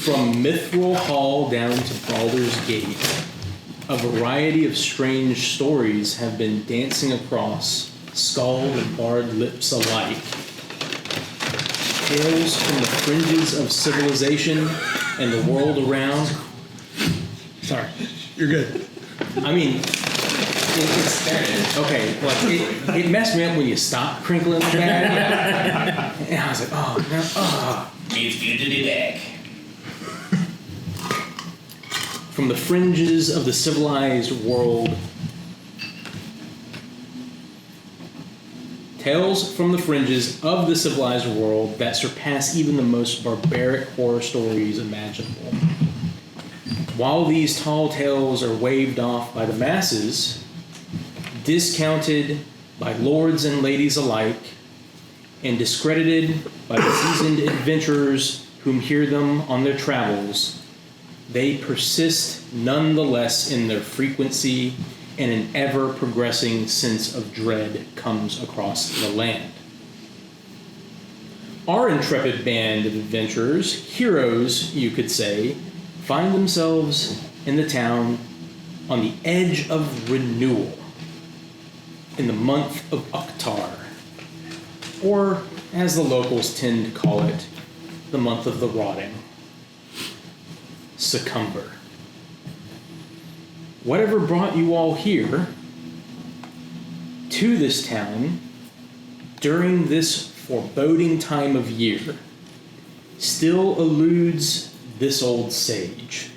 From Mithril Hall down to Baldur's Gate, a variety of strange stories have been dancing across scald and barred lips alike. Tales from the fringes of civilization and the world around. Sorry. You're good. I mean, okay, like it messed me up when you stopped crinkling the bag. And I was like, oh, no, oh. It's good to be back. From the fringes of the civilized world. Tales from the fringes of the civilized world that surpass even the most barbaric horror stories imaginable. While these tall tales are waved off by the masses, discounted by lords and ladies alike, and discredited by the seasoned adventurers whom hear them on their travels, they persist nonetheless in their frequency, and an ever-progressing sense of dread comes across the land. Our intrepid band of adventurers, heroes, you could say, find themselves in the town on the edge of renewal in the month of Oktar, or as the locals tend to call it, the month of the rotting, Succumber. Whatever brought you all here to this town during this foreboding time of year still eludes this old sage.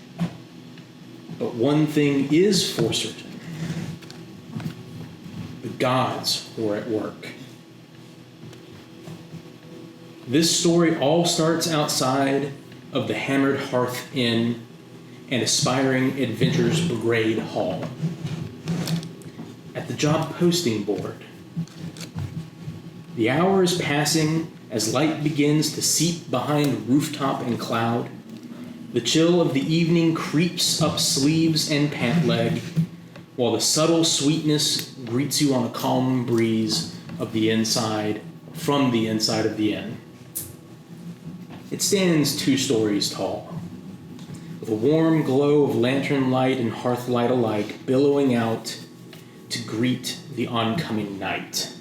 But one thing is for certain. The gods were at work. This story all starts outside of the Hammered Hearth Inn and Aspiring Adventures Brigade Hall. At the job posting board. The hour is passing as light begins to seep behind rooftop and cloud. The chill of the evening creeps up sleeves and pant leg, while the subtle sweetness greets you on a calm breeze of the inside, from the inside of the inn. It stands 2 stories tall, with a warm glow of lantern light and hearth light alike billowing out to greet the oncoming night.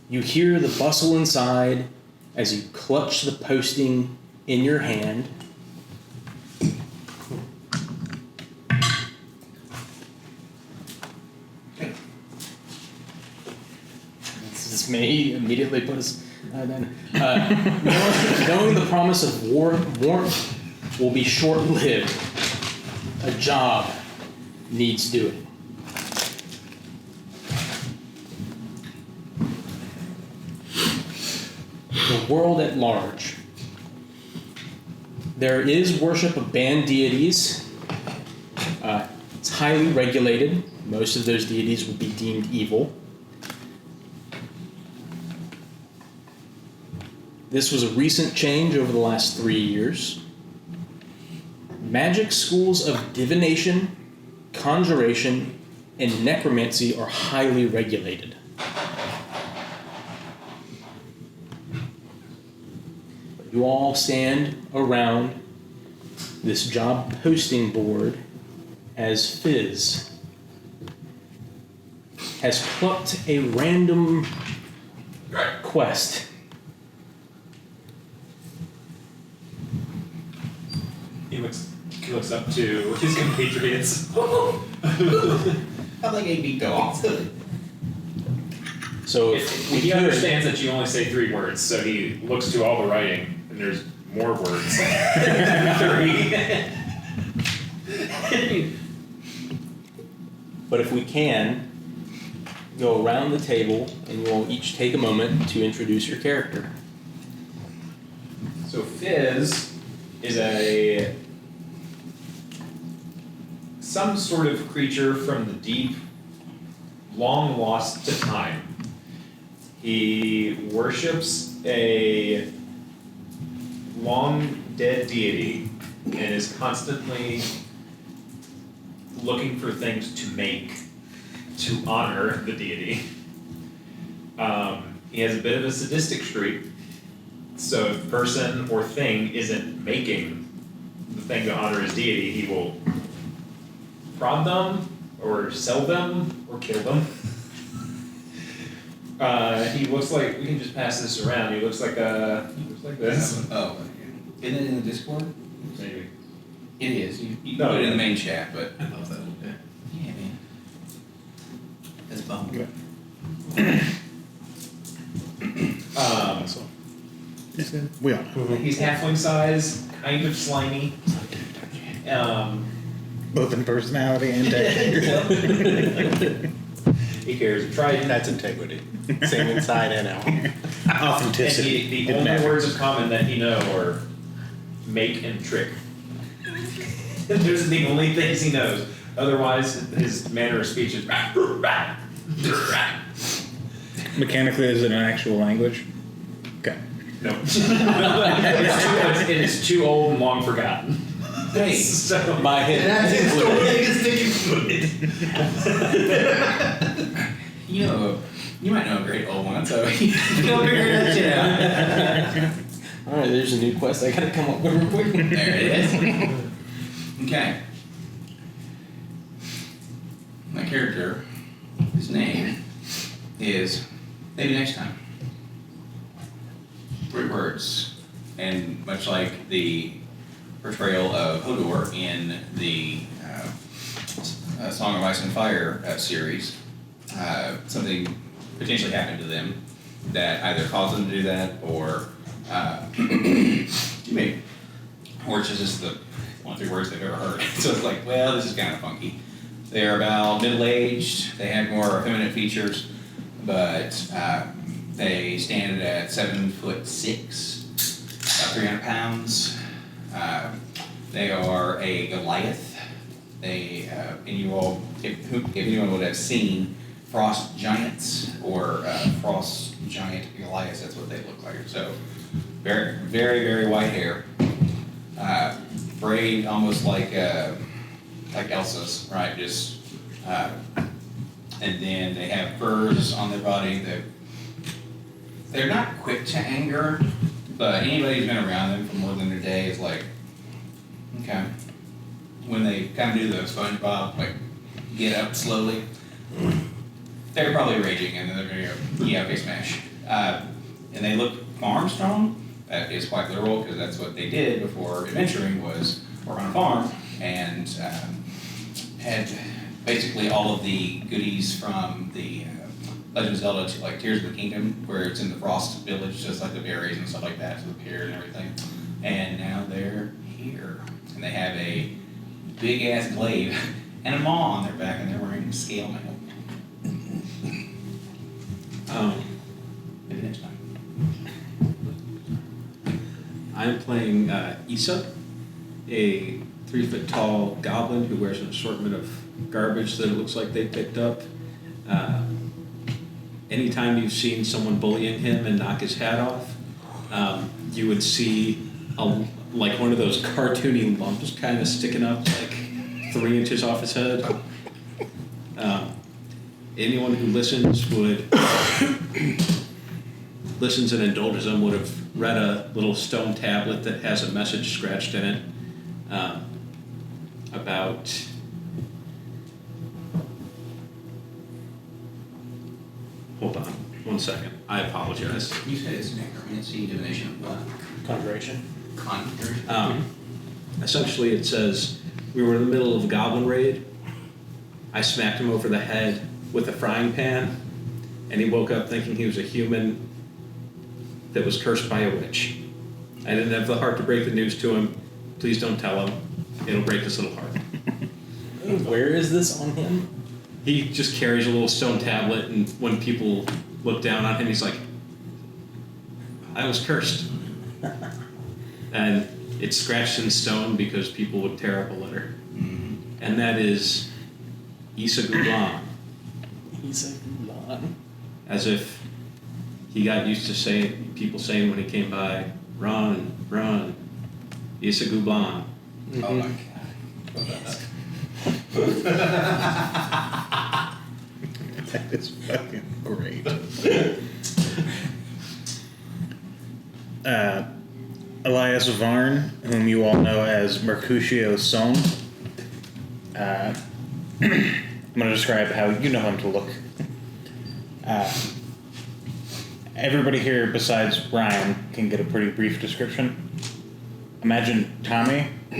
You hear the bustle inside as you clutch the posting in your hand. This may immediately put us... knowing the promise of warmth will be short-lived, a job needs doing. The world at large. There is worship of banned deities. It's highly regulated. Most of those deities would be deemed evil. This was a recent change over the last 3 years. Magic schools of divination, conjuration, and necromancy are highly regulated. You all stand around this job posting board as Fizz has plucked a random quest. He looks up to his compatriots. I like a big dog. So he understands that you only say 3 words, so he looks to all the writing, and there's more words. 3. But if we can, go around the table and you will each take a moment to introduce your character. So Fizz is some sort of creature from the deep, long lost to time. He worships a long dead deity and is constantly looking for things to make to honor the deity. He has a bit of a sadistic streak, So if the person or thing isn't making the thing to honor his deity, he will prod them, or sell them, or kill them. He looks like, we can just pass this around, he looks like this. Oh, isn't it in the Discord? Maybe. It is. You No, put it in yeah. the main chat, but I love that. Yeah. yeah, man. That's bum. So, we are. He's halfling size, kind of slimy. Both in personality and technique. He carries a trident. That's integrity. Same inside and out. Authenticity. And the It only matters. words of common that he know are make and trick. Those are the only things he knows. Otherwise, his manner of speech is. Mechanically, is it an actual language? Okay. No. It is too old and long forgotten. Hey, So, My head. you know, you might know a great old one, so you go figure that shit out. Alright, there's a new quest I gotta come up with real quick. There it is. Okay. My character, his name is Maybe Next Time. 3 words. And much like the portrayal of Hodor in the Song of Ice and Fire series, something potentially happened to them that either caused them to do that or maybe, or it's just the one or 2 words they've ever heard. So it's like, well, this is kind of funky. They're about middle-aged. They have more effeminate features, but they stand at 7'6", about 300 pounds. They are a Goliath. They, and you all, if anyone would have seen frost giants or frost giant Goliaths, that's what they look like. So, very, very, very white hair, braid almost like Elsa's, right? Just, and then they have furs on their body. They're not quick to anger, but anybody who's been around them for more than a day is like, okay. When they kind of do the SpongeBob, like, get up slowly, they're probably raging, and then they're going to go, yeah, face smash. And they look farm strong. That is quite literal, because that's what they did before adventuring, was work on a farm, and had basically all of the goodies from the Legend of Zelda to, like, Tears of the Kingdom, where it's in the Frost Village, just like the berries and stuff like that, so the pear and everything. And now they're here, and they have a big-ass glaive and a maw on their back, and they're wearing scale mail. Maybe next time. I'm playing Issa, a 3-foot-tall goblin who wears an assortment of garbage that it looks like they picked up. Anytime you've seen someone bullying him and knock his hat off, you would see like one of those cartoony lumps kind of sticking up like 3 inches off his head. Anyone who listens and indulges him would have read a little stone tablet that has a message scratched in it about hold on 1 second, I apologize. You said it's necromancy, divination of what? Conjuration. Conjuration. Essentially it says, we were in the middle of a goblin raid. I smacked him over the head with a frying pan, and he woke up thinking he was a human that was cursed by a witch. I didn't have the heart to break the news to him. Please don't tell him. It'll break his little heart. Where is this on him? He just carries a little stone tablet, and when people look down on him, he's like, I was cursed. And it's scratched in stone because people would tear up a letter. Mm-hmm. And that is Issa Gublan. He's a Mulan. As if he got used to people saying when he came by, run, run, Issa Gublan. Oh my god. That is fucking great. Elias Varn, whom you all know as Mercutio's son. I'm going to describe how you know him to look. Everybody here besides Brian can get a pretty brief description. Imagine Tommy, Oh,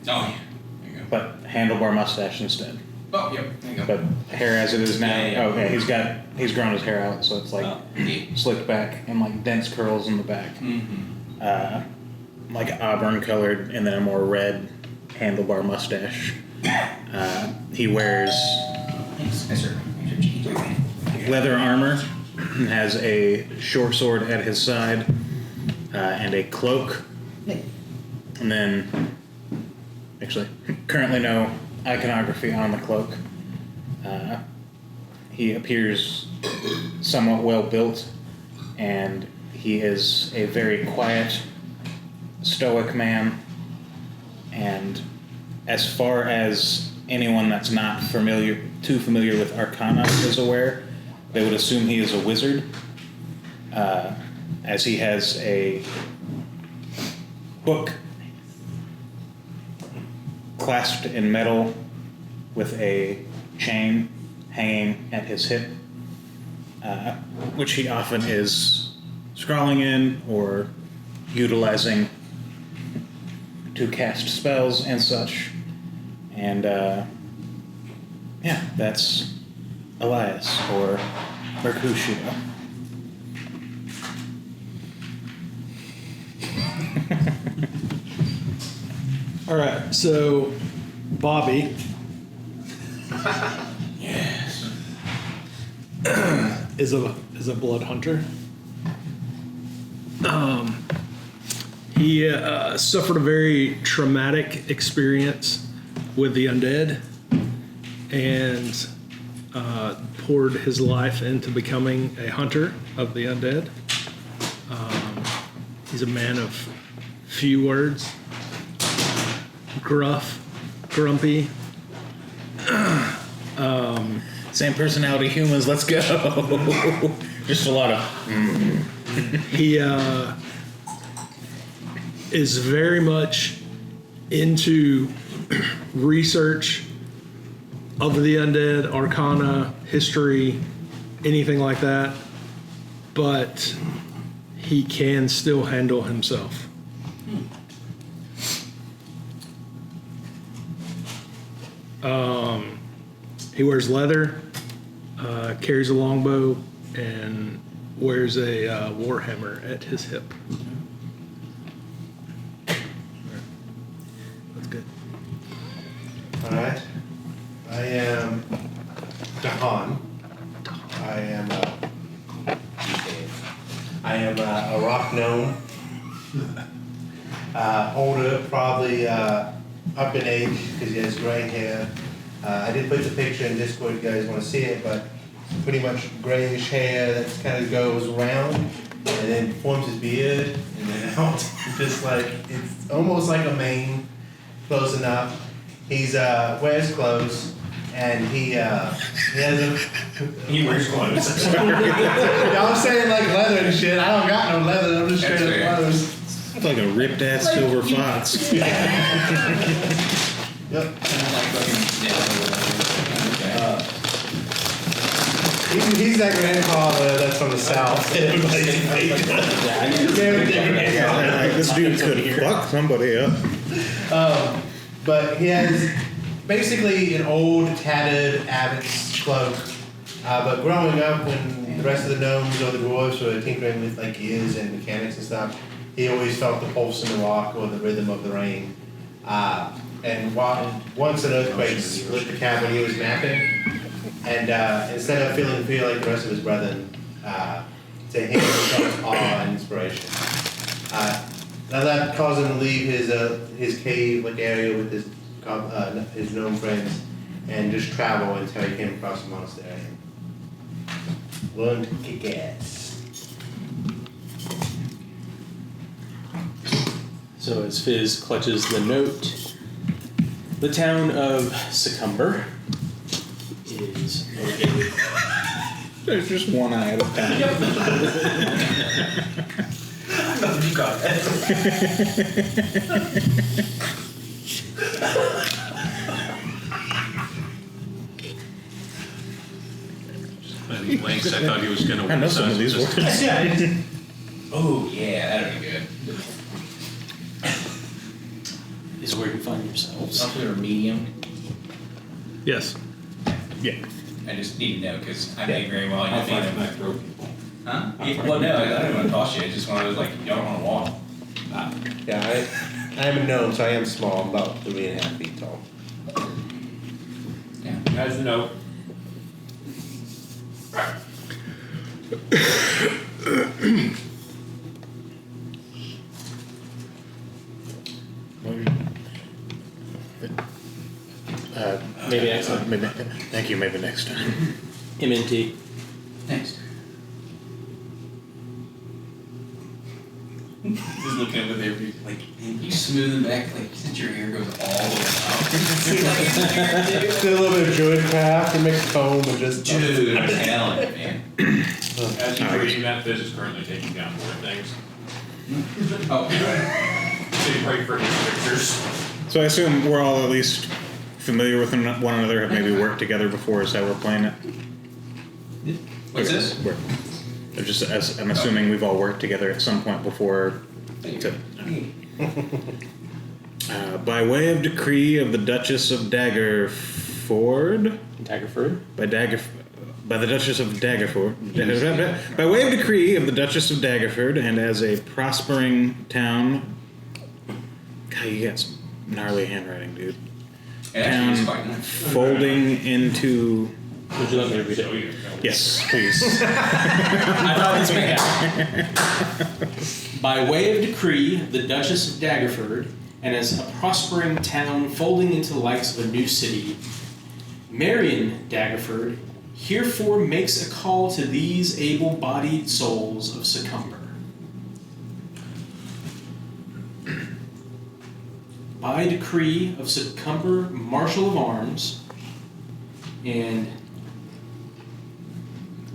yeah. There you go. but handlebar mustache instead. Oh, yep. There you go. But hair as it is now. Yeah, yeah. Okay, he's grown his hair out, so it's like Yeah. slicked back and like dense curls in the back. Mm-hmm. Like auburn colored, and then a more red handlebar mustache. He wears Thanks. Yes, sir. leather armor, and has a short sword at his side, and a cloak. And then, actually, currently no iconography on the cloak. He appears somewhat well built, and he is a very quiet, stoic man. And as far as anyone that's not too familiar with Arcana is aware, they would assume he is a wizard, as he has a book clasped in metal with a chain hanging at his hip, which he often is scrawling in or utilizing to cast spells and such. And yeah, that's Elias, or Mercutio. All right, so Bobby Yes. is a blood hunter. He suffered a very traumatic experience with the undead, and poured his life into becoming a hunter of the undead. He's a man of few words, gruff, grumpy. Same personality humans, let's go. Just a lot of He is very much into research of the undead, arcana, history, anything like that, but he can still handle himself. He wears leather, carries a longbow, and wears a warhammer at his hip. That's good. All right. I am Dahan. I am a rock gnome. Older, probably up in age because he has gray hair. I did put the picture in Discord if you guys want to see it, but pretty much grayish hair that kind of goes around and then forms his beard and then out. Just like, it's almost like a mane, close enough. He's wears clothes and he has a. He wears clothes. Y'all saying like leather and shit. I don't got no leather. I'm just That's straight fair. up clothes. it's like a ripped ass silver fox. Yep. He's that grandfather that's from the south. Like, this dude could fuck somebody up. But he has basically an old, tattered abbot's cloak. But growing up, when the rest of the gnomes or the dwarves were tinkering with like gears and mechanics and stuff, he always felt the pulse in the rock or the rhythm of the rain. And once an earthquake split the cavern he was mapping, and instead of feeling fear like the rest of his brethren, to him he felt awe and inspiration. Now that caused him to leave his cave-like area with his gnome friends and just travel until he came across a monastery and learned to kick ass. So as Fizz clutches the note, the town of Succumber is located. There's just one eye at a time. You got it. Blanks, I thought he was gonna. I know some of these words. Oh, yeah, that'd be good. Is where you find yourselves. Something or medium. Yes. Yeah. I just need to know because I may very well I'll end up fight being my throat people. Huh? Yeah, well, no, I don't want to toss you. It's just one of those like you don't want to walk. Yeah, I am a gnome, so I am small. I'm about 3.5 feet tall. Yeah. As a note. Maybe next time. Maybe, thank you. Maybe next time. MNT. Next. Just looking at what they were like, man, you smooth them back like since your hair goes all the way out. Did a little bit of druidcraft and mixed comb and just. Dude, I'm telling you, man. As you reading that, Fizz is currently taking down more things. Oh, So you break for his pictures. So I assume we're all at least familiar with one another, have maybe worked together before. Is that we're playing it? what's Okay, this? I'm assuming we've all worked together at some point before. By way of decree of the Duchess of Daggerford. Daggerford. By the Duchess of Daggerford. By way of decree of the Duchess of Daggerford, and as a prospering town. God, you got some gnarly handwriting, dude. It actually is Town quite nice. folding into. Would you like me to read So it? you Yes, please. I thought this may By way of decree, the Duchess of Daggerford, and as a prospering town folding into the likes of a new city, Marion Daggerford herefore makes a call to these able-bodied souls of Succumber. By decree of Succumber Marshal of Arms, and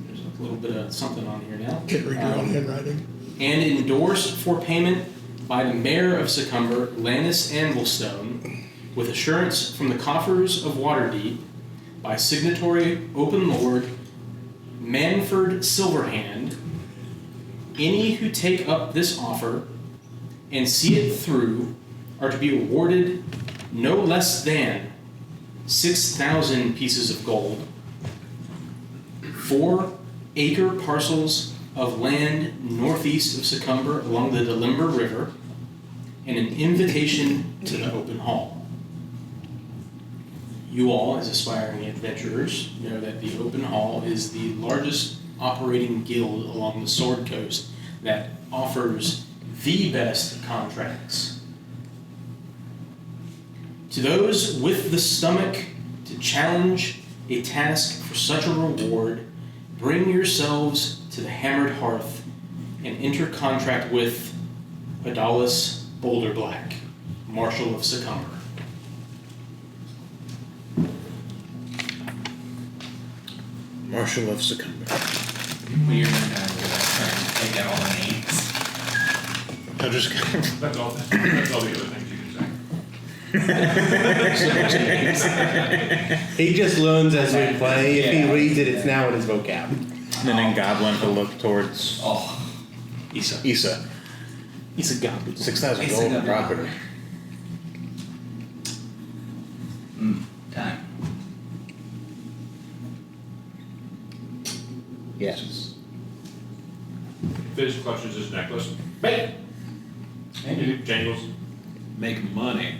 there's a little bit of something on here now. Can't read your own handwriting. And endorsed for payment by the Mayor of Succumber, Lannis Anvilstone, with assurance from the coffers of Waterdeep, by signatory Open Lord Manford Silverhand, any who take up this offer and see it through are to be awarded no less than 6,000 pieces of gold, 4-acre parcels of land northeast of Succumber along the Delimber River, and an invitation to the open hall. You all, as aspiring adventurers, know that the open hall is the largest operating guild along the Sword Coast that offers the best contracts. To those with the stomach to challenge a task for such a reward, bring yourselves to the Hammered Hearth and enter contract with Adalis Boulderblack, Marshal of Succumber. Marshal of Succumber. When you're done with that, take out all the names. I'll just. That's all the other things you can say. He just learns as we play. If Yeah. he reads it, it's now in his vocab. And then in Goblin, he'll look towards Oh, Isa. Issa. He's a goblin. 6,000 Issa gold in Goblin. property. time. Yes. Fizz clutches his necklace. Bang! And it jangles. Make money.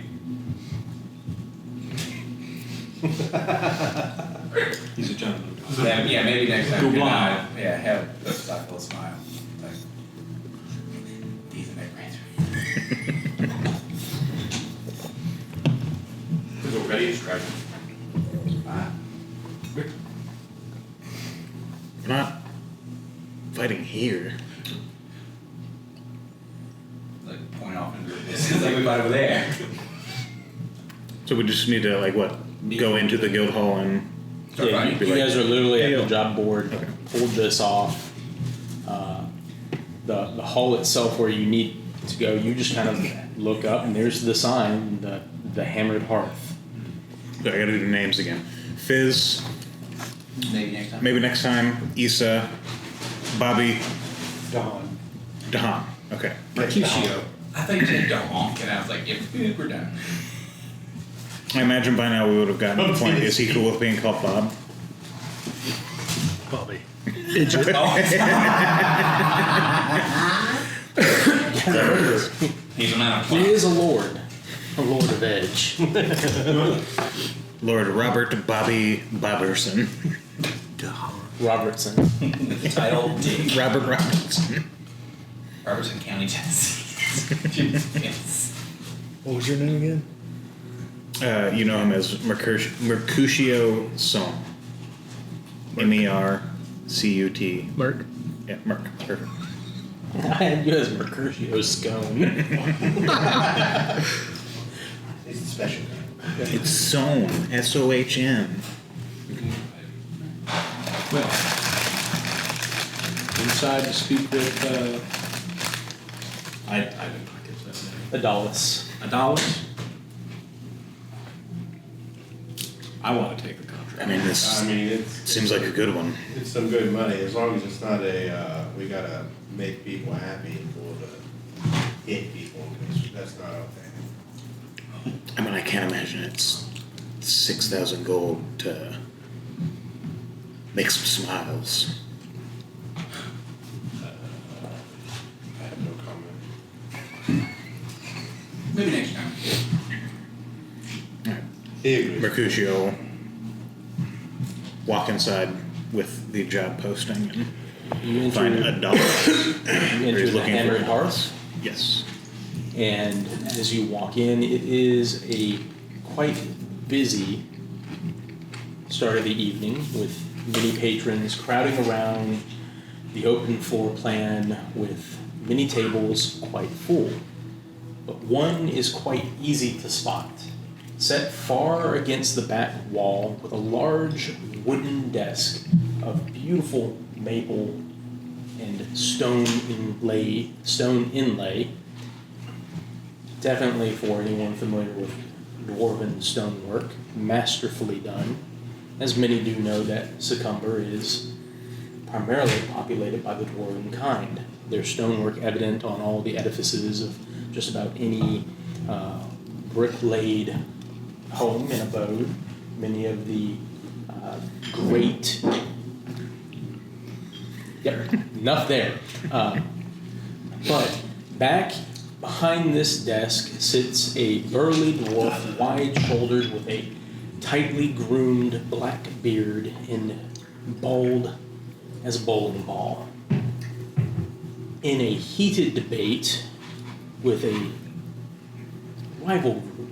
He's a gentleman. Yeah, maybe next time. Go good blind. night. Yeah, have a little smile. Like, he's a big rancher. Fizz already is striking. We're not fighting here. Like, point off into the distance like we fight over there. So we just need to, like, what? Go into the guild hall and. Start Yeah, fighting. you guys are literally Hey, at yo. the job board. Okay. Pulled this off. the hall itself where you need to go, you just kind of look up and there's the sign, the Hammered Hearth. So I gotta do the names again. Fizz, Maybe next time. maybe next time. Issa, Bobby, Dahan. Okay. Mercutio. I thought you said donk, and I was like, yeah, we're done. I imagine by now we would have gotten to the point. Is he cool with being called Bob? Bobby. Idjit. He's a man of He is a lord of edge. Lord Robert Bobby Bobberson. Robertson. title D. Robert Robertson. Robertson County, Tennessee. Yes. What was your name again? You know him as Mercutio Song. MERCUT. Merc. Yeah, Merc. Perfect. I had you as Mercutio Scone. It's special. It's Sohn. SOHN. Well, inside to speak with, I didn't catch that name. Adalis. Adalis? I want to take the contract. I mean, this it's seems like a good one. it's some good money as long as it's not we gotta make people happy or to hit people. That's not okay. I mean, I can't imagine it's 6,000 gold to make some smiles. I have no comment. Maybe next time. He agrees. Mercutio walk inside with the job posting and You find enter, a dollar. you enter the Hammered Hearth, Yes. and as you walk in, it is a quite busy start of the evening with many patrons crowding around the open floor plan with many tables quite full. But one is quite easy to spot, set far against the back wall with a large wooden desk of beautiful maple and stone inlay. Definitely for anyone familiar with dwarven stonework, masterfully done. As many do know that Succumber is primarily populated by the dwarven kind. There's stonework evident on all the edifices of just about any brick-laid home and abode. Many of the great... Yep, enough there. But back behind this desk sits a burly dwarf, wide-shouldered with a tightly groomed black beard and bald as a bowling ball. In a heated debate with a rival group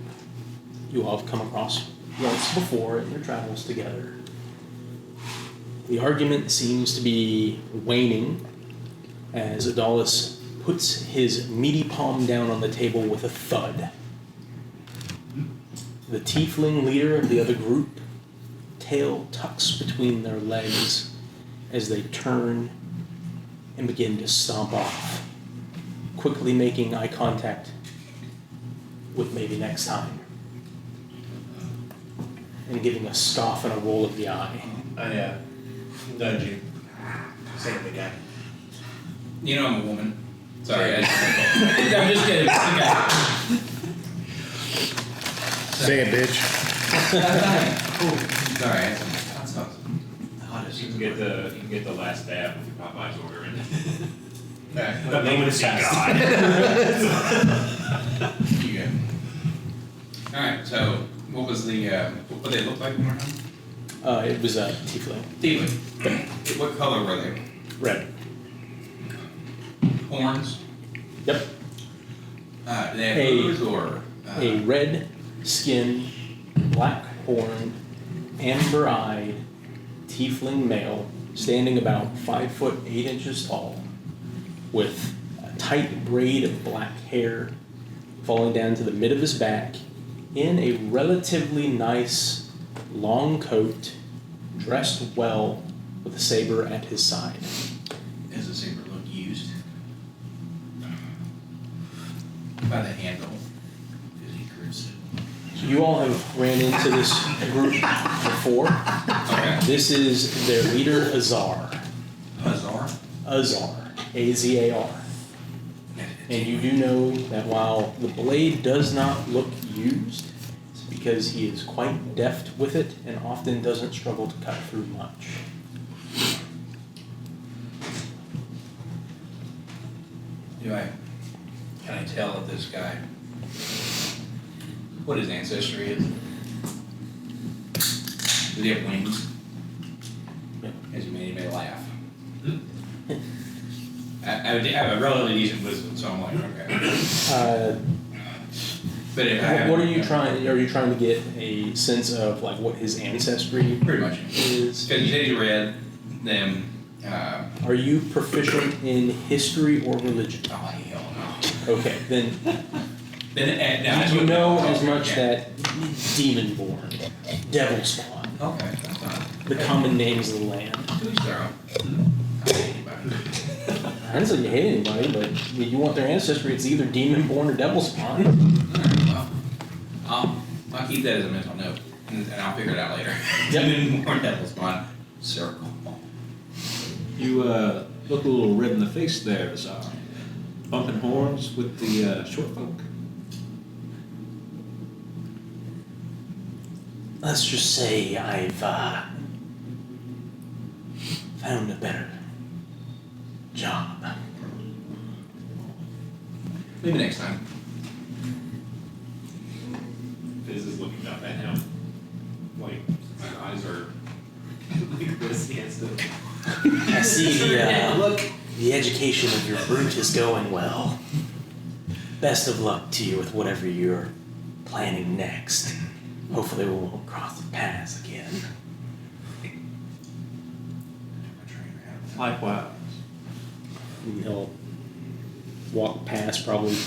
you all have come across once before in your travels together. The argument seems to be waning as Adalis puts his meaty palm down on the table with a thud. The tiefling leader of the other group, tail tucks between their legs as they turn and begin to stomp off, quickly making eye contact with maybe next time, and giving a scoff and a roll of the eye. I nudge you. Same the guy. You know I'm a woman. Sorry. I'm just kidding. Okay. Say it, bitch. Sorry. That's not the hottest. You can get the last dab with your Popeye's order in. Okay. The name of the God. You go. Alright, so what was the what did they look like one more time? It was a tiefling. Tiefling. What color were they? Red. Horns? Yep. Do they have hooves or A red skinned, black horned, amber eyed tiefling male standing about 5'8" tall, with a tight braid of black hair falling down to the mid of his back, in a relatively nice long coat, dressed well with a saber at his side. does the saber look used? handle. So you all have ran into this group before. Okay. This is their leader, Azar. Azar? Azar. A-Z-A-R. And you do know that while the blade does not look used, it's because he is quite deft with it and often doesn't struggle to cut through much. Can I tell if this guy, what his ancestry is? Does he have wings? Yep. Has he made anybody laugh? I have a relatively decent wisdom, so I'm like, okay. But if I have, What are you trying? Are you trying to get a sense of like what his ancestry Pretty much. is? Because you said he read them. Are you proficient in history or religion? Oh hell Okay, then no. Then that's you what- know as okay, much yeah. that demon-born, devil spawn, Okay, that's fine. the common names of the land. To each their own. I hate anybody. I didn't say you hate anybody, but you want their ancestry. It's either demon-born or devil spawn. Alright, well, I'll keep that as a mental note, and I'll figure it out later. Yep. More devil spawn. Circle. You look a little red in the face there, Azar. Bumping horns with the short folk. Let's just say I've found a better job. Maybe next time. Fizz is looking up at him. Like, my eyes are like this instant. I see the education of your brute is going well. Best of luck to you with whatever you're planning next. Hopefully we won't cross the paths again. Likewise. And he'll walk past probably.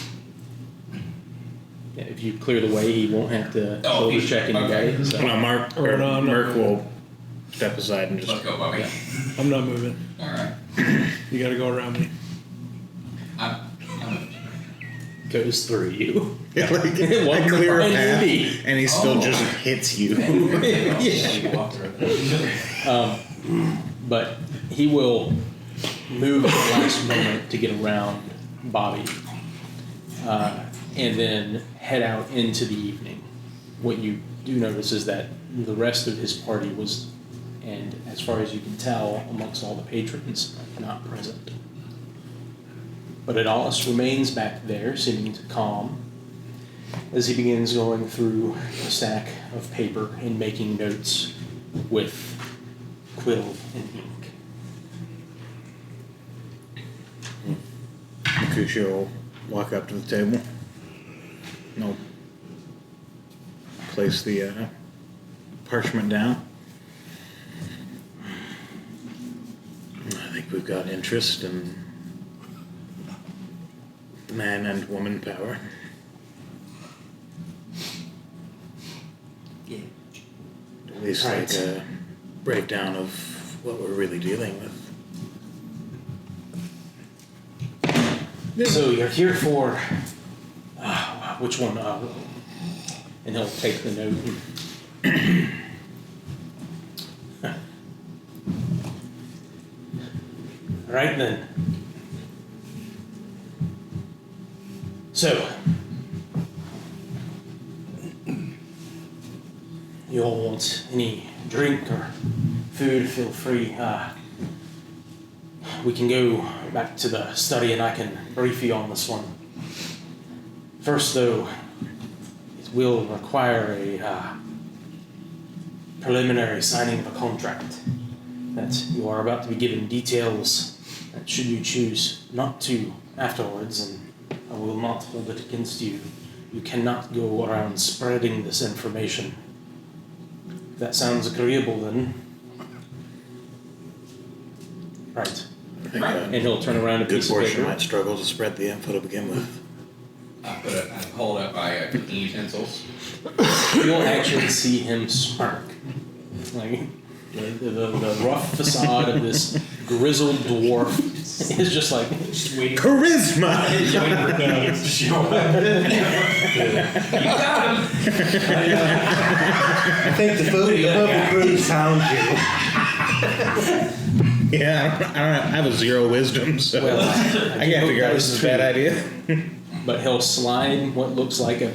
Yeah, if you clear the way, he won't have to Oh, shoulder check okay. anybody. So. No, Mark Oh, no, I'm not Merc moving. will step aside and Let's just. go, Bobby. I'm not moving. Alright. You gotta go around me. I'm Goes through you. Yeah, like, Welcome I to clear a Find path, me. and he still Oh. just hits you. But he will move at the last moment to get around Bobby, and then head out into the evening. What you do notice is that the rest of his party was, and as far as you can tell, amongst all the patrons, not present. But Adalis remains back there, seeming to calm, as he begins going through a stack of paper and making notes with quill and ink. Mercutio will walk up to the table. And he'll place the parchment down. I think we've got interest in man and woman power. Yeah. At least Right. like a breakdown of what we're really dealing with. So you're here for which one? And he'll take the note. All right then. So you all want any drink or food? Feel free. We can go back to the study and I can brief you on this one. First, though, it will require a preliminary signing of a contract that you are about to be given details that should you choose not to afterwards, and I will not hold it against you. You cannot go around spreading this information. If that sounds agreeable, then. Right. I think And he'll turn around a a good piece of portion paper. might struggle to spread the info to begin with. I hold up my cooking utensils. You'll actually see him smirk. Like the rough facade of this grizzled dwarf is just like, Just waiting. Charisma! Just waiting for Keegan to show up. You got him. I think the purple crew sounds you. Yeah, I have a 0 wisdom, so Well, I can't figure out this is a bad idea. but he'll slide what looks like a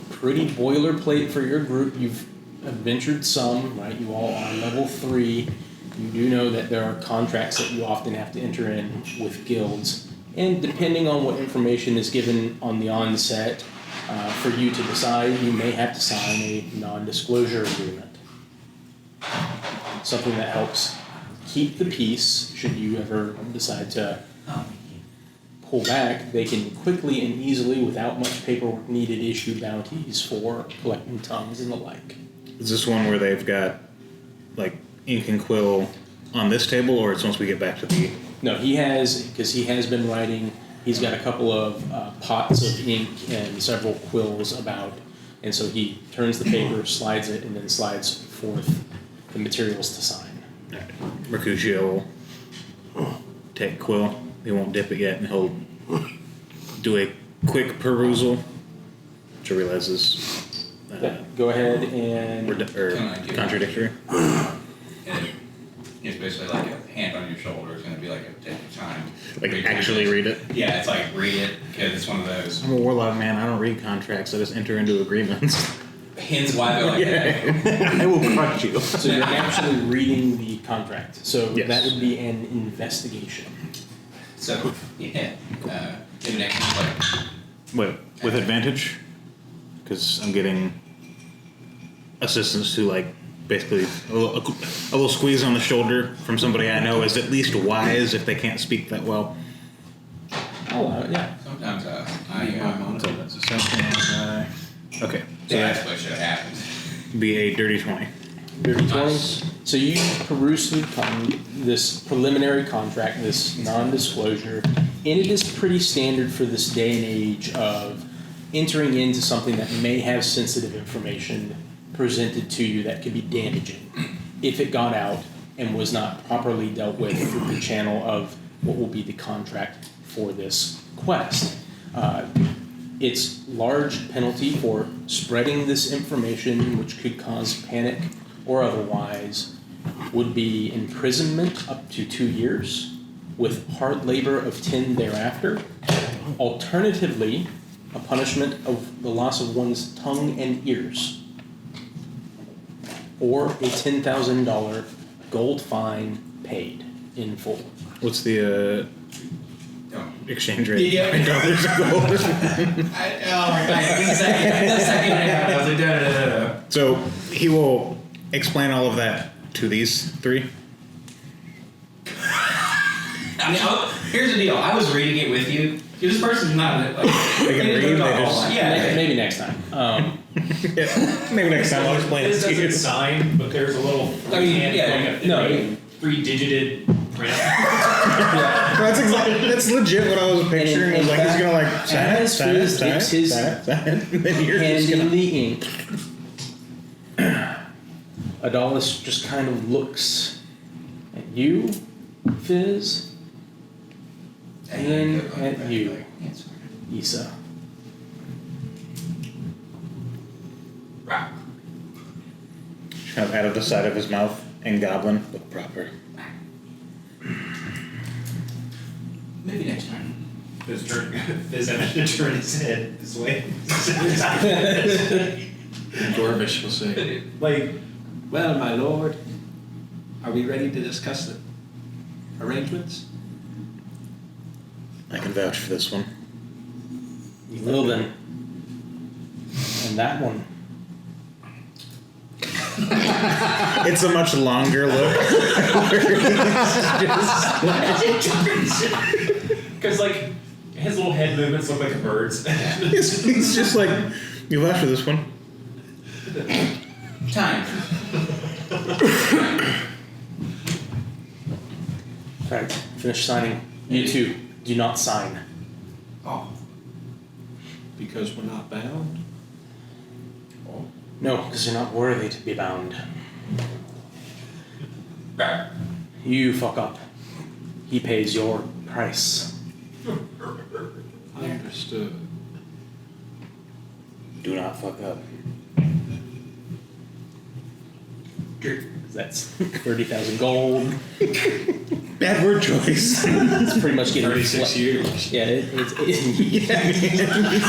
pretty boilerplate for your group. You've adventured some, right? You all are level 3. You do know that there are contracts that you often have to enter in with guilds. And depending on what information is given on the onset, for you to decide, you may have to sign a non-disclosure agreement. Something that helps keep the peace should you ever decide to pull back. They can quickly and easily, without much paperwork needed, issue bounties for collecting tongues and the like. Is this one where they've got, like, ink and quill on this table, or it's once we get back to the... No, he has, because he has been writing, he's got a couple of pots of ink and several quills about, and so he turns the paper, slides it, and then slides forth the materials to sign. Mercutio will take quill. He won't dip it yet, and he'll do a quick perusal, which I realize is Go ahead and... contradictory. And it's basically like a hand on your shoulder. It's going to be like a take your time. Like, actually read it? Yeah, it's like read it because it's one of those. I'm a warlock, man. I don't read contracts. I just enter into agreements. Hence why they're like that. I will crush you. So you're actually reading the contract. So Yes. that would be an investigation. So, yeah. Maybe next like, Wait, with advantage? Because I'm getting assistance to, like, basically a little squeeze on the shoulder from somebody I know is at least wise if they can't speak that well. Oh, yeah. sometimes So that's a second. Okay, so that's that what should have happened. be a dirty 20. Dirty 20. Nice. So you peruse through this preliminary contract, this non-disclosure, and it is pretty standard for this day and age of entering into something that may have sensitive information presented to you that could be damaging if it got out and was not properly dealt with through the channel of what will be the contract for this quest. It's large penalty for spreading this information, which could cause panic or otherwise, would be imprisonment up to 2 years with hard labor of 10 thereafter. Alternatively, a punishment of the loss of one's tongue and ears, or a $10,000 gold fine paid in full. What's the exchange rate? Yeah. Dollars to gold. The second I was like, no. So he will explain all of that to these 3. I mean, here's the deal. I was reading it with you. This person's not like They can read, they just- Maybe next time. Maybe next time I'll explain it This to you. doesn't sign, but there's a little I mean, hand yeah, going no, a 3-digited print. That's exactly. That's legit what I was picturing. I was like, he's gonna like sign it, as sign it, Fizz sign it, dips his sign it, sign it, and then you're just hand in gonna. the ink, Adalis just kind of looks at you, Fizz, and then at you, Issa. Right. Kind of out of the side of his mouth and goblin, look proper. Maybe next time. Fizz had to turn his head this way. Dorvish will say, Like, well, my lord, are we ready to discuss the arrangements? I can vouch for this one. You will then. And that one. It's a much longer look. because like his little head movements look like a bird's. He's just like, you vouch for this one. Time. Alright, finish signing. You two, do not sign. Oh. Because we're not bound? No, because you're not worthy to be bound. Right. You fuck up. He pays your price. Understood. Do not fuck up. That's 30,000 gold. Bad word choice. It's pretty much getting 36 years. Yeah, It's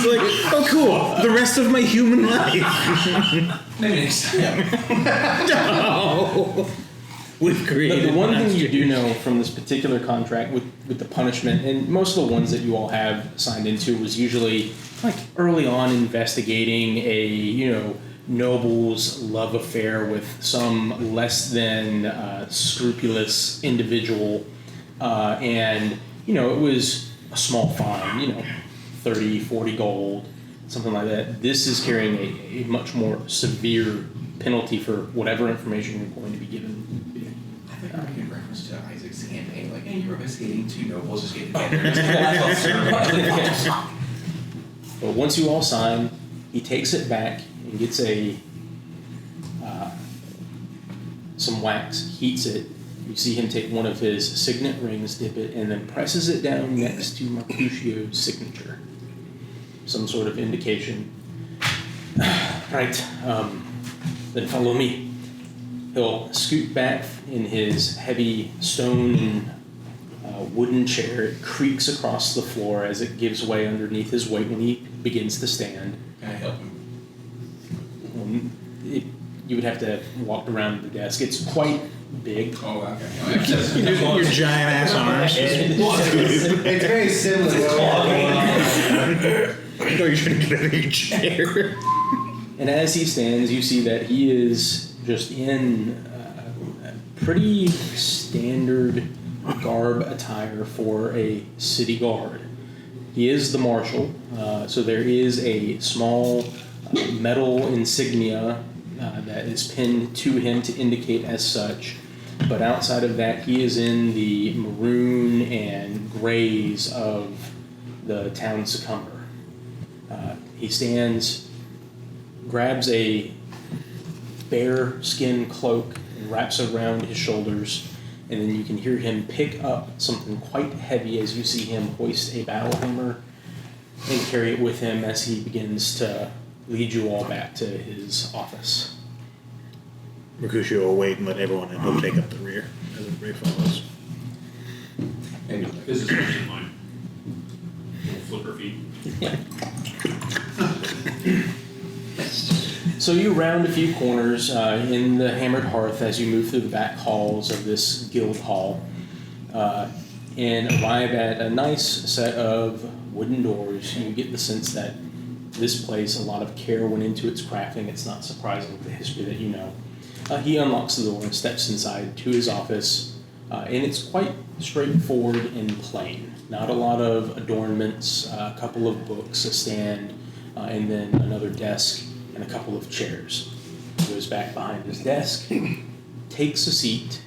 like, oh cool, the rest of my human life. Maybe next time. No. We've created The one thing you monsters. do know from this particular contract with the punishment, and most of the ones that you all have signed into, was usually like early on investigating a noble's love affair with some less than scrupulous individual, and it was a small fine, 30, 40 gold, something like that. This is carrying a much more severe penalty for whatever information you're going to be given. I think we're making reference to Isaac's campaign, like, hey, you're investigating two nobles just getting together. But once you all sign, he takes it back and gets some wax, heats it. You see him take one of his signet rings, dip it, and then presses it down next to Mercutio's signature. Some sort of indication. Right, then follow me. He'll scoot back in his heavy stone and wooden chair. It creaks across the floor as it gives way underneath his weight when he begins to stand. Can I help him? You would have to walk around the desk. It's quite big. Oh, okay. Your giant ass arms. It's very similar to No, you're trying to get out of your chair. And as he stands, you see that he is just in pretty standard garb attire for a city guard. He is the marshal, so there is a small metal insignia that is pinned to him to indicate as such. But outside of that, he is in the maroon and grays of the town succumber. He stands, grabs a bear skin cloak and wraps it around his shoulders, and then you can hear him pick up something quite heavy as you see him hoist a battle hammer and carry it with him as he begins to lead you all back to his office. Mercutio will wait and let everyone in. He'll take up the rear as everybody follows. And this is actually mine. Little flipper feet. So you round a few corners in the hammered hearth as you move through the back halls of this guild hall and arrive at a nice set of wooden doors. You get the sense that this place, a lot of care went into its crafting. It's not surprising with the history that you know. He unlocks the door and steps inside to his office, and it's quite straightforward and plain. Not a lot of adornments, a couple of books, a stand, and then another desk and a couple of chairs. He goes back behind his desk, takes a seat,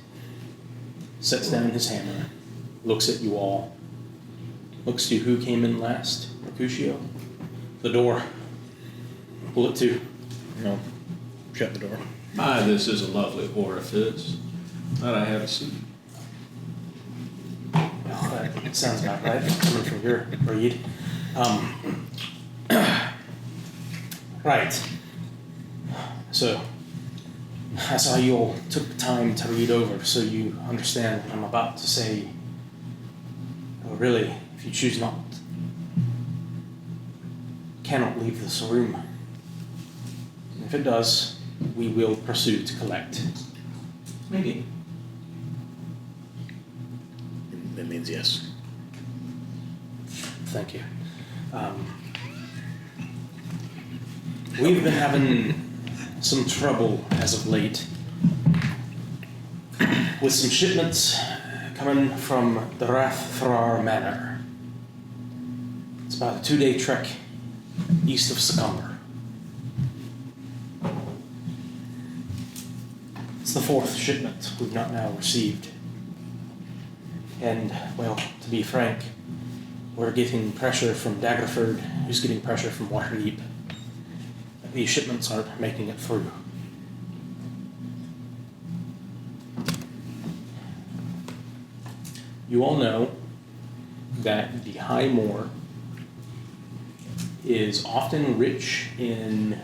sets down his hammer, looks at you all, looks to who came in last. Mercutio. The door. Pull it to. No. Shut the door. My, this is a lovely orifice. Thought I had a seat. That sounds about right. Coming from your breed. Right. So, I saw you all took the time to read over, so you understand what I'm about to say. Or really, if you choose not, cannot leave this room. And if it does, we will pursue to collect. Maybe. That means yes. Thank you. We've been having some trouble as of late with some shipments coming from the Rathfrar Manor. It's about a 2-day trek east of Succumber. It's the 4th shipment we've not now received. And, well, to be frank, we're getting pressure from Daggerford, who's getting pressure from Waterdeep. These shipments aren't making it through. You all know that the high moor is often rich in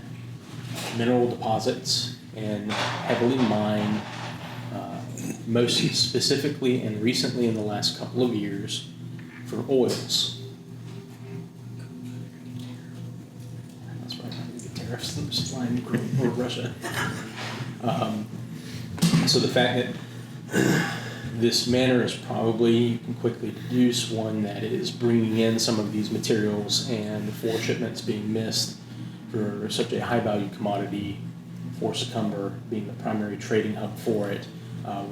mineral deposits and heavily mined, most specifically and recently in the last couple of years, for oils. That's why I get tariffs that are supplying Ukraine or Russia. So the fact that this manor is probably, you can quickly deduce, one that is bringing in some of these materials, and for shipments being missed for such a high value commodity, for Succumber being the primary trading hub for it,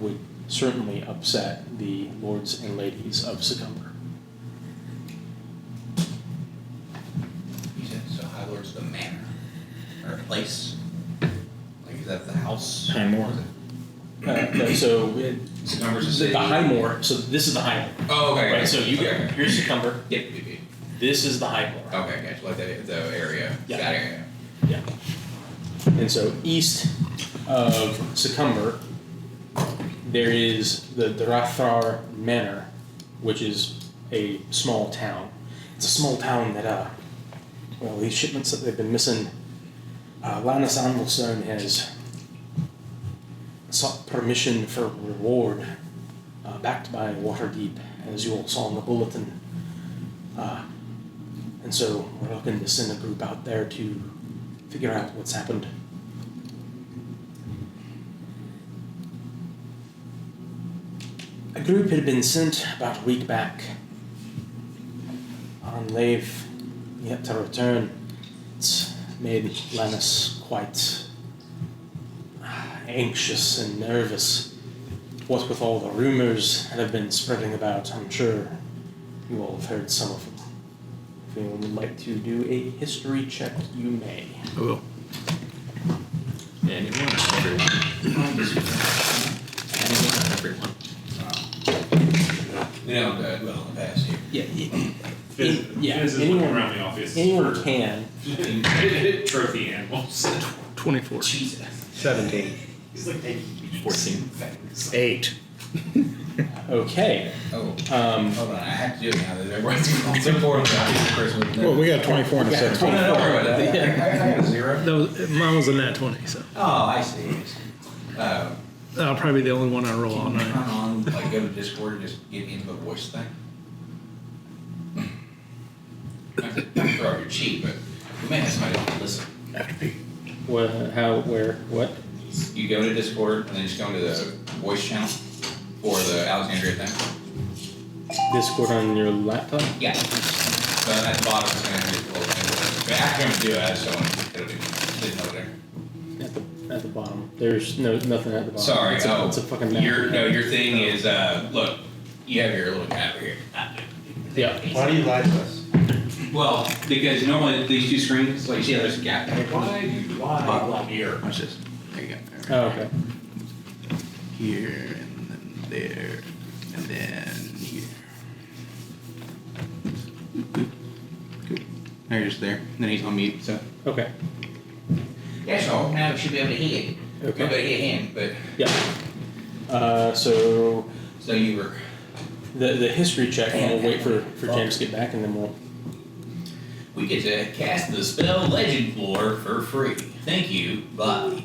would certainly upset the lords and ladies of Succumber. You said, so High Lord's the manor, or a place? Like, is that the house? High Moor. No, so Succumber's a the city? High Moor, so this is the High Moor. Oh, okay. Right, so you okay. go, here's Succumber, Yep, yep, yep. this is the High Moor. Okay, gotcha, like the area, Yeah. that area. Yeah. And so east of Succumber, there is the Darathar Manor, which is a small town. It's a small town that, well, these shipments that they've been missing, Linus Andelstone has sought permission for reward, backed by Waterdeep, as you all saw in the bulletin. And so we're looking to send a group out there to figure out what's happened. A group had been sent about a week back. They've yet to return. It's made Lannis quite anxious and nervous. What with all the rumors that have been spreading about, I'm sure you all have heard some of them. If anyone would like to do a history check, you may. I will. Anyone or everyone? Anyone or everyone? You know, well, in the past here. Yeah, Fizz is looking around the office. anyone for can. trophy animals. 24. Jesus. 17. He's like, hey, 14. 8. Okay. Oh, Um, hold on, I have to do it now that everyone's going to board the Christmas. Well, we got 24 and a Yeah, 17. Oh, no, don't worry about that. I got a 0. That was, mine was a nat 20, so Oh, I see. I'll probably be the only one I roll all Can you night. turn on, like, go to Discord and just get into the voice thing? Not to throw out your cheat, but we may have somebody to listen. After Pete. what? How? Where? What? You go to Discord and then just go into the voice channel for the Alexandria thing. Discord on your laptop? Yeah. So at the bottom, it's gonna have your little thing. But after I'm gonna do it, I just don't want to didn't know there. At the bottom. There's nothing at the bottom. Sorry, It's a fucking map. your thing is, look, you have your little tab here. Yeah. Why do you lie to us? Well, because normally these two screens, like you see how there's a gap. why do you lie here? Watch this. There you go. Oh, okay. Here, and then there, and then here. There, just there. And then he's on mute, so. Okay. Yeah, so now we should be able to hit. Okay. Nobody hit him, but. Yeah. So So you were. the history check, and we'll wait for James to get back, and then we'll. We get to cast the spell Legend Floor for free. Thank you, bye.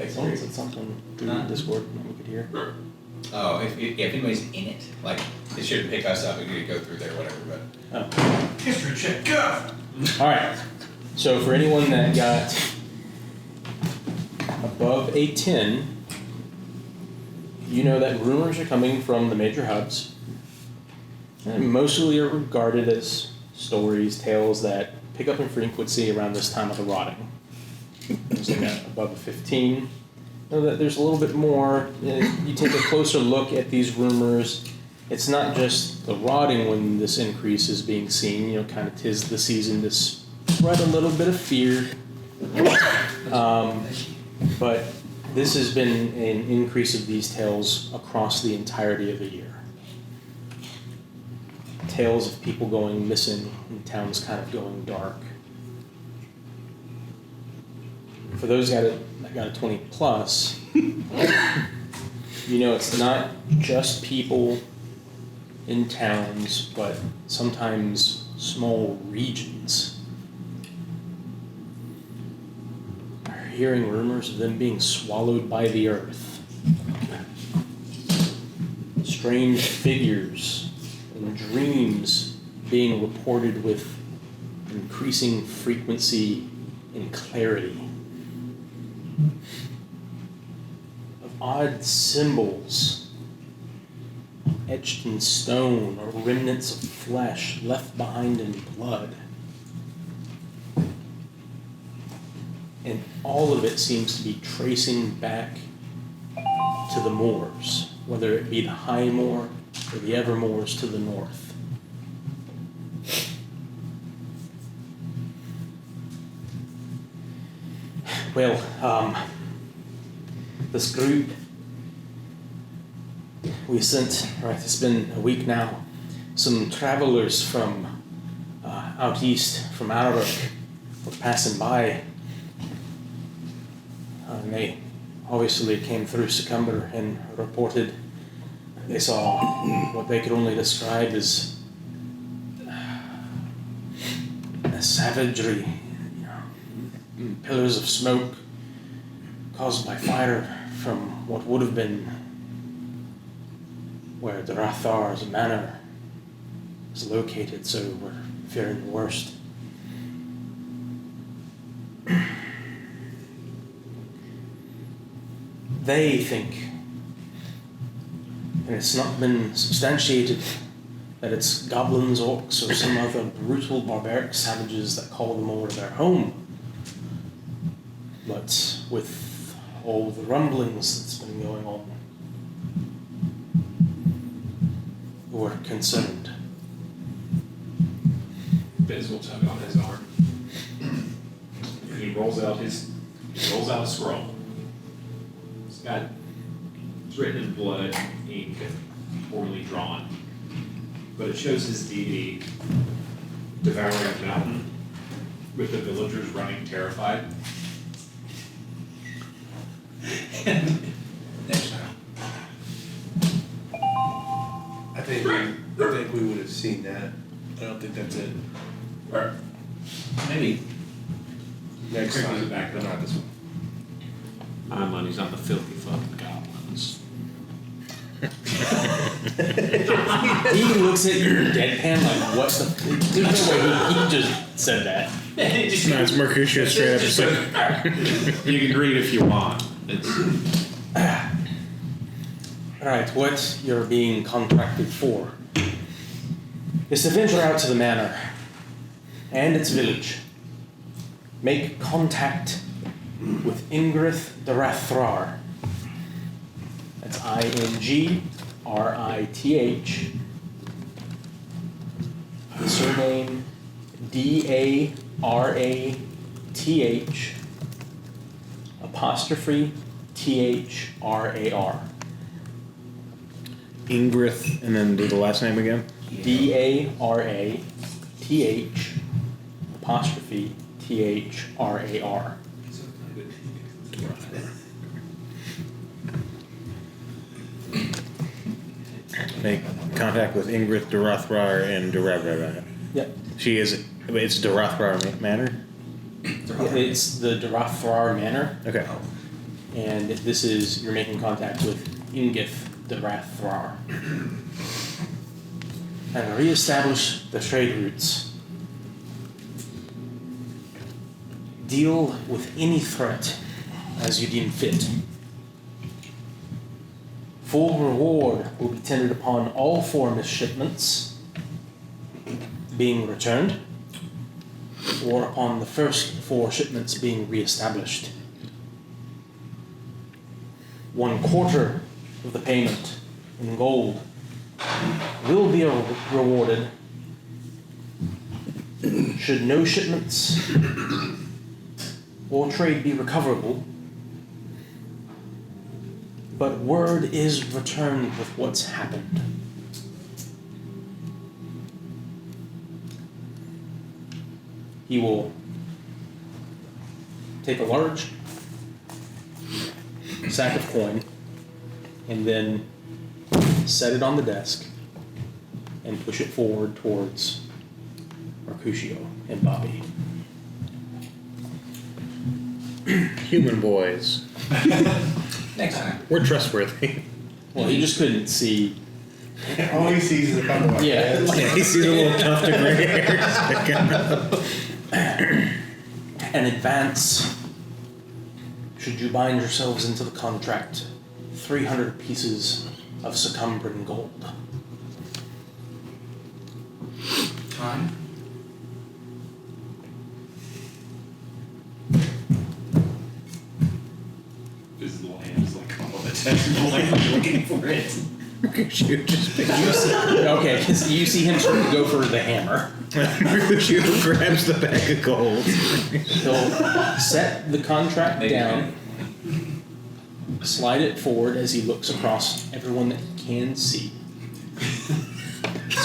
Someone said something through Discord that we could hear. Oh, if anybody's in it, like, it shouldn't pick us up, it could go through there, whatever, but. Oh. History check, go! Alright, so for anyone that got above a 10, you know that rumors are coming from the major hubs, and mostly are regarded as stories, tales that pick up in frequency around this time of the rotting. Those that got above a 15, know that there's a little bit more. You take a closer look at these rumors, it's not just the rotting when this increase is being seen, you know, kind of 'tis the season to spread a little bit of fear. But this has been an increase of these tales across the entirety of the year. Tales of people going missing and towns kind of going dark. for those that got a 20 plus, it's not just people in towns, but sometimes small regions are hearing rumors of them being swallowed by the earth. Strange figures and dreams being reported with increasing frequency and clarity. Of odd symbols etched in stone or remnants of flesh left behind in blood. And all of it seems to be tracing back to the moors, whether it be the High Moor or the Evermoors to the north. Well, this group we sent, it's been a week now, some travelers from out east, from Ararook, were passing by. And they obviously came through Succumber and reported they saw what they could only describe as savagery, pillars of smoke caused by fire from what would have been where the Rathar's manor is located, so we're fearing the worst. They think, and it's not been substantiated, that it's goblins, orcs, or some other brutal barbaric savages that call the moor their home. But with all the rumblings that's been going on, we're concerned. Biz will tug on his arm. He rolls out a scroll. It's written in blood, ink, and poorly drawn. But it shows his deity devouring a mountain with the villagers running terrified. Next time. I think we would have seen that. I don't think that's it. Or maybe Next Quick, time, is it back but up? not this one. My money's on the filthy fucking goblins. He looks at you deadpan like, what the? There's no way he just said that. No, it's Mercutio straight up just like, You can read if you want. It's Alright, what you're being contracted for is to venture out to the manor and its village. Make contact with Ingrith the Rathrar. That's Ingrith. The surname Darath apostrophe Thrar. Ingrith, and then do the last name again. Darath apostrophe Thrar. Make contact with Ingrith Darathrar and Darathrar. Yep. It's Darathrar Manor? It's the Darathrar Manor, Okay. and this is, you're making contact with Ingith the Rathrar. And reestablish the trade routes. Deal with any threat as you deem fit. Full reward will be tendered upon all 4 misshipments being returned, or upon the first 4 shipments being reestablished. 1/4 of the payment in gold will be rewarded should no shipments or trade be recoverable, but word is returned with what's happened. He will take a large sack of coin, and then set it on the desk and push it forward towards Mercutio and Bobby. Human boys. Next time. We're trustworthy. Well, he just couldn't see. All he sees is a couple of Yeah, Yeah, he sees a little tuft of gray hair sticking up. an advance. Should you bind yourselves into the contract, 300 pieces of Succumbran gold. Time. His little hand is like on the tentacle, like looking for it. Mercutio just picks You see, okay, 'cause you see him sort of go for the hammer. Mercutio grabs the bag of gold. He'll set the contract Maybe down, slide it forward as he looks across everyone that he can see.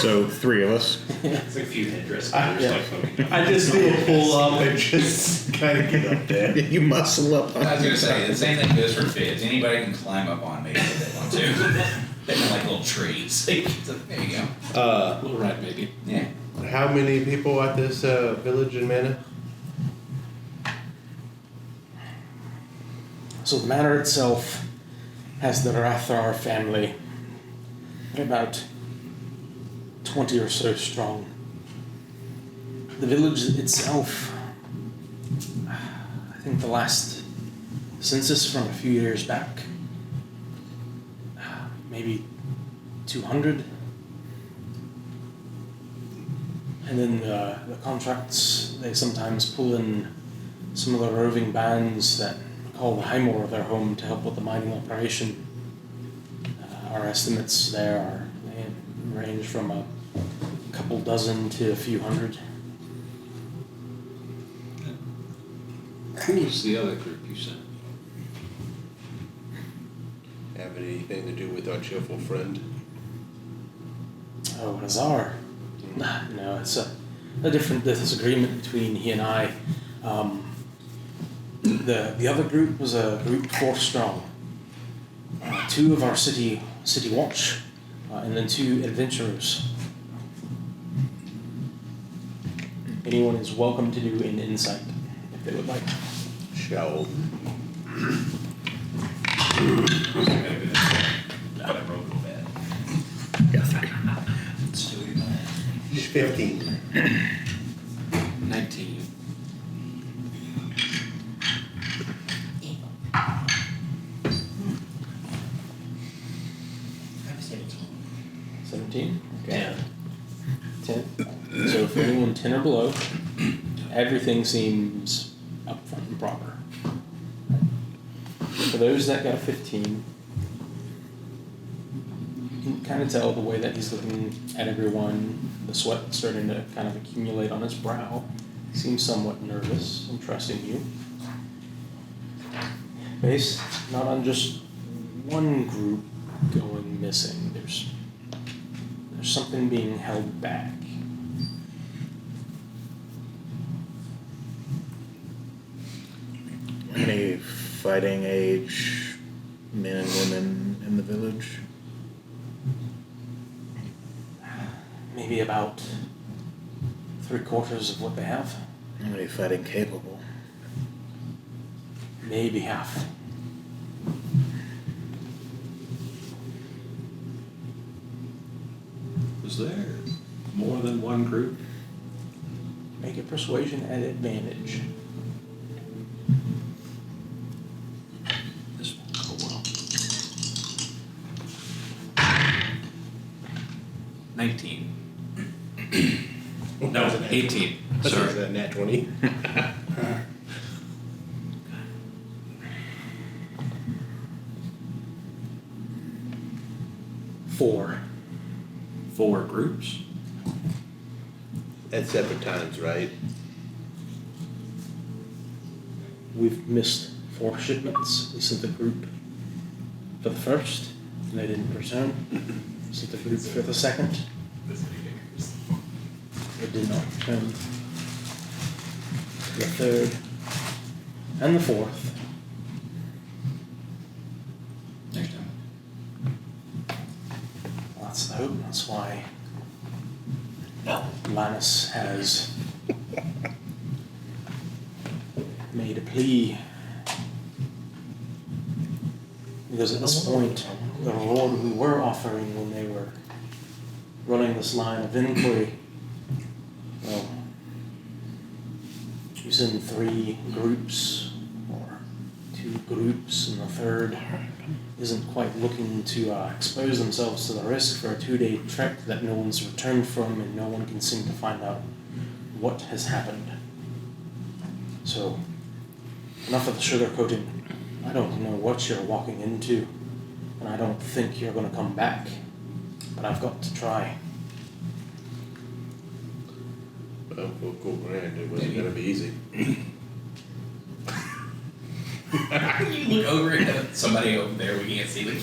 So 3 of us. It's like a few headdress I- just like poking. I just do a pull up and just kind of get up there. You muscle up. I was gonna say, the same thing goes for fids. Anybody can climb up on me if they want to. They're like little trees. So there you go. Little rat baby. Yeah. How many people at this village in Mana? So the manor itself has the Rathar family. They're about 20 or so strong. The village itself, I think the last census from a few years back, maybe 200. And then the contracts, they sometimes pull in some of the roving bands that call the Highmoor their home to help with the mining operation. Our estimates there are, they range from a couple dozen to a few hundred. Who was the other group you sent? Have anything to do with our cheerful friend? Oh, Hazar. No, it's a different disagreement between he and I. The other group was a group 4 strong. 2 of our city watch, and then 2 adventurers. Anyone is welcome to do an insight if they would like. Shell. But I rolled real bad. Got 3. Let's do it. 15. 19. I'm 17. 17? Okay. 10. So for anyone 10 or below, everything seems upfront and proper. For those that got a 15, you can kind of tell the way that he's looking at everyone, the sweat starting to kind of accumulate on his brow. He seems somewhat nervous and trusting you. Based not on just one group going missing, there's something being held back. Any fighting age men and women in the village? Maybe about 3/4 of what they have. Any fighting capable? Maybe half. Was there more than one group? Make a persuasion at advantage. This won't go well. 19. No, 18. Sorry. Sorry. Nat 20. Four. 4 groups? At separate times, right? We've missed 4 shipments. We sent the group for the first, and they didn't return. Sent the group for the second, This ridiculous. they did not return. The third, and the fourth. That's the hope. That's why Lannis has made a plea. Because at this point, the reward we were offering when they were running this line of inquiry, well, you send 3 groups or 2 groups, and the third isn't quite looking to expose themselves to the risk for a 2-day trek that no one's returned from, and no one can seem to find out what has happened. So, enough of the sugarcoating. I don't know what you're walking into, and I don't think you're going to come back, but I've got to try. Well, cool, grand. It wasn't gonna be easy. You look over at somebody over there, we can't see them.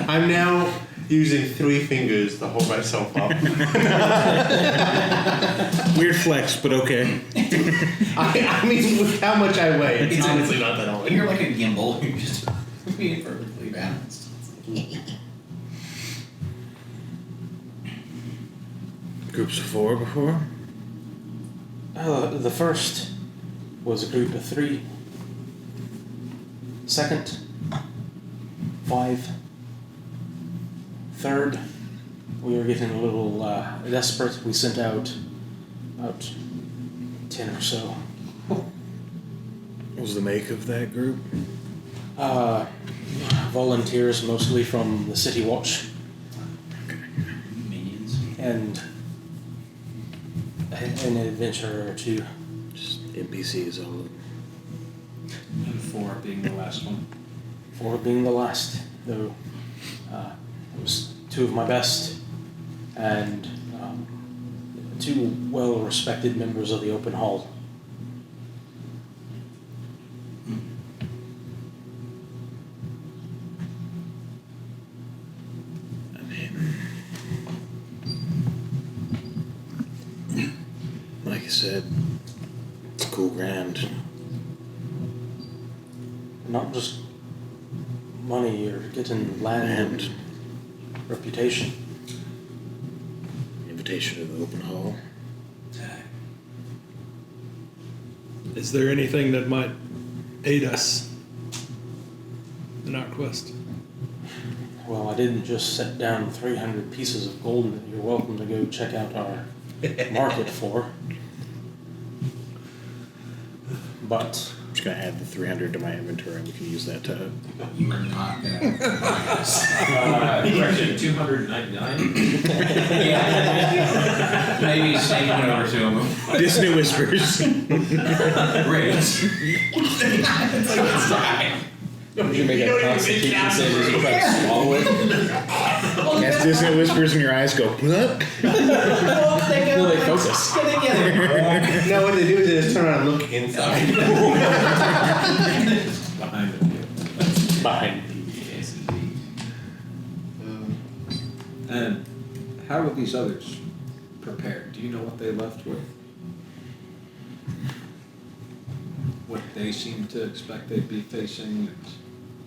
I'm now using 3 fingers to hold myself up. Weird flex, but okay. I mean, with how much I weigh, it's It's honestly not that hard. You're like a gimbal, you're just being perfectly balanced. Groups of 4 before? The first was a group of 3. Second, 5. Third, we were getting a little desperate. We sent out about 10 or so. What was the make of that group? Volunteers, mostly from the City Watch, Minions. and an adventurer or 2. Just NPCs all over. And 4 being the last one. 4 being the last, though. It was 2 of my best, and 2 well-respected members of the Open Hall. I mean, like I said, it's cool grand. Not just money or getting land and reputation. Invitation to the open hall. Is there anything that might aid us in our quest? Well, I didn't just set down 300 pieces of gold that you're welcome to go check out our market for. But I'm just gonna add the 300 to my inventory and we can use that to. You are not gonna. Correction, 299. Yeah. Maybe Snake went over to him. Dissonant whispers. Raise. It's like it's time. would you make a constitution save as you try to swallow it? As dissonant whispers in your eyes go, what? Will they focus? No, what they do is they just turn around and look inside. Behind it. Behind. Yes, indeed. And how were these others prepared? Do you know what they left with? What they seem to expect they'd be facing and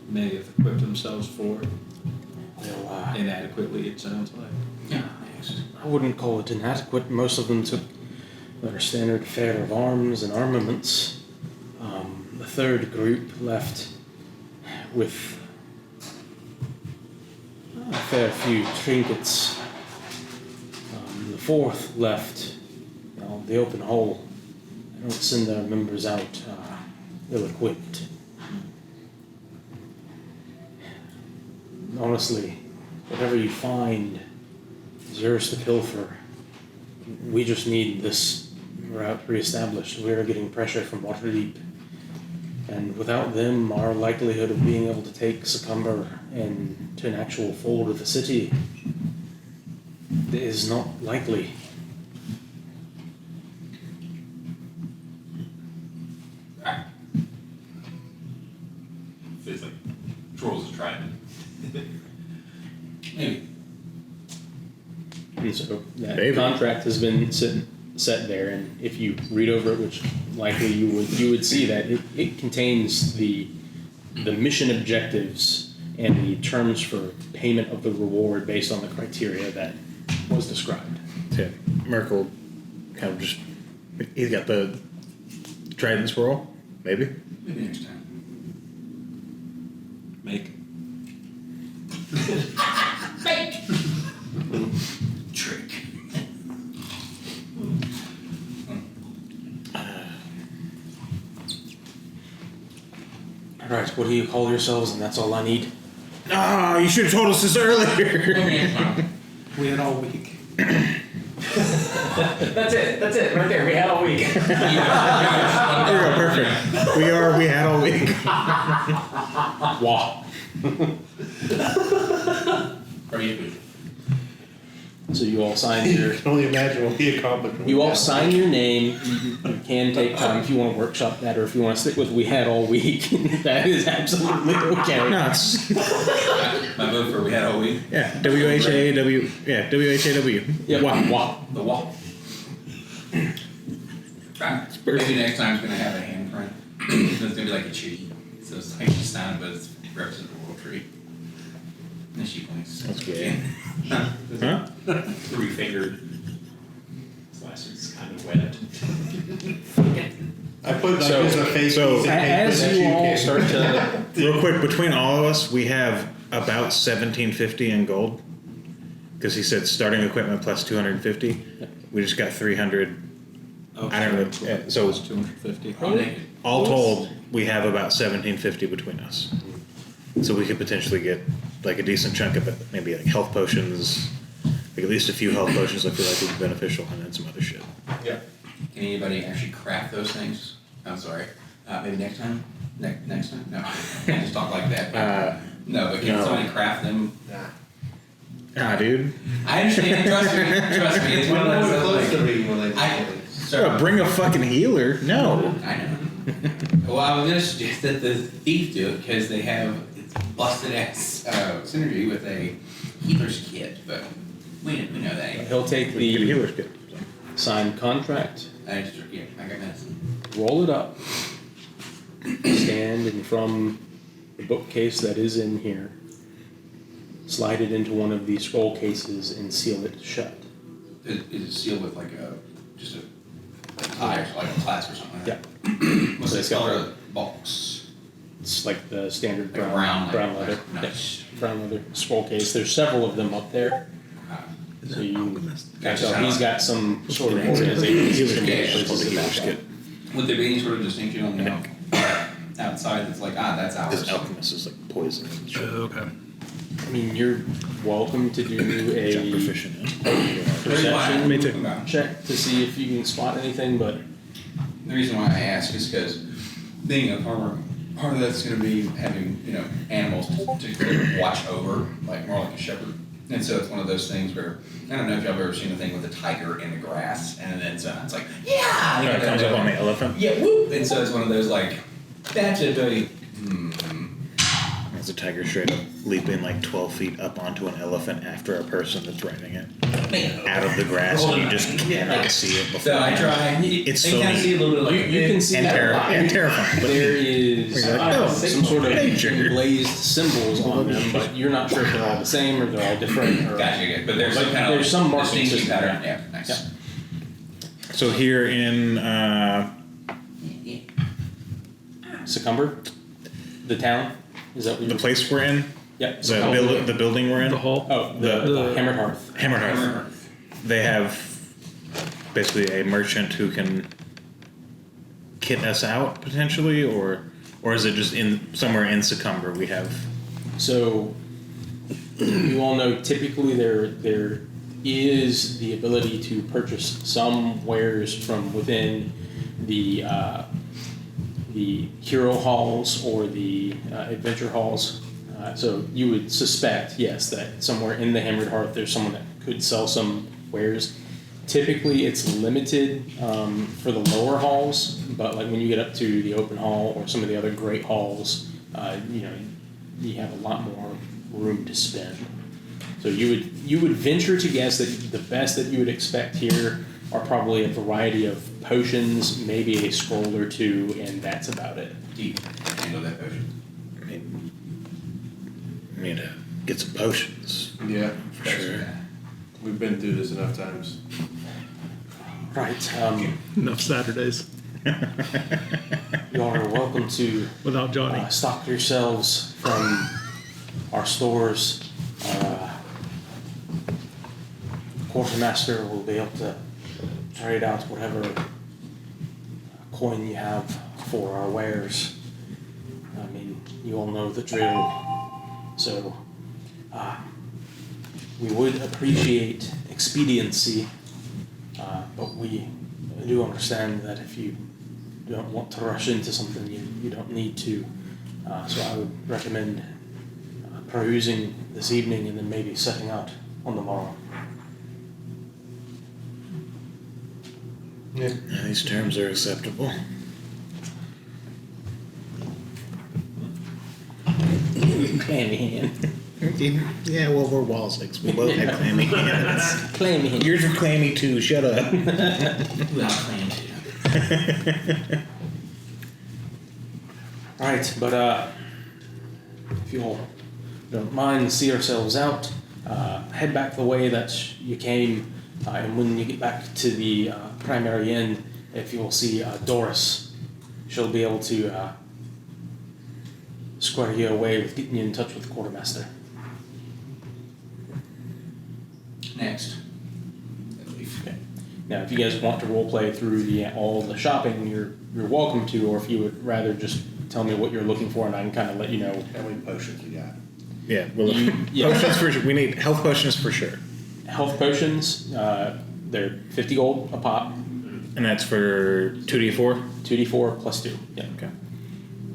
may have equipped themselves for? Well, Inadequately, it sounds like. Yeah, yes. I wouldn't call it inadequate. Most of them took their standard fare of arms and armaments. The third group left with a fair few trinkets. The fourth left, the open hole. They don't send their members out ill-equipped. Honestly, whatever you find is yours to pilfer. We just need this route reestablished. We are getting pressure from Waterdeep. And without them, our likelihood of being able to take Succumber and to an actual fold of the city is not likely. Feels like trolls are trying. Maybe. And so that Maybe. contract has been set there, and if you read over it, which likely you would see that it contains the mission objectives and the terms for payment of the reward based on the criteria that was described. To Merkel, kind of just, he's got the trident scroll, maybe? Maybe next time. Make. Trick. All right, what do you call yourselves? And that's all I need. Ah, you should have told us this earlier. We had all week. That's it, right there. We had all week. There we go, perfect. We had all week. Wow. So you all signed your. You can only imagine what we accomplished. when You we all got sign your name. You can take time if you want to workshop that, or if you want to stick with "we had all week." That is absolutely okay. No, it's My vote for we had all week. yeah, WHAW. Yeah, WHAW. Yeah. Wow. The wall. Maybe next time it's gonna have a handprint. It's gonna be like a tree. So it's like a sign, but it's represents the world tree. And she points. That's good. Huh? Huh? 3-fingered. This last one's kind of wet. I put like So- this on a face so piece of paper As that you all can- start to, Real quick, between all of us, we have about 1750 in gold. Because he said starting equipment plus 250. We just got 300. I don't know. Yeah, so 250. I'm naked. all told, we have about 1750 between us. So we could potentially get like a decent chunk of it, maybe like health potions, like at least a few health potions I feel like would be beneficial, and then some other shit. Yeah. Can anybody actually craft those things? I'm sorry. Maybe next time? Next time? No. Can't just talk like that. No, but can no. somebody craft them? Ah, dude. I understand. Trust me. Trust me. It's one of We're those close like, to reading related. Oh, bring a fucking healer. No. I know. Well, I was gonna suggest that the thief do it because they have it's busted ass synergy with a healer's kit, but we know that ain't. he'll take Get a the healer's kit. signed contract, I got medicine. roll it up, stand in from the bookcase that is in here, slide it into one of the scroll cases and seal it shut. Is it sealed with like just a tie or like a clasp or something like that? What's So the it's got color of the box? It's like the standard Like brown, brown, like- leather. nice. Yeah, brown leather scroll case. There's several of them up there. So you, Gotcha. so he's got some sort of organization system Yeah, that yeah, places it back up. Would there be any sort of distinction on the outside that's like, that's This ours? alchemist is like poison and shit. Okay. I mean, you're welcome to do Which I'm a proficient in. perception Me too. check to see if you can spot anything, but The reason why I ask is because being a farmer, part of that's gonna be having, animals to watch over, like more like a shepherd. And so it's one of those things where, I don't know if y'all have ever seen the thing with a tiger in the grass, and then it's like, yeah! It comes up on the elephant. Yeah, whoop! And so it's one of those like, that's a very, As a tiger straight up leaping like 12 feet up onto an elephant after a person that's riding it out of the grass, and you just can't like see it before. So I try, It's they so kind of see a little bit like, you can see and, that a lot. and terrifying. But There is You're like, oh, some sort of nature. glazed symbols on them, but you're not sure if they're all the same or they're all different. Or, gotcha, yeah, but there's But some kind of. there's some marking distinction system, pattern, yeah, nice. Yeah. so here in Succumber, the town, is that what the you're? place we're in, Yep. the building we're in, The hall. Oh, the Hammered Hearth. Hammered Hearth, they have basically a merchant who can kit us out potentially, or is it just in somewhere in Succumber we have? So you all know typically there is the ability to purchase some wares from within the hero halls or the adventure halls. So you would suspect, yes, that somewhere in the Hammered Hearth there's someone that could sell some wares. Typically it's limited for the lower halls, but like when you get up to the open hall or some of the other great halls, you have a lot more room to spend. So you would venture to guess that the best that you would expect here are probably a variety of potions, maybe a scroll or two, and that's about it. Do you handle that potion? We need to get some potions. Yeah, For sure. we've been through this enough times. Right. Enough Saturdays You all are welcome to without Johnny. stock yourselves from our stores. Quartermaster will be able to trade out whatever coin you have for our wares. I mean, you all know the drill. So, we would appreciate expediency, but we do understand that if you don't want to rush into something, you don't need to. So I would recommend perusing this evening and then maybe setting out on the morrow. Yeah. Yeah, these terms are acceptable. Clammy hand. Yeah, well, we're Walsigs. We both have clammy hands. Clammy hand. Yours are clammy too. Shut up. Alright, but if you all don't mind, see ourselves out, head back the way that you came, and when you get back to the primary inn, if you'll see Doris, she'll be able to square you away with getting you in touch with the quartermaster. Next. Okay. Now, if you guys want to roleplay through all the shopping, you're welcome to, or if you would rather just tell me what you're looking for, and I can kind of let you know. How many potions you got? Yeah, well, Yeah. potions for sure. We need health potions for sure. Health potions, they're 50 gold a pop, And that's for 2d4? 2d4 plus 2. Yeah. Okay.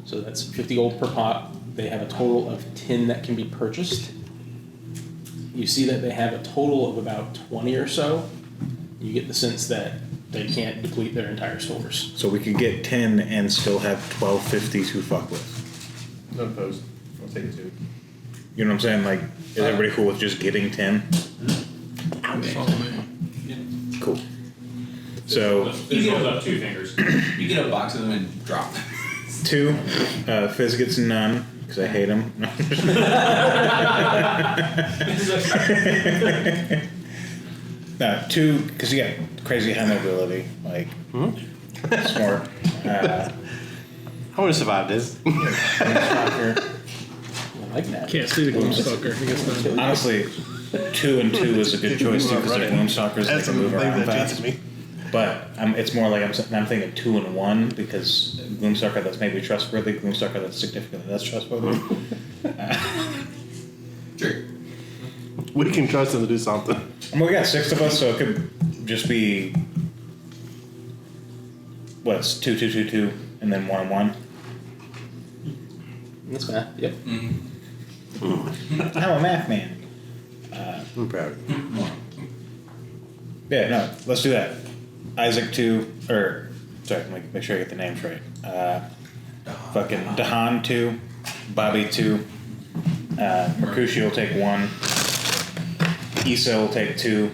So that's 50 gold per pot. They have a total of 10 that can be purchased. You see that they have a total of about 20 or so. You get the sense that they can't deplete their entire stores. So we could get 10 and still have 1250 to fuck with. No post. I'll take it too. You know what I'm saying? Like, is everybody cool with just getting 10? Cool. So, There's hold up 2 fingers. You get a box of them and drop them. 2, Fizz gets none, because I hate him. No, 2, because you got crazy high mobility, like, smart. I would have survived this. I like that. Can't see the Gloomstalker. I guess not. Honestly, 2 and 2 is a good choice too, because they're Gloomstalkers, they can move around fast. But it's more like I'm thinking 2 and 1, because Gloomstalker that's maybe trustworthy, Gloomstalker that's significantly less trustworthy. Sure. We can trust him to do something. And we got 6 of us, so it could just be what's 2, 2, 2, 2, and then 1 and 1. That's math. Yep. I'm a math man. I'm proud of you. Yeah, no, let's do that. Isaac 2, or sorry, make sure I get the names right. Fucking Dahan 2, Bobby 2, Mercutio will take 1, Issa will take 2.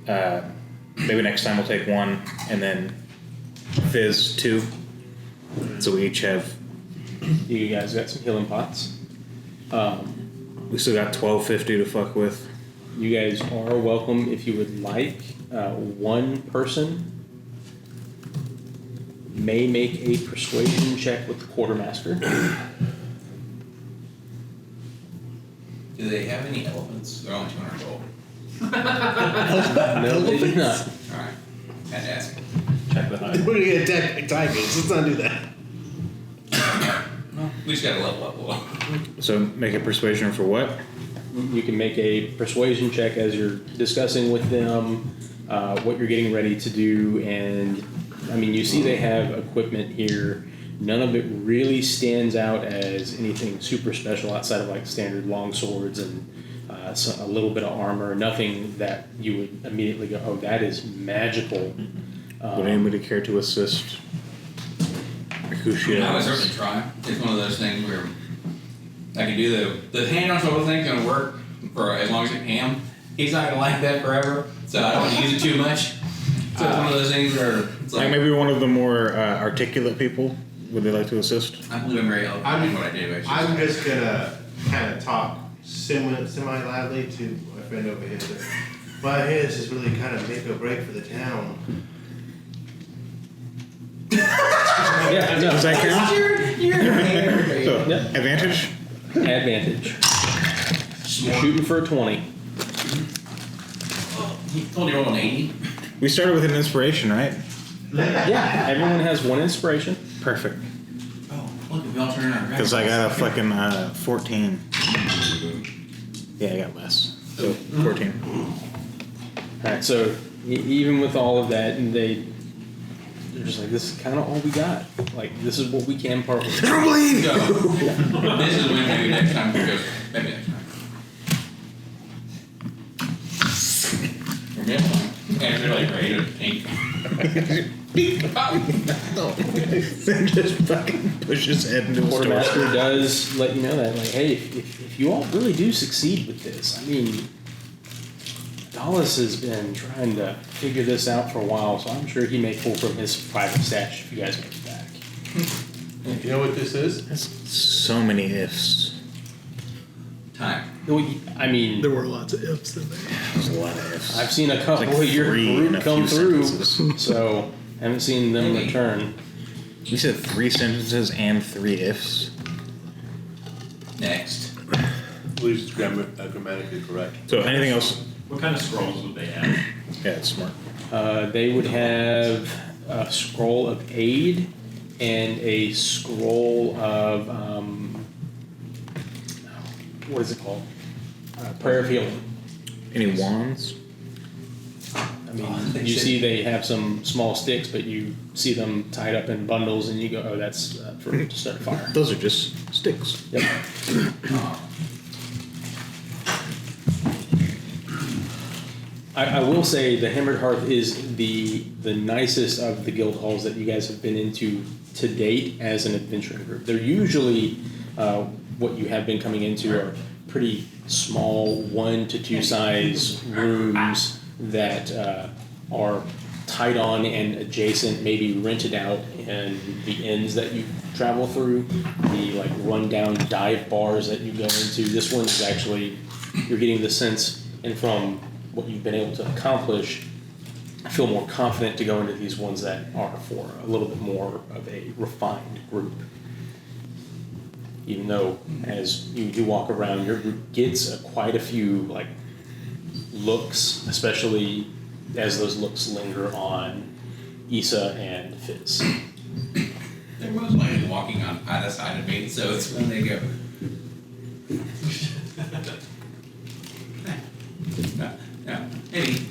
Maybe next time we'll take 1, and then Fizz 2. So we each have. You guys got some healing pots. We still got 1250 to fuck with. You guys are welcome if you would like. One person may make a persuasion check with the quartermaster. Do they have any elephants? They're only 200 gold. No, they do not. Alright. Fantastic. Check the height. We're gonna get attacked by tigers. Let's not do that. Well, we just gotta level up a little. So make a persuasion for what? You can make a persuasion check as you're discussing with them what you're getting ready to do, and I mean, you see they have equipment here. None of it really stands out as anything super special outside of like standard long swords and a little bit of armor. Nothing that you would immediately go, "Oh, that is magical." Would anybody care to assist? Mercutio. I would certainly try. It's one of those things where I can do the hand on shoulder thing's gonna work for as long as it can. He's not gonna like that forever, so I don't want to use it too much. So it's one of those things where it's Like like, maybe one of the more articulate people would they like to assist? I believe I'm very eloquent in what I do. It's just- I'm just gonna kind of talk semi-loudly to my friend over here. But hey, this is really kind of make or break for the town. Yeah, no, Does that count? So, Yep. advantage? advantage. Shooting for a 20. You told you rolled an 80? We started with an inspiration, right? Yeah, everyone has one inspiration. Perfect. Oh, look, we all turned around. Because I got a fucking 14. Yeah, I got less. So 14. Alright, so even with all of that, and they're just like, this is kind of all we got. Like, this is what we can part with. So, this is when maybe next time we go. Maybe next time. We're missing. And they're like ready to pink. Then just fucking push his head into a store. Quartermaster does let you know that, like, hey, if you all really do succeed with this, I mean, Dallas has been trying to figure this out for a while, so I'm sure he may pull from his private stash if you guys make it back. You know what this is? That's so many ifs. Time. I mean, There were lots of ifs in there. There's a lot of ifs. I've seen a couple Like of your 3 in group a come few through, sentences. so haven't seen them return. You said 3 sentences and 3 ifs. Next. I believe it's grammatically correct. So anything else? What kind of scrolls would they have? Yeah, it's smart. They would have a scroll of aid and a scroll of what is it called? Prayer of healing. Any wands? I mean, you see they have some small sticks, but you see them tied up in bundles, and you go, "Oh, that's for to start a fire." Those are just sticks. Yep. I will say the Hammered Hearth is the nicest of the guild halls that you guys have been into to date as an adventuring group. They're usually what you have been coming into are pretty small 1 to 2 size rooms that are tied on and adjacent, maybe rented out in the inns that you travel through, the like rundown dive bars that you go into. This one is actually, you're getting the sense, and from what you've been able to accomplish, I feel more confident to go into these ones that are for a little bit more of a refined group. Even though as you do walk around, your group gets quite a few like looks, especially as those looks linger on Issa and Fizz. They're most likely walking on either side of me, so it's when they go. No, maybe.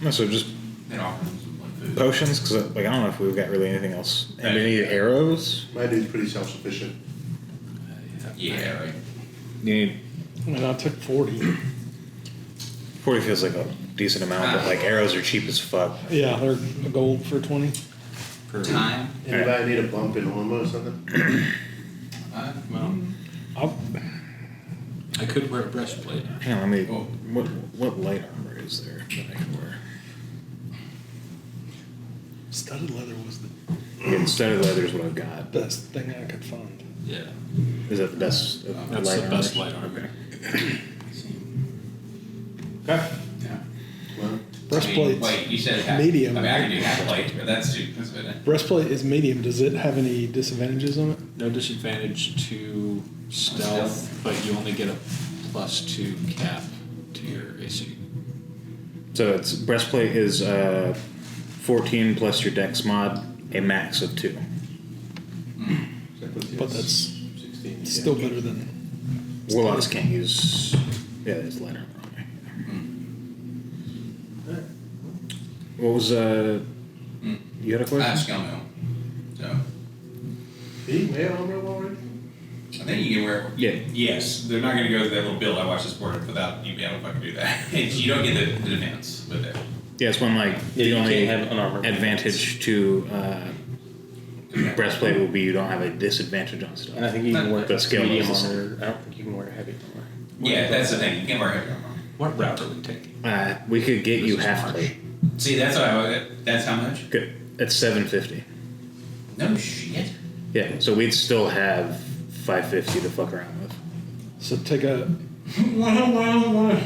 No, so just They offer them some like food. potions, because like I don't know if we've got really anything else. And any arrows? My dude's pretty self-sufficient. Yeah, right. You need I mean, I took 40. 40 feels like a decent amount, but like arrows are cheap as fuck. Yeah, they're a gold for 20. Time. Anybody need a bump in armor or something? Well, I'll, I could wear a breastplate. Hang on, let me. Oh. What light armor is there that I can wear? studded leather was the Yeah, studded leather is what I've got. best thing I could find. Yeah. Is that the best? That's light the best armor? light armor. Okay. Okay. Yeah. Breastplate's Wait, you said half. medium. I mean, I can do half plate, but that's too. That's good. Breastplate is medium. Does it have any disadvantages on it? No disadvantage to stealth, but you only get a +2 cap to your AC. So it's breastplate is 14 plus your dex mod, a max of 2. But that's 16. still better than. Warlocks can't use. Yeah, there's light armor on there. What was You had a question? Skill mill. So He wear armor already? I think you can wear. Yeah. Yes, they're not going to go to that little build I watched this board without you being able to fucking do that. You don't get the defense with it. Yeah, it's one like Yeah, the you only can't have an armor. advantage to breastplate will be you don't have a disadvantage on stuff. And I think you can wear But scale medium is the armor. I don't think you can wear heavy armor. Yeah, that's the thing. You can wear heavy armor. What route are we taking? We could get you This is half March. plate. See, that's how much. Good. It's 750. No shit. Yeah, so we'd still have 550 to fuck around with. So take a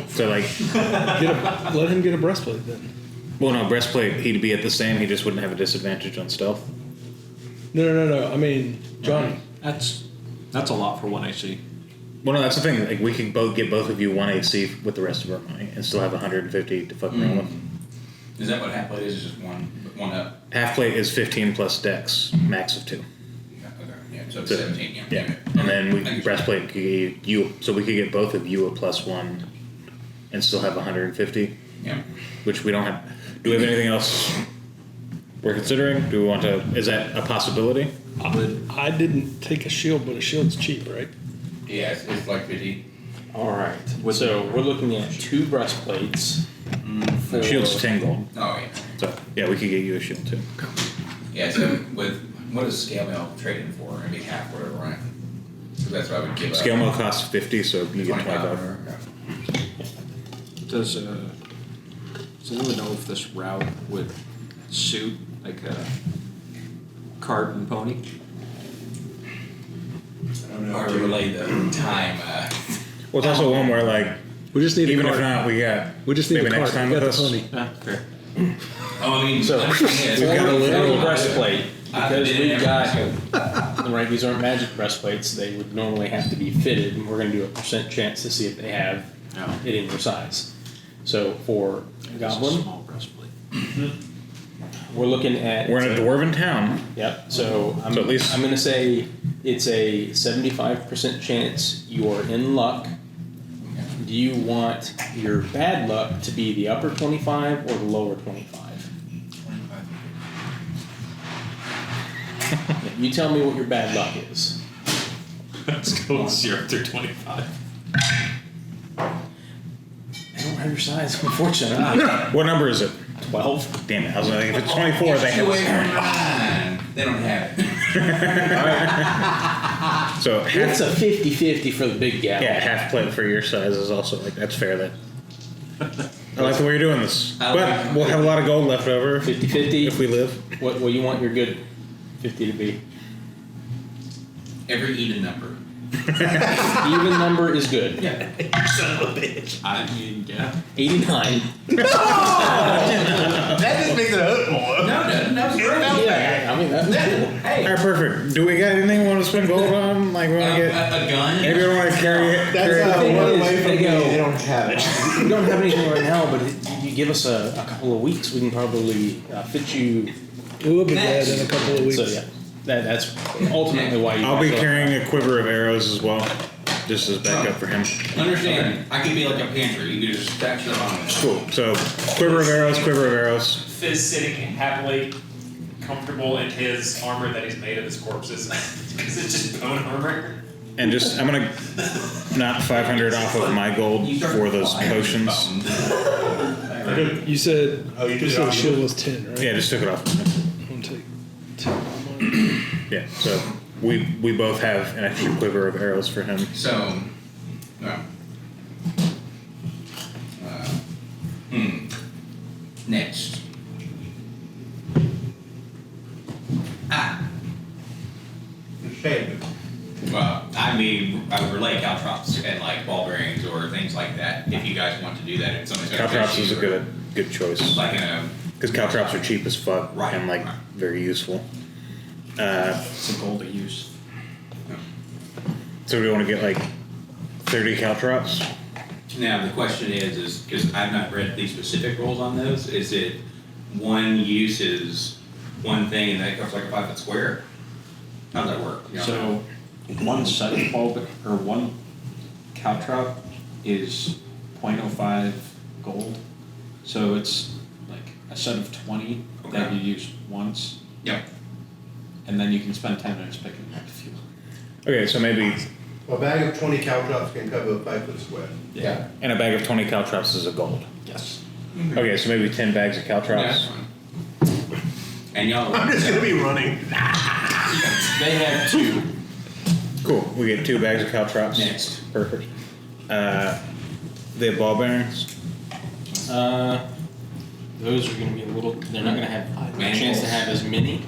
So like, let him get a breastplate then. well, no, breastplate, he'd be at the same, he just wouldn't have a disadvantage on stealth. No. I mean, Johnny. That's a lot for one AC. Well, no, that's the thing. Like, we could get both of you 1 AC with the rest of our money and still have 150 to fuck around with. Is that what half plate is? Just one up? Half plate is 15 plus dex, max of 2. Yeah, okay. Yeah, so it's So- 17. Yeah. Yeah, and then we breastplate could get you, so we could get both of you a +1 and still have 150, Yeah. which we don't have. Do we have anything else we're considering? Do we want to? Is that a possibility? I didn't take a shield, but a shield's cheap, right? Yeah, it's like 50. All right. So we're looking at 2 breastplates. For Shield's 10 gold. Oh, yeah. So yeah, we could get you a shield too. Yeah, so what does scale mail trade in for? Maybe half, whatever, right? So that's what I would give up. Scale mail costs 50, so you get 25. Does anyone know if this route would suit like a cart and pony? I don't know. Hard to relay the time. Well, it's also one where like, We just need even a if cart. not, we got We just need maybe a next cart. time We with got us. the pony. Fair. Oh, I mean, So we've we've got a little breastplate because did it we've every got right. These aren't magic breastplates. They would normally have to be fitted, and we're going to do a % chance to see if they have it in your size. So for goblin, Small breastplate. we're looking at We're in a dwarven town. Yep. So I'm So at least- I'm going to say it's a 75% chance you are in luck. Do you want your bad luck to be the upper 25 or the lower 25? You tell me what your bad luck is. Let's go 0 through 25. I don't have your size, unfortunately. What number is it? 12. Damn it! I was like, if it's 24, they Away from have. mine. They don't have it. So It's half, a 50-50 for the big gal. yeah, half plate for your size is also like that's fair. That I like the way you're doing this, but we'll have a lot of gold left over 50-50. if we live. What you want your good 50 to be? Every even number. Even number is good. I mean, yeah. 89. That just makes it hurt more. No, it's great. Yeah, I mean that's cool. Hey, All right, perfect. Do we got anything we want to spend gold on? Like we want to get? a gun. Maybe we want to carry it. That's thing one is, away from they me. go- They don't have it. We don't have anything right now, but you give us a couple of weeks, we can probably fit you. We'll be glad in a couple of weeks. So yeah, that's ultimately why you. I'll be bought the- carrying a quiver of arrows as well, just as backup for him. Understand? I could be like a pantry. You could just stack stuff on it. Cool. So quiver of arrows. Fizz sitting happily comfortable in his armor that he's made of his corpses because it's just bone armor. And just, I'm gonna knock 500 off of my gold You start for those flying potions. bones. You said Oh, you took it said off. shield was 10, right? Yeah, just took it off. I'm gonna take 10 of mine. Yeah, so we both have an extra quiver of arrows for him. So, well, next. Well, I mean, I would relay caltrops and like ball bearings or things like that. If you guys want to do that, if somebody's got Caltrops is a or- good choice. like in a Because caltrops are cheap as fuck Right. and like very useful. It's a gold to use. So we want to get like 30 caltrops. Now, the question is because I've not read the specific rules on those, is it one use is one thing and that covers like a 5 foot square? How does that work? You know? So one set of ball or one caltrop is 0.05 gold. So it's like a set of 20 that Okay. you use once, Yep. and then you can spend 10 minutes picking up a few. Okay, so maybe, A bag of 20 caltrops can cover a 5 foot square. Yeah. and a bag of 20 caltrops is a gold. Yes. Okay, so maybe 10 bags of Yeah, that's caltrops. fine. And y'all, just gonna be running. they have 2 Cool, we get 2 bags of caltrops. next. Perfect. They have ball bearings. Those are going to be a little. They're not going to have a chance to have as many.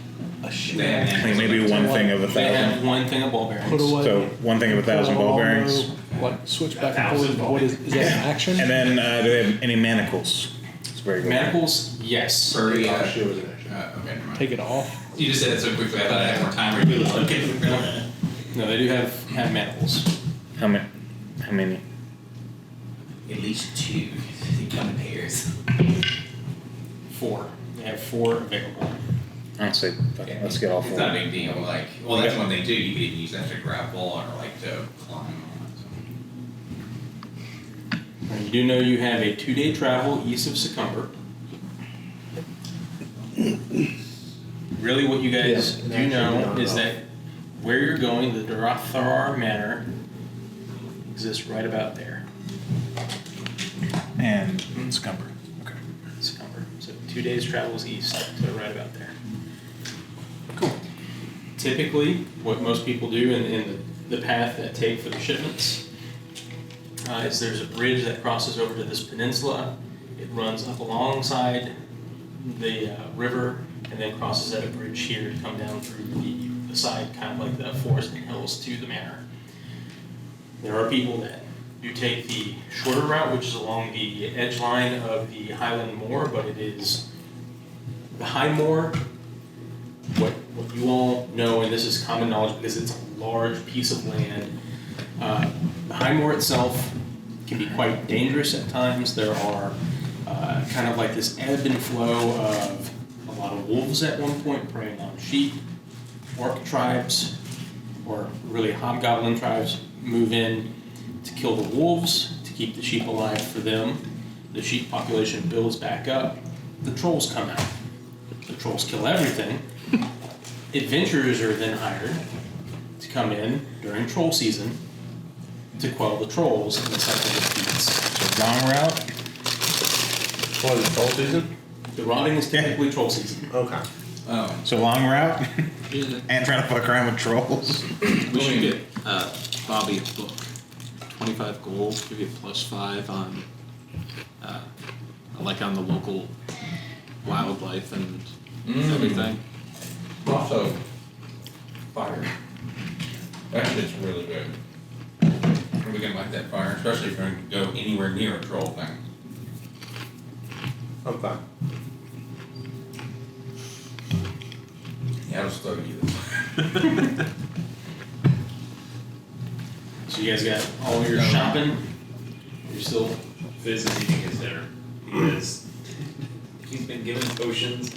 I think maybe one thing of They have 1,000. one thing of ball bearings. Put away. So one thing of 1,000 ball bearings. Like switch back and forth. What is that an action? And then do they have any manacles? It's very good. Manacles, yes. Furry, Oh, sure, was an action. okay, never mind. Take it off. You just said it so quickly, I thought I had more time. Okay. No, they do have manacles. How many? How many? At least 2. They come in pairs. 4. They have 4 available. I'd say let's get all It's not a 4. big deal. Like, well, that's one thing too. You could even use that to grapple or like to climb on. You do know you have a 2-day travel east of Succumber. Really, what you guys Yeah, do know actually, is that where you're going, the Darathar Manor exists right about there. And Scumber. Okay. Succumber. So 2 days travels east to right about there. Cool. Typically, what most people do in the path that take for the shipments is there's a bridge that crosses over to this peninsula. It runs up alongside the river and then crosses at a bridge here to come down through the side, kind of like the forest and hills to the manor. There are people that do take the shorter route, which is along the edge line of the Highland Moor, but it is the High Moor. What you all know, and this is common knowledge because it's a large piece of land, the High Moor itself can be quite dangerous at times. There are kind of like this ebb and flow of a lot of wolves at one point preying on sheep. Orc tribes, or really hobgoblin tribes, move in to kill the wolves, to keep the sheep alive for them. The sheep population builds back up. The trolls come out. The trolls kill everything. Adventurers are then hired to come in during troll season to quell the trolls and cycle the feats. So long route. What is it, troll season? The rotting is typically troll season. Okay. Oh. So long route. And trying to fuck around with trolls. We should get Bobby a book. 25 gold, give you +5 on, like on the local wildlife and everything. Also, fire. That shit's really good. We're gonna like that fire, especially if we're gonna go anywhere near a troll thing. Okay. Yeah, I'll just throw you this. So you guys got all your shopping? You're still Fizz is eating his dinner. He's been given potions.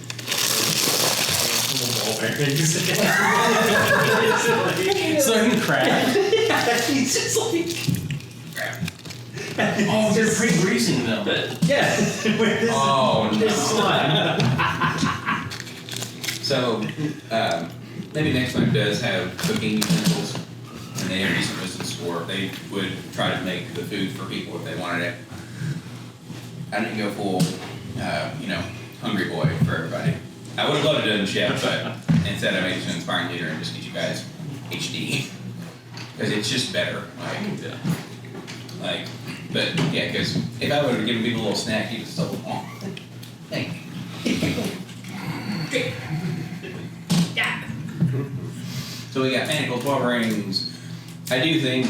And ball bearings. so he can craft. He's just like. Oh, they're pre-greasing them. Oh, no. So, maybe next time does have cooking utensils, and they have decent recipes for it. They would try to make the food for people if they wanted it. I didn't go full, hungry boy for everybody. I would have loved to do chef, but instead I made it an inspiring leader and just get you guys HD. Because it's just better. But yeah, because if I would have given people a little snack, you'd have stolen them all. Thank you. So we got manacles, 12 rings. I do think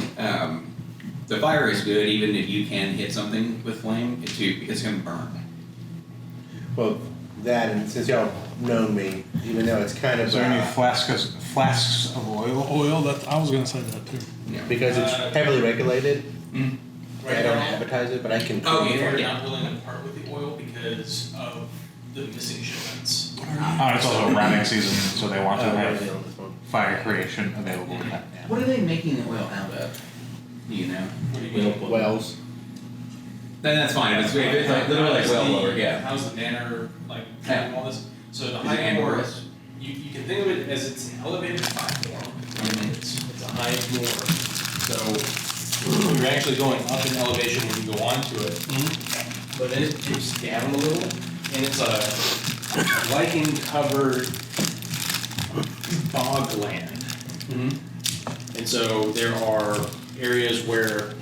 the fire is good, even if you can hit something with flame, it's going to burn. Well, that, and since y'all know me, even though it's kind of Is there any flasks of oil? Oil, that, I was gonna say that too. because it's heavily regulated. Mm. I don't advertise it, but I can. Oh, yeah. We're not willing to part with the oil because of the missing shipments. Oh, it's also routing season, so they want to have on this one. fire creation available. Yeah. What are they making the oil out of? Do you know? What do you mean? Wells. Then that's fine. If it's like literally like well lower, yeah. How's the manor like doing all this? So the Is it high moor, amorous? you can think of it as it's an elevated platform. It's a high moor. So you're actually going up in elevation when you go onto it, but then it dips down a little, and it's a lichen-covered bogland. And so there are areas where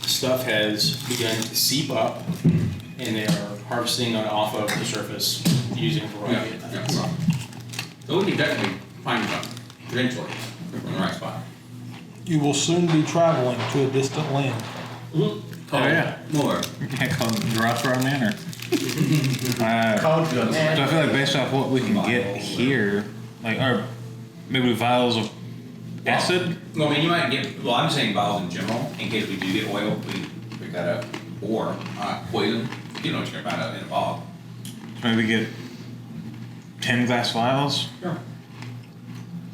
stuff has begun to seep up and they are harvesting on off of the surface using a variety of methods. So we can definitely find them eventually in the right spot. You will soon be traveling to a distant land. Oh yeah. More. Can't call it Rossborough Manor. Called So I feel like based off what we can get here, like, or maybe vials of acid. Well, I mean, you might get, well, I'm saying vials in general, in case we do get oil, we pick that up. Or poison. You know what you're going to find out in a bog. Maybe get 10 glass vials. Sure.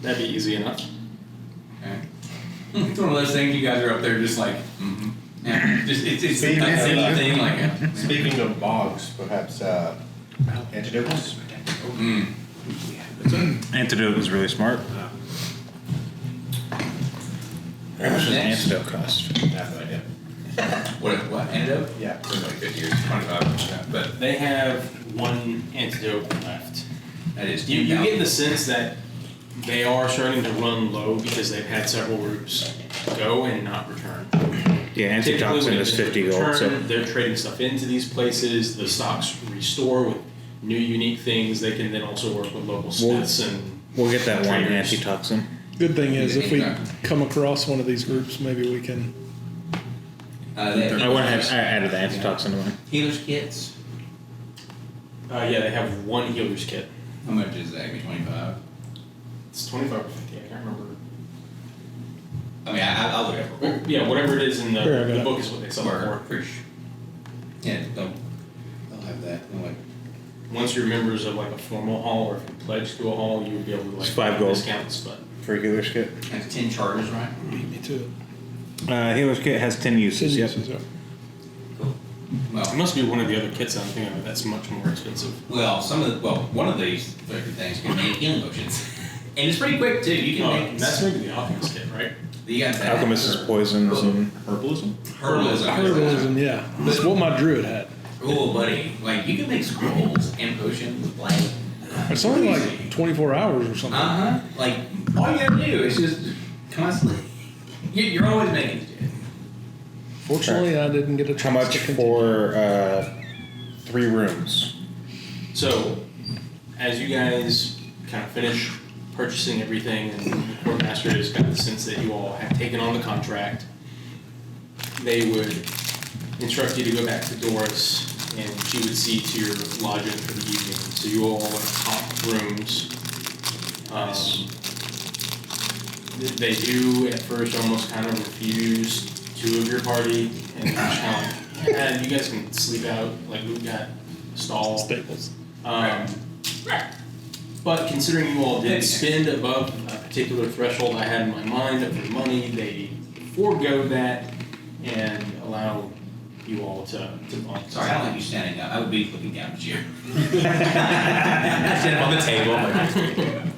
That'd be easy enough. Okay. It's one of those things you guys are up there just like, yeah. Just, it's Speaking that of- silly thing, like, Speaking of bogs, perhaps antidotes? Antidote is really smart. How much does an Next. antidote cost? That's what I did. what, antidote? Yeah. For like 50 years, 25, but They have one antidote left. that is You get 10,000. the sense that they are starting to run low because they've had several groups go and not return. Yeah, Typically, antitoxin when is they 50 gold. return, So they're trading stuff into these places. The stocks restore with new unique things. They can then also work with local smiths and we'll get that one traders. antitoxin. Good thing is, if we come across one of these groups, maybe we can. They have I went ahead. I added the antitoxin to mine. healer's kits. Yeah, they have one healer's kit. How much is that? Maybe 25? It's 25 or 50. I can't remember. I mean, I'll look it up real quick. Yeah, whatever it is in Here, I the got it. book is what they sell it Somewhere, for. pretty sure. Yeah, they'll have that. They'll like, Once you're members of like a formal hall, or if you pledge to a hall, you would be able to like It's 5 get gold. discounts. But For a healer's kit. that's 10 charges, right? Beat me to it. Healer's kit has 10 uses. Yep. Well, it must be one of the other kits I'm thinking of. That's much more expensive. one of these things can make healing potions. And it's pretty quick too. You can make That's maybe the alchemist kit, right? You got that. Alchemist is poisons and herbalism. Herbalism. Herbalism, yeah. That's what my druid had. Oh, buddy. Like, you can make scrolls and potions, like. It's only like 24 hours or something. Uh-huh. Like, all you gotta do is just constantly. You're always making shit. Fortunately, I didn't get a chance How much to continue. for 3 rooms? So, as you guys kind of finish purchasing everything, and the quartermaster has got the sense that you all have taken on the contract, they would instruct you to go back to Doris, and she would see to your lodging for the evening. So you all want to top rooms. They do at first almost kind of refuse 2 of your party, and they're just kind of like, yeah, you guys can sleep out. Like, we've got a stall. Staples. But considering you all did spend above a particular threshold I had in my mind of your money, they forego that and allow you all to Sorry, I don't like you standing up. I would be looking down at you. Stand up on the table.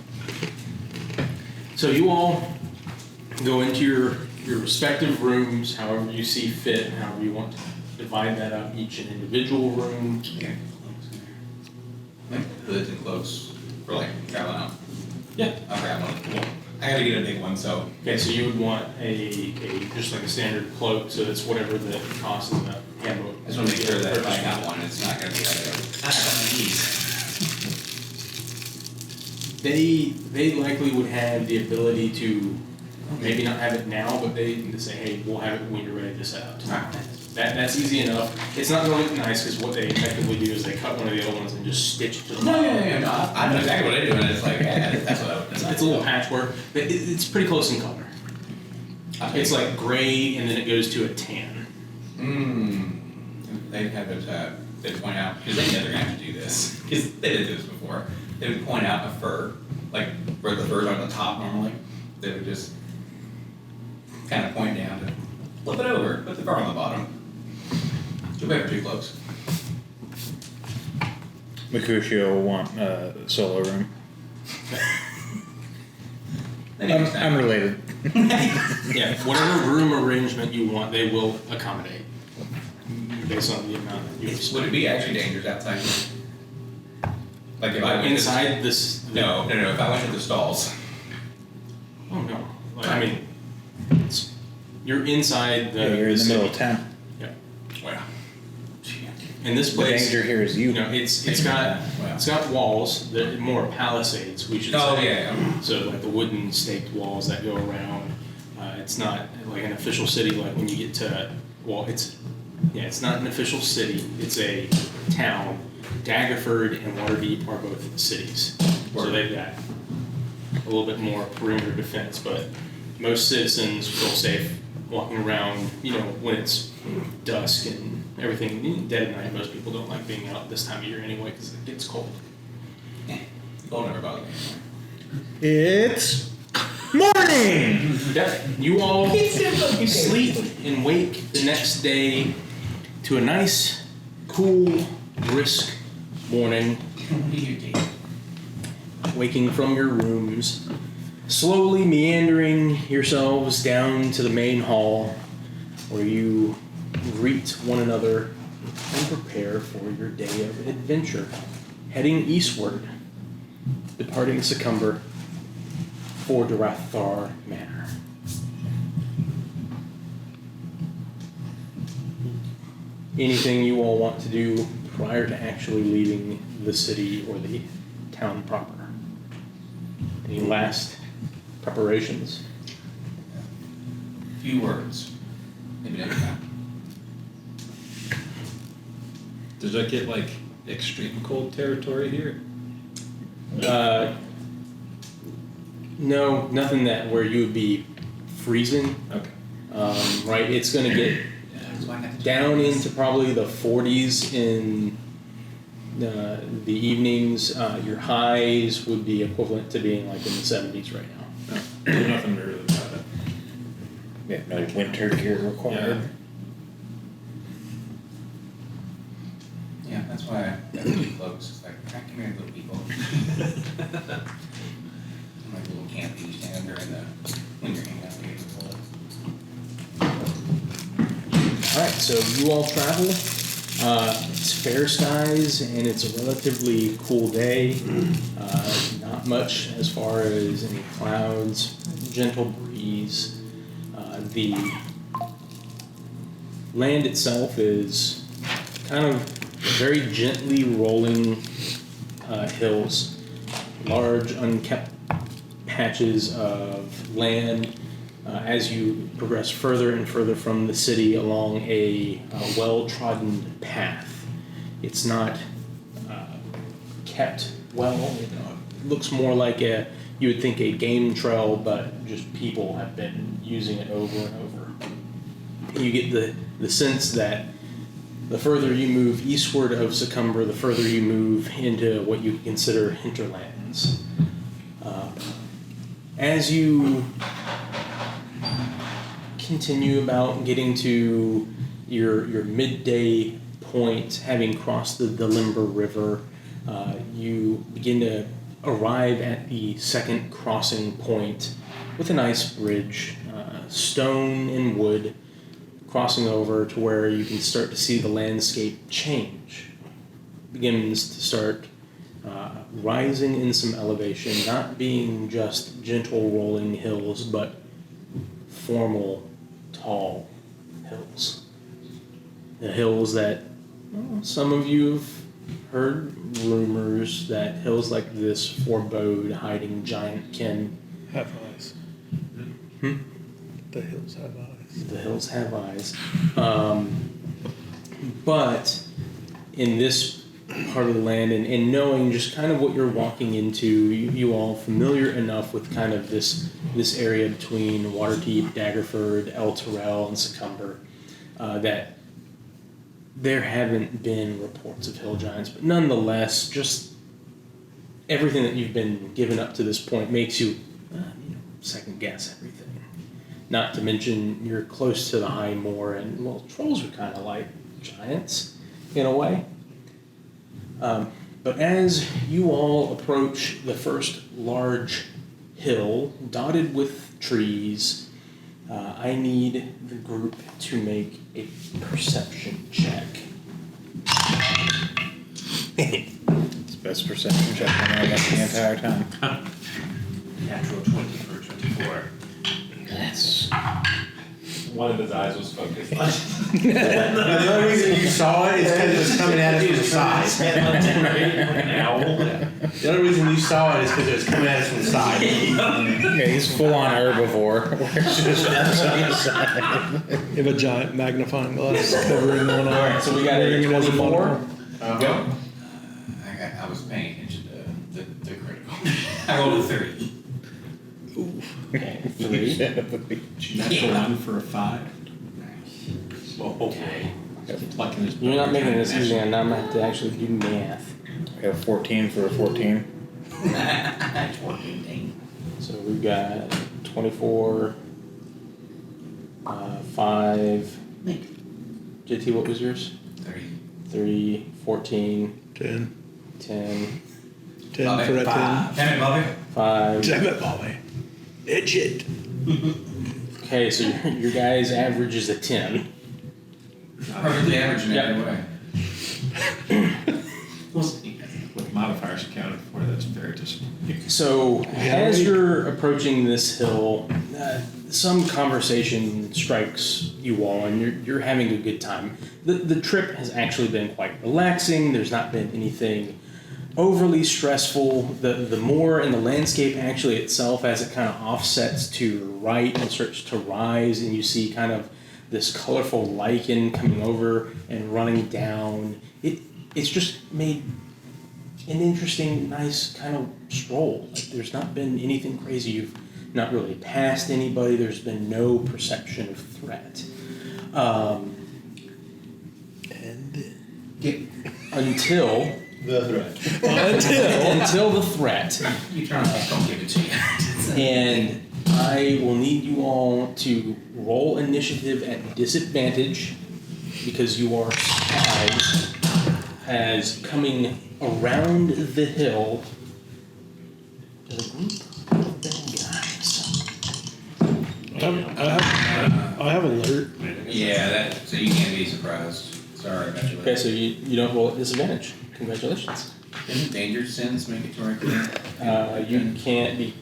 So you all go into your respective rooms, however you see fit, however you want to divide that up, each an individual room. Yeah. Like hoods and cloaks for like traveling out. Yeah. I'll grab one. I gotta get a big one, so. Okay, so you would want a just like a standard cloak, so it's whatever the cost of the handbook. I just wanna make sure that if I got one, it's not gonna be like I got one of these. They likely would have the ability to maybe not have it now, but they can say, hey, we'll have it when you're ready to set out. That's easy enough. It's not going to look nice because what they effectively do is they cut one of the other ones and just stitch it to the No, bottom. no, I know exactly what I do, and it's like, yeah, that's what I would. It's a little patchwork, but it's pretty close in color. It's like gray and then it goes to a tan. They have it, they point out, because they know they're gonna have to do this, because they did this before. They would point out a fur, like where the fur's on the top normally. They would just kind of point down to flip it over, put the fur on the bottom. Too bad for 2 cloaks. Mercutio will want a solo room. Maybe next time. Unrelated. Yeah, whatever room arrangement you want, they will accommodate based on the amount that you Would it spend. be actually dangerous outside? Like if I went Inside this. No, if I went to the stalls. Oh no! Like, I mean, you're inside the. Yeah, you're in the city. middle of town. Yeah. Well. And this The place, danger here is you. it's got walls. They're more palirsades, we should say. Oh, yeah. So like the wooden staked walls that go around. It's not like an official city like when you get to, it's not an official city. It's a town. Daggerford and Waterdeep are both cities. So they've got a little bit more perimeter defense, but most citizens feel safe walking around, when it's dusk and everything dead at night. Most people don't like being out this time of year anyway because it gets cold. Don't ever bother me. It's morning! You all sleep and wake the next day to a nice, cool, brisk morning. Waking from your rooms, slowly meandering yourselves down to the main hall where you greet one another and prepare for your day of adventure, heading eastward, departing Succumber for Durathar Manor. Anything you all want to do prior to actually leaving the city or the town proper? Any last preparations? Few words. Maybe next time. Does that get like extreme cold territory here? No, nothing that where you would be freezing. Okay. Right, it's going to get down into probably the 40s in the evenings. Your highs would be equivalent to being like in the 70s right now. There's nothing really about it. Yeah, no winter gear required. Yeah, that's why I got really close. It's like, come here, little people. Like a little camp you stand there when you're hanging out together. Alright, so you all travel. It's fair skies and it's a relatively cool day. Not much as far as any clouds, gentle breeze. The land itself is kind of very gently rolling hills, large unkept patches of land. As you progress further and further from the city along a well-trodden path. It's not kept well. It looks more like you would think a game trail, but just people have been using it over and over. You get the sense that the further you move eastward of Succumber, the further you move into what you consider hinterlands. As you continue about getting to your midday point, having crossed the Limber River, you begin to arrive at the second crossing point with a nice bridge, stone and wood, crossing over to where you can start to see the landscape change. It begins to start rising in some elevation, not being just gentle rolling hills, but formal, tall hills. The hills that some of you have heard rumors that hills like this forebode hiding giant kin. Have eyes. The hills have eyes. The hills have eyes. But in this part of the land, and knowing just kind of what you're walking into, you all familiar enough with kind of this area between Waterdeep, Daggerford, El Terrell, and Succumber, that there haven't been reports of hill giants, but nonetheless, just everything that you've been given up to this point makes you, second guess everything. Not to mention you're close to the high moor, and well, trolls are kind of like giants in a way. But as you all approach the first large hill dotted with trees, I need the group to make a perception check. It's the best perception check I got the entire time. Natural 20 for 24. That's One of his eyes was focused. No, the only reason you saw it is because it was coming at us from the side. An owl. The only reason you saw it is because it was coming at us from the side. Yeah, he's full on herbivore. It's just outside the side. You have a giant magnifying glass covering one eye. Alright, so we got Wearing a it as a 24. monocle. Uh-huh. I was paying attention to the critical. I rolled a 30. Okay, 3. Natural one for a 5. Oh, Plucking his You're not making this easy, and I'm gonna have to actually do math. I have 14 for a 14. 14. So we've got 24, 5. JT, what was yours? 30. 3, 14, 10. 10, 10 for a 10. Damn it, Bobby. 5. Damn it, Bobby. Idiot. Okay, so your guys' average is a 10. Perfectly average in every way. With modifiers accounted for, that's very disappointing. So as you're approaching this hill, some conversation strikes you all, and you're having a good time. The trip has actually been quite relaxing. There's not been anything overly stressful. The moor and the landscape actually itself, as it kind of offsets to your right and starts to rise, and you see kind of this colorful lichen coming over and running down. It's just made an interesting, nice kind of stroll. Like, there's not been anything crazy. You've not really passed anybody. There's been no perception of threat. Until the threat. until the threat. You turn off, don't give it to you. And I will need you all to roll initiative at disadvantage because you are spies as coming around the hill. There's a group of bad guys. I have alert. Yeah, so you can't be surprised. Sorry about you. Okay, so you don't roll at disadvantage. Congratulations. Didn't danger sins make it to our You can't be.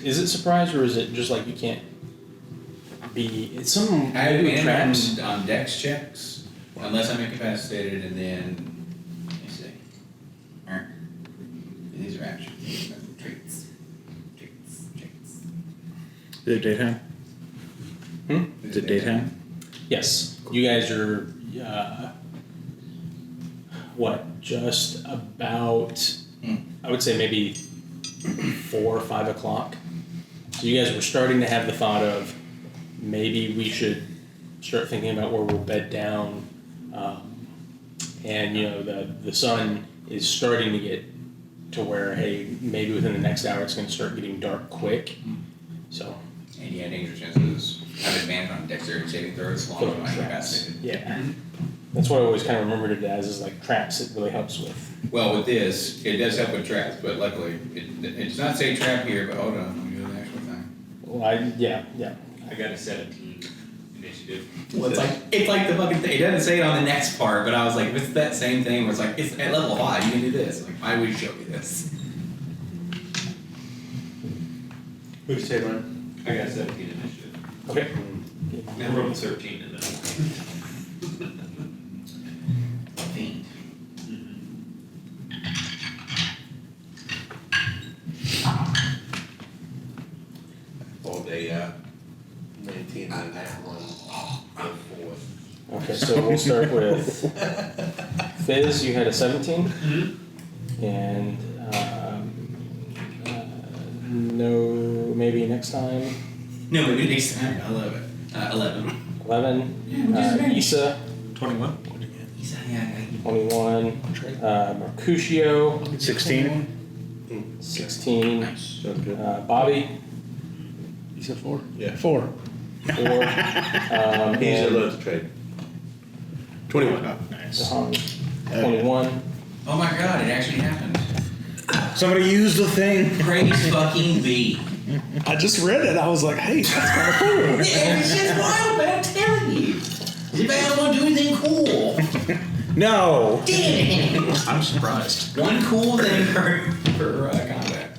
Is it surprise or is it just like you can't be? It's some I maybe have traps. on dex checks, unless I'm incapacitated, and then let me see. Alright. These are actions. Traits. Is it daytime? Is it daytime? Yes, you guys are. Just about. I would say maybe 4 or 5 o'clock. So you guys were starting to have the thought of maybe we should start thinking about where we'll bed down, and the sun is starting to get to where maybe within the next hour it's going to start getting dark quick. So. And yeah, danger chances. I've advanced on dexterity saving throws as long as I'm incapacitated. Yeah. That's what I always kind of remembered it as, is like traps it really helps with. Well, with this, it does help with traps, but luckily, it does not say trap here, but hold on, let me do the actual thing. Well, I got a 17 initiative. Well, it's like the fucking thing. It doesn't say it on the next part, but I was like, if it's that same thing where it's like, it's at level 5, you can do this. Like, why would you show me this? Who'd you say, Ryan? I got 17 initiative. Okay. I rolled a 13 and then. Fiend. All day, 19 and that one. Okay, so we'll start with Fizz. You had a 17, and no, maybe next time. No, maybe next time. I love it. 11. 11. Issa. 21. 21. Mercutio. 16. 16. Nice. Bobby. You said 4? Yeah. 4. 4. He's and allowed to trade. 21. Jahan, 21. Oh my god, it actually happened. Somebody used the thing. Praise fucking be. I just read it. I was like, hey, that's kind of cool. Yeah, it's just wild, man, I'm telling you. Does anybody else want to do anything cool? No. Damn. I'm surprised. One cool thing for combat.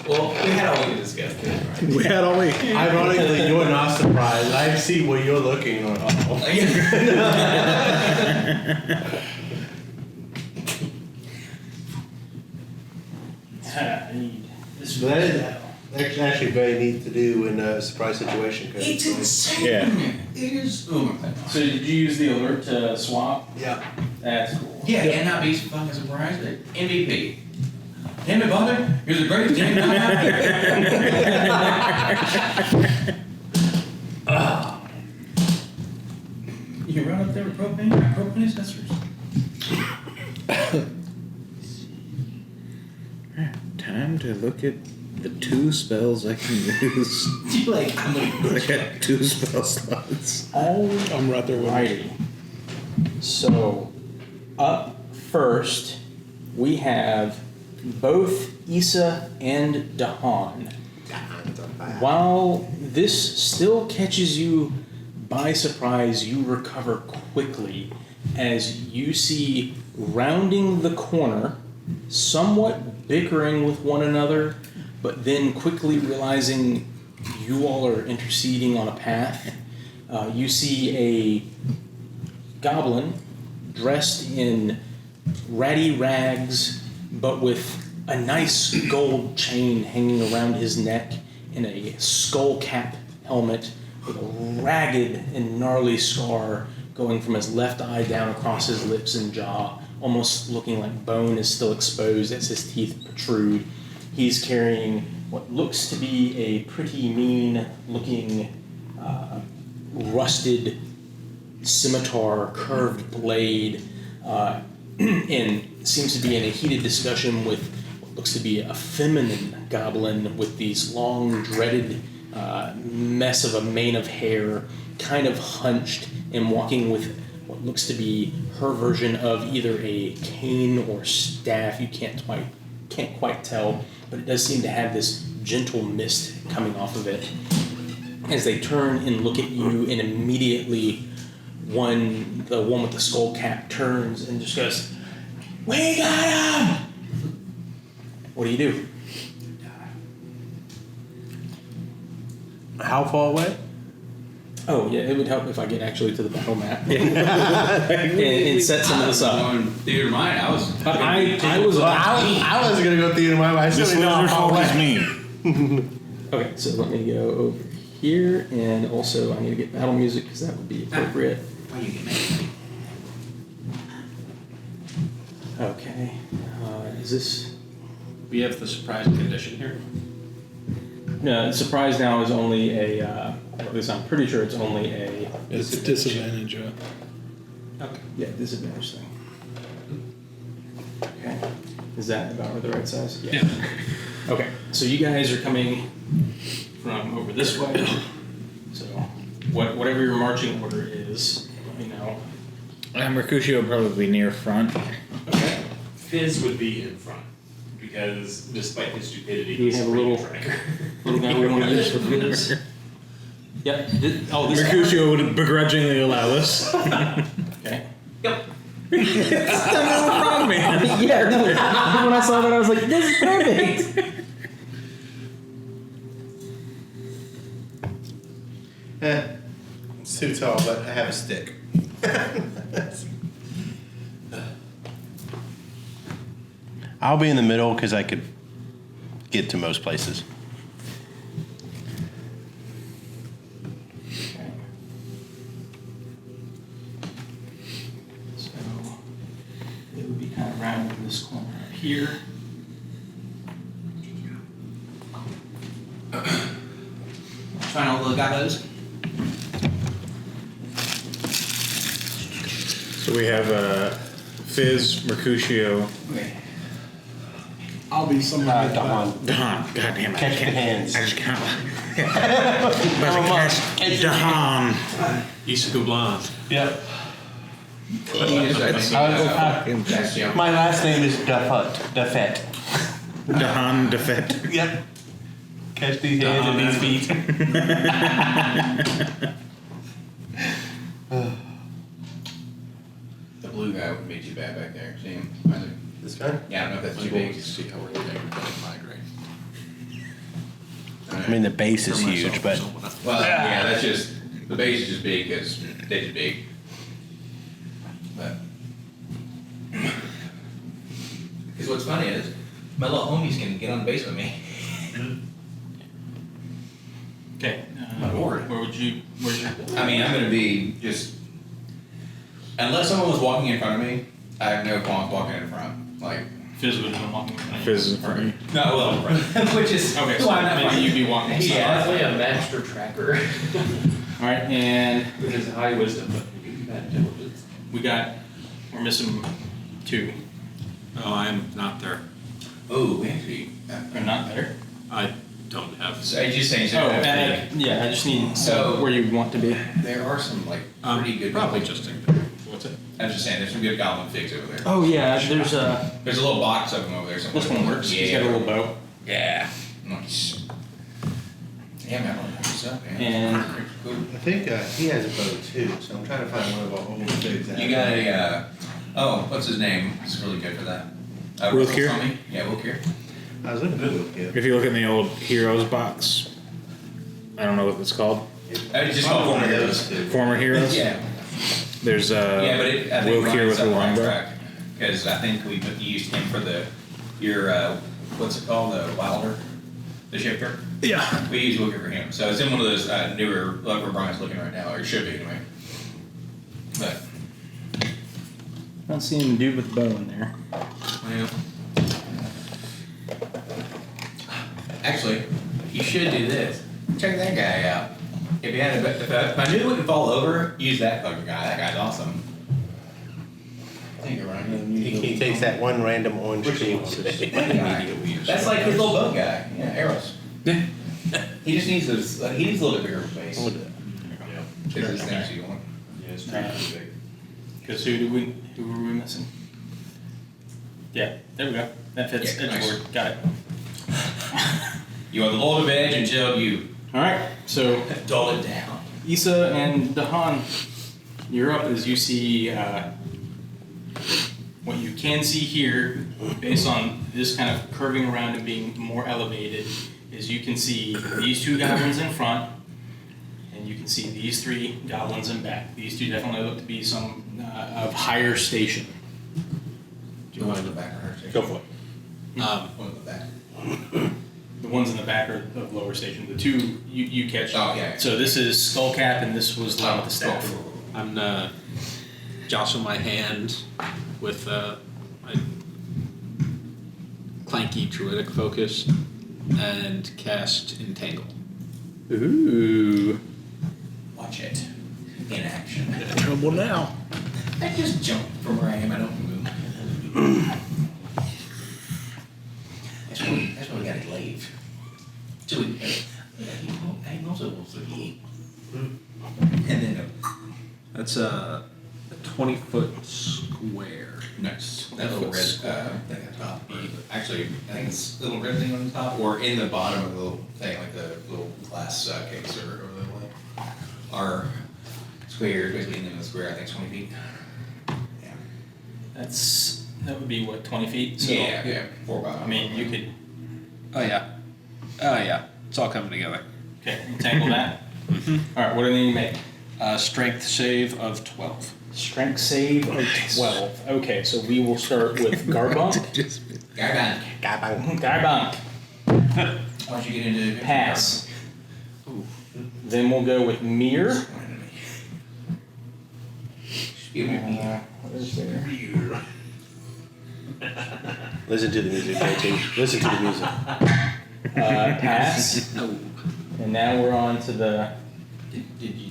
Well, we had all we could discuss today, right? We had all we. Ironically, you're not surprised. I see where you're looking. I need this. But that's actually very neat to do in a surprise situation. 'Cause It's insane. Yeah. It is. Oh my God. So did you use the alert to swap? Yeah. That's cool. Yeah, and not be fucking surprised. MVP. Damn it, Butler. You're the greatest game I've had. You can run up there with propane accessories. Time to look at the 2 spells I can use. Like, I'm gonna I got 2 spell slots. I'm right there with you. Alrighty. So, up first, we have both Issa and Dahan. While this still catches you by surprise, you recover quickly as you see rounding the corner, somewhat bickering with one another, but then quickly realizing you all are interceding on a path. You see a goblin dressed in ratty rags, but with a nice gold chain hanging around his neck and a skull cap helmet with a ragged and gnarly scar going from his left eye down across his lips and jaw, almost looking like bone is still exposed as his teeth protrude. He's carrying what looks to be a pretty mean looking rusted scimitar, curved blade, and seems to be in a heated discussion with what looks to be a feminine goblin with these long, dreaded mess of a mane of hair, kind of hunched and walking with what looks to be her version of either a cane or staff. You can't quite tell, but it does seem to have this gentle mist coming off of it. As they turn and look at you, and immediately the one with the skull cap turns and just goes, "We got him!" What do you do? How far away? Oh yeah, it would help if I get actually to the battle map and set some of this up. Going theater mine, I was. I was. I was gonna go theater my way. I still This didn't know lizard how far folk is away. mean. Okay, so let me go over here, and also I need to get battle music because that would be appropriate. Why you get mad? Okay, is this? We have the surprise condition here. No, surprise now is only a. At least I'm pretty sure it's only a. It's a disadvantage. Okay. Yeah, disadvantage thing. Okay, is that about the right size? Yeah. Okay, so you guys are coming from over this way. So, whatever your marching order is, let me know. Mercutio will probably be near front. Okay. Fizz would be in front because despite his stupidity, Do we he's have a a little- tracker. Little guy we want to use for this. Yep. This Mercutio would begrudgingly allow this. Okay. Yep. Wrong, man. Yeah, no. When I saw that, I was like, this is perfect. It's too tall, but I have a stick. I'll be in the middle because I could get to most places. Okay. So it would be kind of rounding this corner up here. Trying all the gabos. So we have Fizz, Mercutio, I'll be somewhere. Dahan. Dahan. God damn it. Catch the hands. I just can't. About to catch Dahan. Isaku Blonde. Yep. That's My last name is Duffet. Dahan Defet. Yep. Catch these hands and these feet. The blue guy wouldn't be too bad back there. See him? This guy? Yeah, I don't know if that's too big. See how we're looking at migraine. I mean, the base is huge, but Well, yeah, that's just, the base is just big because they're just big. But. Because what's funny is, my little homies can get on the base with me. Okay. My lord. Where's your? I mean, I'm gonna be just, unless someone was walking in front of me, I have no qualms walking in front, like. Fizz would have been walking. Fizz is for me. No, well, which is, Okay, why not? maybe you'd be walking. Yeah. Probably a master tracker. All right, and With his high wisdom, but maybe bad intelligence. we're missing 2. Oh, I'm not there. Oh, we actually, We're not there. I don't have. so I just saying, Oh, yeah, I just need So- where you want to be. there are some like pretty good. Probably goblin- just in there. What's it? I'm just saying, there's some good goblin figs over there. Oh yeah, there's a. There's a little box of them over there somewhere. This one works. Yeah. He's got a little bow. Yeah. Nice. Yeah, man, all that stuff, man. And- Cool. I think he has a bow too. So I'm trying to find one of our old figs. You got a, oh, what's his name? He's really good for that. Wilkir? Tommy? Yeah, Wilkir. I was looking at Wilkir. If you look in the old Heroes box, I don't know what it's called. It's just called Former Heroes. Former Heroes? Yeah. There's Yeah, but it, I think Wilkir Ryan's with the up on longbow. track. Because I think we used him for your, what's it called, the Wilder, the shifter? Yeah. We use Wilkir for him. So it's in one of those newer, like where Brian's looking right now, or it should be anyway. But, I don't see any dude with a bow in there. well. Actually, you should do this. Check that guy out. If you had if I knew it wouldn't fall over, use that fucking guy. That guy's awesome. Thank you, Ryan. He takes that one random orange tree once a day. That guy. That's like his little boat guy. Yeah, arrows. He just needs he needs a little bit bigger space. Because his thing's going. Yeah, it's pretty big. Because who were we missing? Yeah, there we go. That fits. Yeah, nice. Edgelord. Got it. You are the Lord of Edge until you All right. So dull it down. Issa and Dahan, you're up as you see what you can see here, based on this kind of curving around and being more elevated, is you can see these 2 goblins in front, and you can see these 3 goblins in back. These 2 definitely look to be some of higher station. The one in the back are hers. Go for it. One in the back. The ones in the back are of lower station. The 2 you catch. Oh, yeah. So this is Skullcap, and this was the one with the staff. I'm gonna jostle my hand with my clanky druidic focus and cast Entangle. Ooh. Watch it in action. Trouble now. I just jump from where I am. I don't move. That's why we gotta leave. So we, I'm also supposed to eat. And then That's a 20-foot square. next, that little red thing on top. Actually, I think it's the little red thing on the top, or in the bottom of the little thing, like the little glass case or whatever that way. Our square, basically in the square, I think it's 20 feet. Yeah. That would be what, 20 feet? So, Yeah, 4 by. I mean, you could, Oh yeah. It's all coming together. okay, entangle that. All right, what do they need to make? Strength save of 12. Strength save of 12. Okay, so we will start with Garbunk. Garbunk. Garbunk. Why don't you get into Pass. Then we'll go with Mir. What is there? Listen to the music, JT. Listen to the music. Pass. And now we're on to the Did you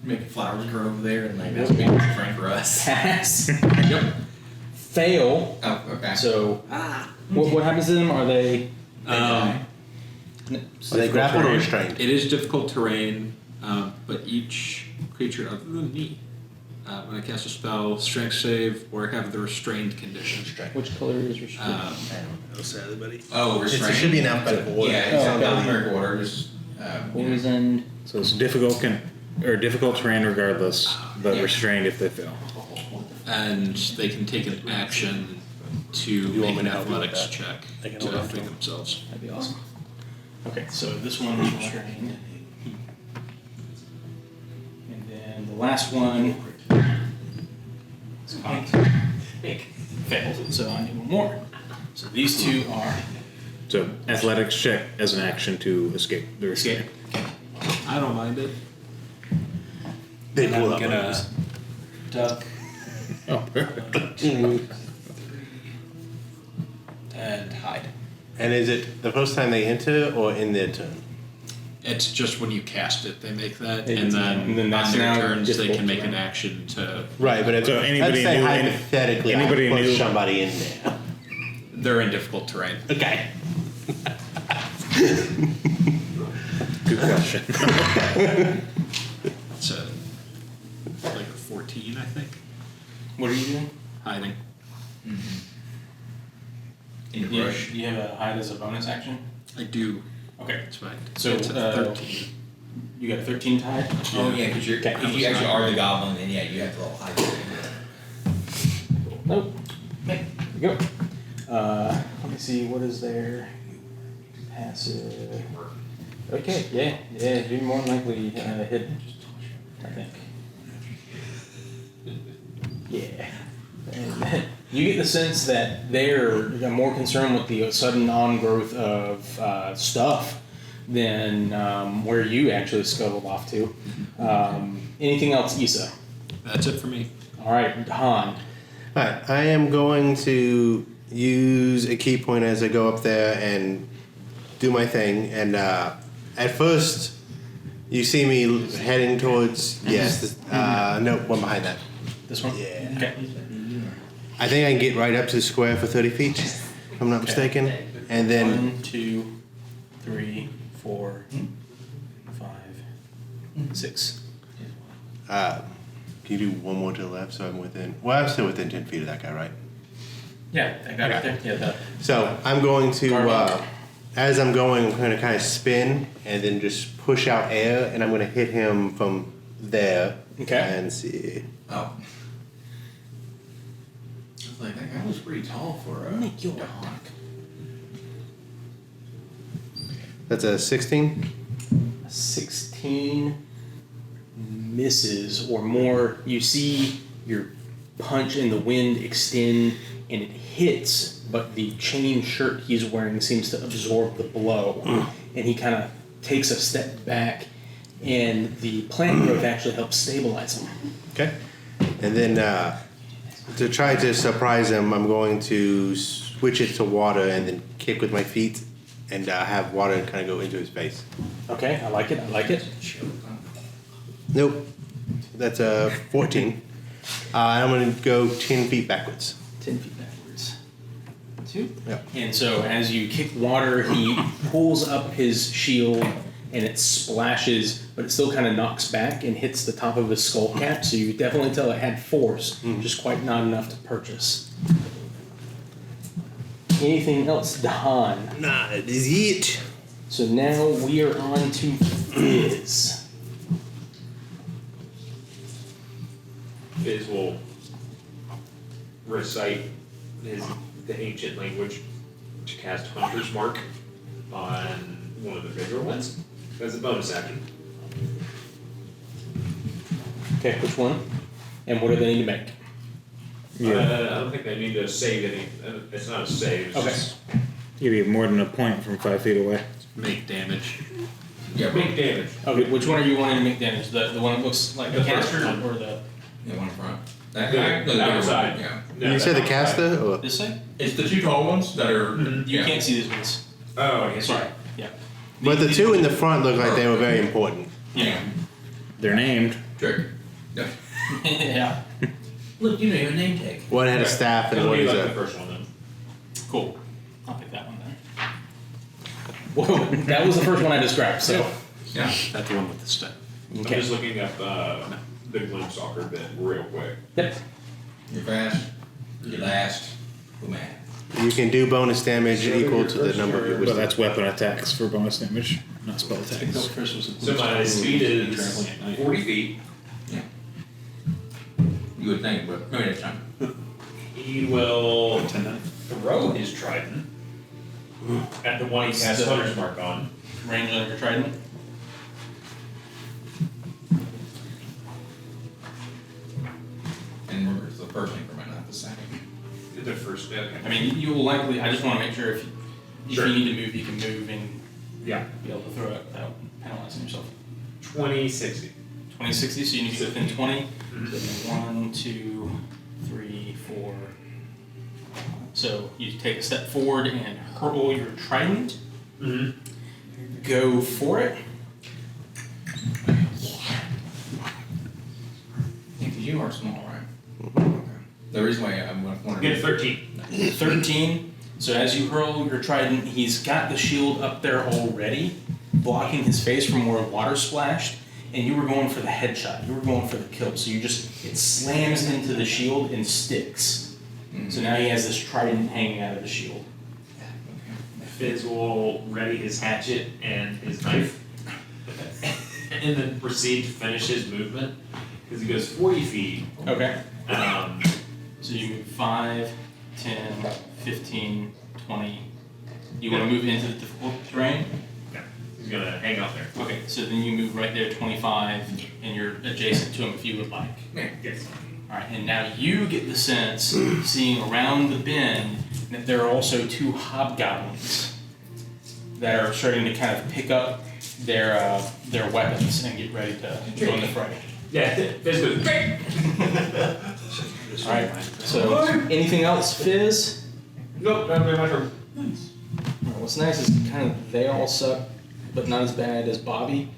make flowers grow over there and like that's being a friend for us? pass. Yep. Fail. Oh, okay. So, what happens to them? Are they? Are they grappled or restrained? It is difficult terrain, but each creature other than me, when I cast a spell, strength save, or have the restrained condition. Which color is restrained? No sadly, buddy. Oh, restrained. It should be an alphabetical order. Yeah, it's in alphabetical order. Just Poisoned. So it's difficult difficult terrain regardless, but Yeah. restrained if they fail. And they can take an action to want make me an to help you with athletics that? check I can to hold on to free it. themselves. That'd be awesome. Okay, so this one was restrained. And then the last one is cocked. Failed, so I need one more. So these two are So athletics check as an action to escape the escape. restraint. I don't mind it. They And pull I'm up. gonna duck Oh, perfect. and hide. And is it the first time they enter or in their turn? It's just when you cast it, they make that, They and can- then, and then that's on their now turns they difficult can make to an run. action to. Right, but if, So anybody let's say knew- hypothetically anybody I push knew- somebody in there. They're in difficult terrain. Okay. Good question. It's like a 14, I think. What are you doing? Hiding. In the You, brush. you have a hide as a bonus action? I do. Okay. It's fine. So, It's a 13. You got a 13 tide? Oh, yeah, because you're, Okay. if you actually are the goblin, then yeah, you have to roll high. Nope. There you go. Let me see, what is there? Passive. Okay, yeah, you're more than likely hidden, I think. Yeah. And you get the sense that they're more concerned with the sudden on-growth of stuff than where you actually scuttled off to. Anything else, Issa? That's it for me. All right, Han. Alright, I am going to use a key point as I go up there and do my thing. And at first, you see me heading towards. Yes, no, one behind that. This one? Yeah. Okay. I think I can get right up to the square for 30 feet, if I'm not mistaken. And then 1, 2, 3, 4, 5, 6. can you do one more to the left so I'm within? Well, I'm still within 10 feet of that guy, right? Yeah, that guy right there. Yeah, that. So I'm going to, Guard. as I'm going, I'm going to kind of spin and then just push out air, and I'm going to hit him from there. Okay. And see. Oh. I was like, that guy was pretty tall for a. Make your hawk. That's a 16. 16 misses or more. You see your punch and the wind extend and it hits, but the chain shirt he's wearing seems to absorb the blow. And he kind of takes a step back, and the plant growth actually helps stabilize him. Okay. And then to try to surprise him, I'm going to switch it to water and then kick with my feet and have water kind of go into his face. Okay, I like it. I like it. Nope. That's a 14. I'm going to go 10 feet backwards. 10 feet backwards. 2. Yep. And so as you kick water, he pulls up his shield and it splashes, but it still kind of knocks back and hits the top of his skull cap. So you definitely tell it had force, just quite not enough to purchase. Anything else, Dahan? Nah, that is it. So now we are on to Fizz. Fizz will recite the ancient language to cast Hunter's Mark on one of the bigger ones as a bonus action. Okay, which one? And what do they need to make? I don't think they need to save any. It's not a save. It's Okay. just You need more than a point from 5 feet away. Make damage. Yeah, make damage. Okay, which one are you wanting to make damage? The one that looks like The a caster first or the Yeah, one in front. That The guy? No, the bigger outside. one, yeah. No, You said the that's caster? Or? this side? It's the two tall ones that are. You yeah. can't see these ones. Oh, I guess. Sorry. Yeah. But the two in the front look like they were very important. Yeah. They're named. Trick. Yeah. Yeah. Look, you know your name tag. One had a staff and It'll one be is like the a. first one then. Cool. I'll pick that one then. Well, that was the first one I described, so. Yeah. That's the one with the step. I'm Okay. just looking up the gloom stalker bit real quick. Yep. You're fast. You're last. Oh man. You can do bonus damage equal to the number of your But wisdom. that's weapon attacks for bonus damage, not spell attacks. So my speed is 40 feet. Yeah. You would think, but maybe next time. He will throw his trident at the one he cast Hunter's Mark on. range on your trident? And remember, it's the first increment, not the second. The first bit. I mean, you will likely. I just want to make sure if Sure. you need to move, you can move and Yeah. be able to throw it without penalizing yourself. 2060. 2060, so you need to get within 20. Mhm. So 1, 2, 3, 4. So you take a step forward and hurl your trident. Mm-hmm. Go for it. Yeah, 'cause you are small, right? Okay. The reason why I'm wondering. Get a 13. 13. So as you hurl your trident, he's got the shield up there already, blocking his face from where water splashed, and you were going for the headshot. You were going for the kill. So it slams into the shield and sticks. So now he has this trident hanging out of the shield. Fizz will ready his hatchet and his knife, and then proceed to finish his movement because he goes 40 feet. Okay. Um, So you move 5, 10, 15, 20. You want to move into the difficult terrain? yeah, he's gonna hang out there. Okay, so then you move right there, 25, and you're adjacent to him if you would like. Yes. Alright, and now you get the sense, seeing around the bend, that there are also 2 hobgoblins that are starting to kind of pick up their weapons and get ready to join the fray. Yeah, Fizz goes. Alright, so anything else, Fizz? Nope, not very much. Alright, what's nice is kind of they all suck, but not as bad as Bobby.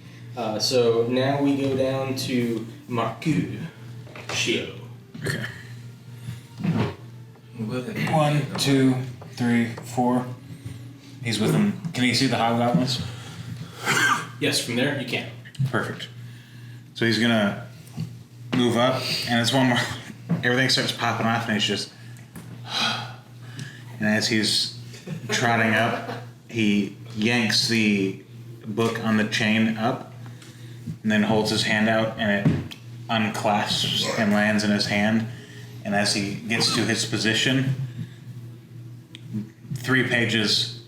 So now we go down to Mercutio. Okay. With it. 1, 2, 3, 4. He's with him. Can he see the hobgoblins? Yes, from there you can. Perfect. So he's gonna move up, and it's one more. Everything starts popping off, and he's just. And as he's trotting up, he yanks the book on the chain up, and then holds his hand out, and it unclasps and lands in his hand. And as he gets to his position, 3 pages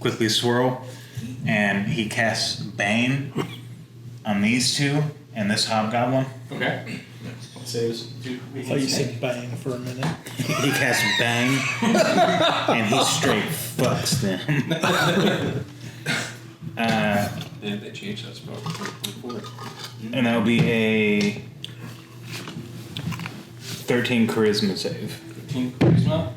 quickly swirl, and he casts Bane on these 2 and this hobgoblin. Okay. Saves 2. I thought you said bang for a minute. He casts Bang, and he straight fucks them. And they changed that spell for 4. And that'll be a 13 charisma save. 13 charisma.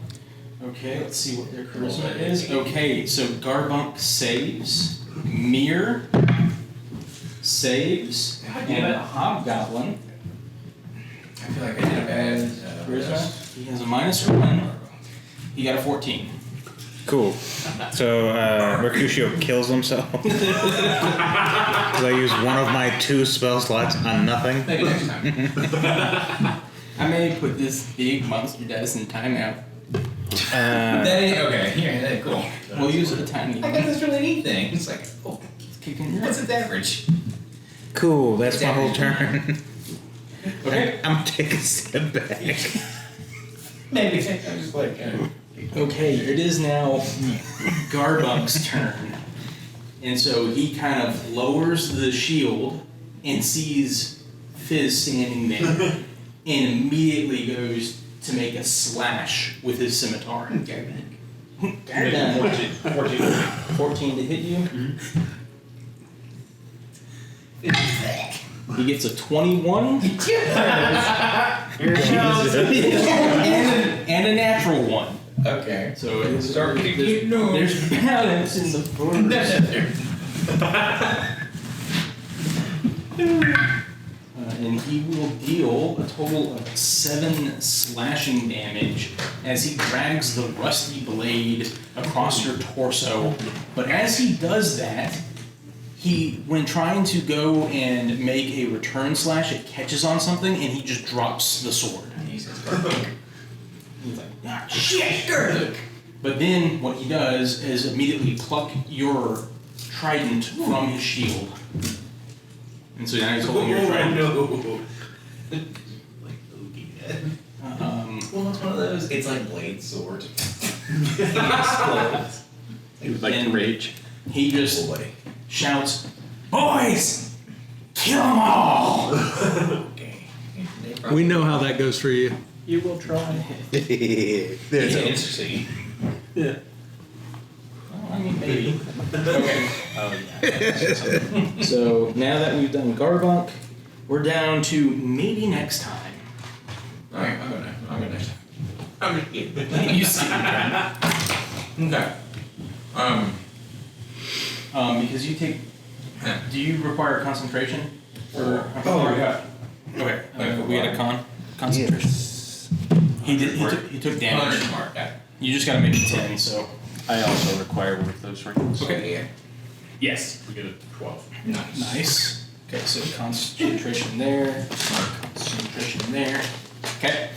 Okay, let's see what their charisma is. Okay, so Garbunk saves, Mir saves, and a Hobgoblin. I feel like I did a bad. Charisma. He has a -1. He got a 14. Cool. So Mercutio kills himself. Because I used one of my 2 spell slots on nothing. Maybe next time. I may put this big monster dice in timeout. That ain't okay. Yeah, that's cool. We'll use a tiny I got this really neat thing. It's like, oh, It's kicking your what's its average? Cool, that's my whole turn. Okay. I'm gonna take a step back. Maybe I'm just like. Okay, it is now Garbunk's turn. And so he kind of lowers the shield and sees Fizz standing there and immediately goes to make a slash with his scimitar. Okay. 14 to hit you. He gets a 21 and a natural 1. Okay. So it's Start kicking no. there's balance in the force. And he will deal a total of 7 slashing damage as he drags the rusty blade across your torso. But as he does that, when trying to go and make a return slash, it catches on something and he just drops the sword. He's like, ah, shit! But then what he does is immediately pluck your trident from his shield. And so now he's holding your trident. No. Well, it's one of those. It's like blade sword. It explodes. He would like to rage. he just shouts, "Boys, kill them all!" We know how that goes for you. You will try. There's a succeed. Well, I mean, maybe. Okay. So now that we've done Garbunk, we're down to maybe next time. Alright, I'm gonna next time. I'm just kidding. You see Okay. because you take. Do you require concentration? For Oh, yeah. Okay. We had a concentration. He did. He took damage. Smart, yeah. You just gotta make it 10. So. I also require one of those rings. Okay. Yeah. Yes, we get a 12. Nice. Nice. Okay, so concentration there. Concentration there. Okay.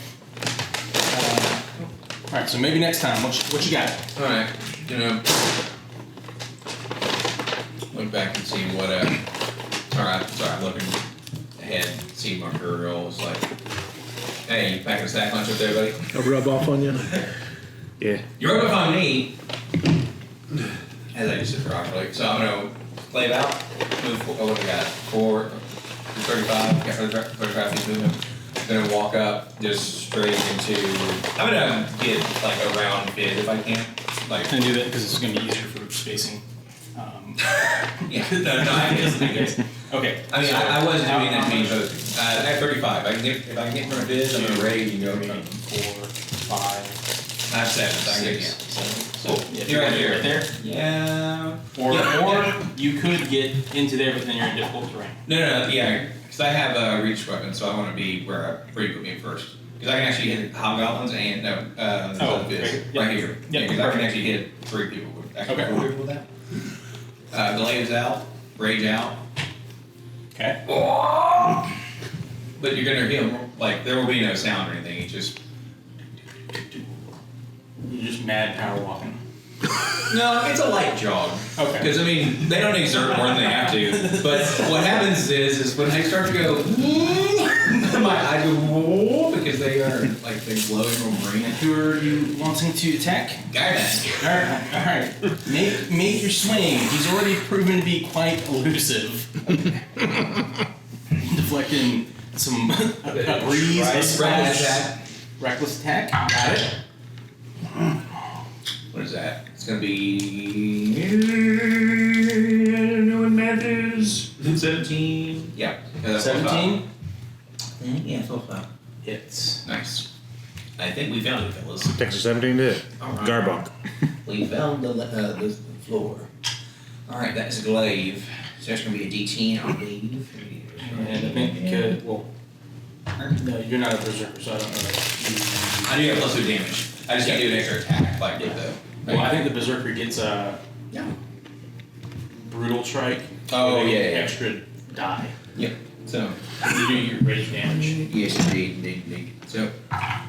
All right. So maybe next time. What you got? Alright, look back and see what, sorry, looking ahead, see my girl was like, hey, you packing a stack lunch up there, buddy? A rub off on you. Yeah. You're up on me. As I used to properly. So I'm gonna play it out, move, what do we got? 35 feet movement. Gonna walk up just straight into, I'm gonna get like a round bid if I can. Like, Can I do that because it's gonna be easier for spacing. yeah, no, I guess. Okay. I mean, I wasn't doing that many posting. At 35, if I can get in front of biz, I'm gonna raid and go. 3, 4, 5. I have 7, so I can get, 6, Cool. 7. Yeah, You're right here. Right there. Yeah. Or Yeah. you could get into there, but then you're in difficult terrain. No, yeah, because I have a reach weapon, so I want to be where you put me first. Because I can actually hit hobgoblins and Oh, biz, right right here. here. Yep, Because I can perfect. actually hit 3 people with, actually Okay. 4 people with that. Glaive's out, rage out. Okay. But you're gonna hear like there will be no sound or anything. It's just You're just mad power walking. no, it's a light jog. Okay. Because I mean, they don't exert more than they have to. But what happens is when they start to go, my eyes go whoa, because they are like they glow from green. Who are you wanting to attack? Guymaster. All right. Make your swing. He's already proven to be quite elusive. Deflecting some a breeze, a splash. Reckless attack. Got it. What is that? It's gonna be no one matters. 17. Yeah. 17 Yeah, so far. hits. Nice. I think we found it, fellas. Takes a 17 to hit. Alright. Garbunk. We found the floor. Alright, that is a glaive. So that's gonna be a D10, I believe. And I think no, you're not a berserker, so I don't know that. I do have +2 damage. I just can't do an extra attack like with the. Well, I think the berserker gets a Yeah. brutal strike. Oh, with an yeah. Extra die. Yep. So. You do your rage damage. Yes, indeed. So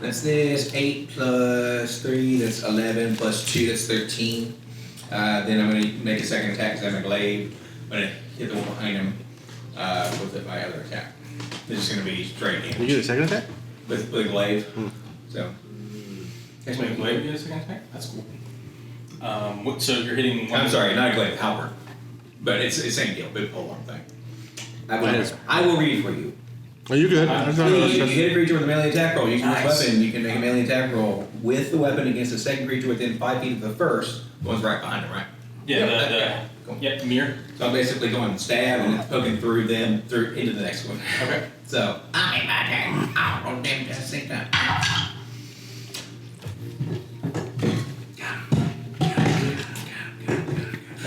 that's this 8 plus 3, that's 11 plus 2, that's 13. Then I'm gonna make a second attack because I have a glaive. I'm gonna hit the one behind him with my other attack. This is gonna be straight damage. You get a second attack? With a glaive. So. Wait, glaive get a second attack? That's cool. So you're hitting one. I'm sorry, not a glaive, halberd. But it's the same deal, big polearm thing. I will read for you. Oh, you good? If you hit a creature with a melee attack roll, using this weapon, you can make a melee attack roll with the weapon against a second creature within 5 feet of the first. The one's right behind him, right? Yeah, Cool. Yep, mirror. So I'm basically going stab and it's poking through them into the next one. Okay. So I make my attack. I'll roll damage at the same time.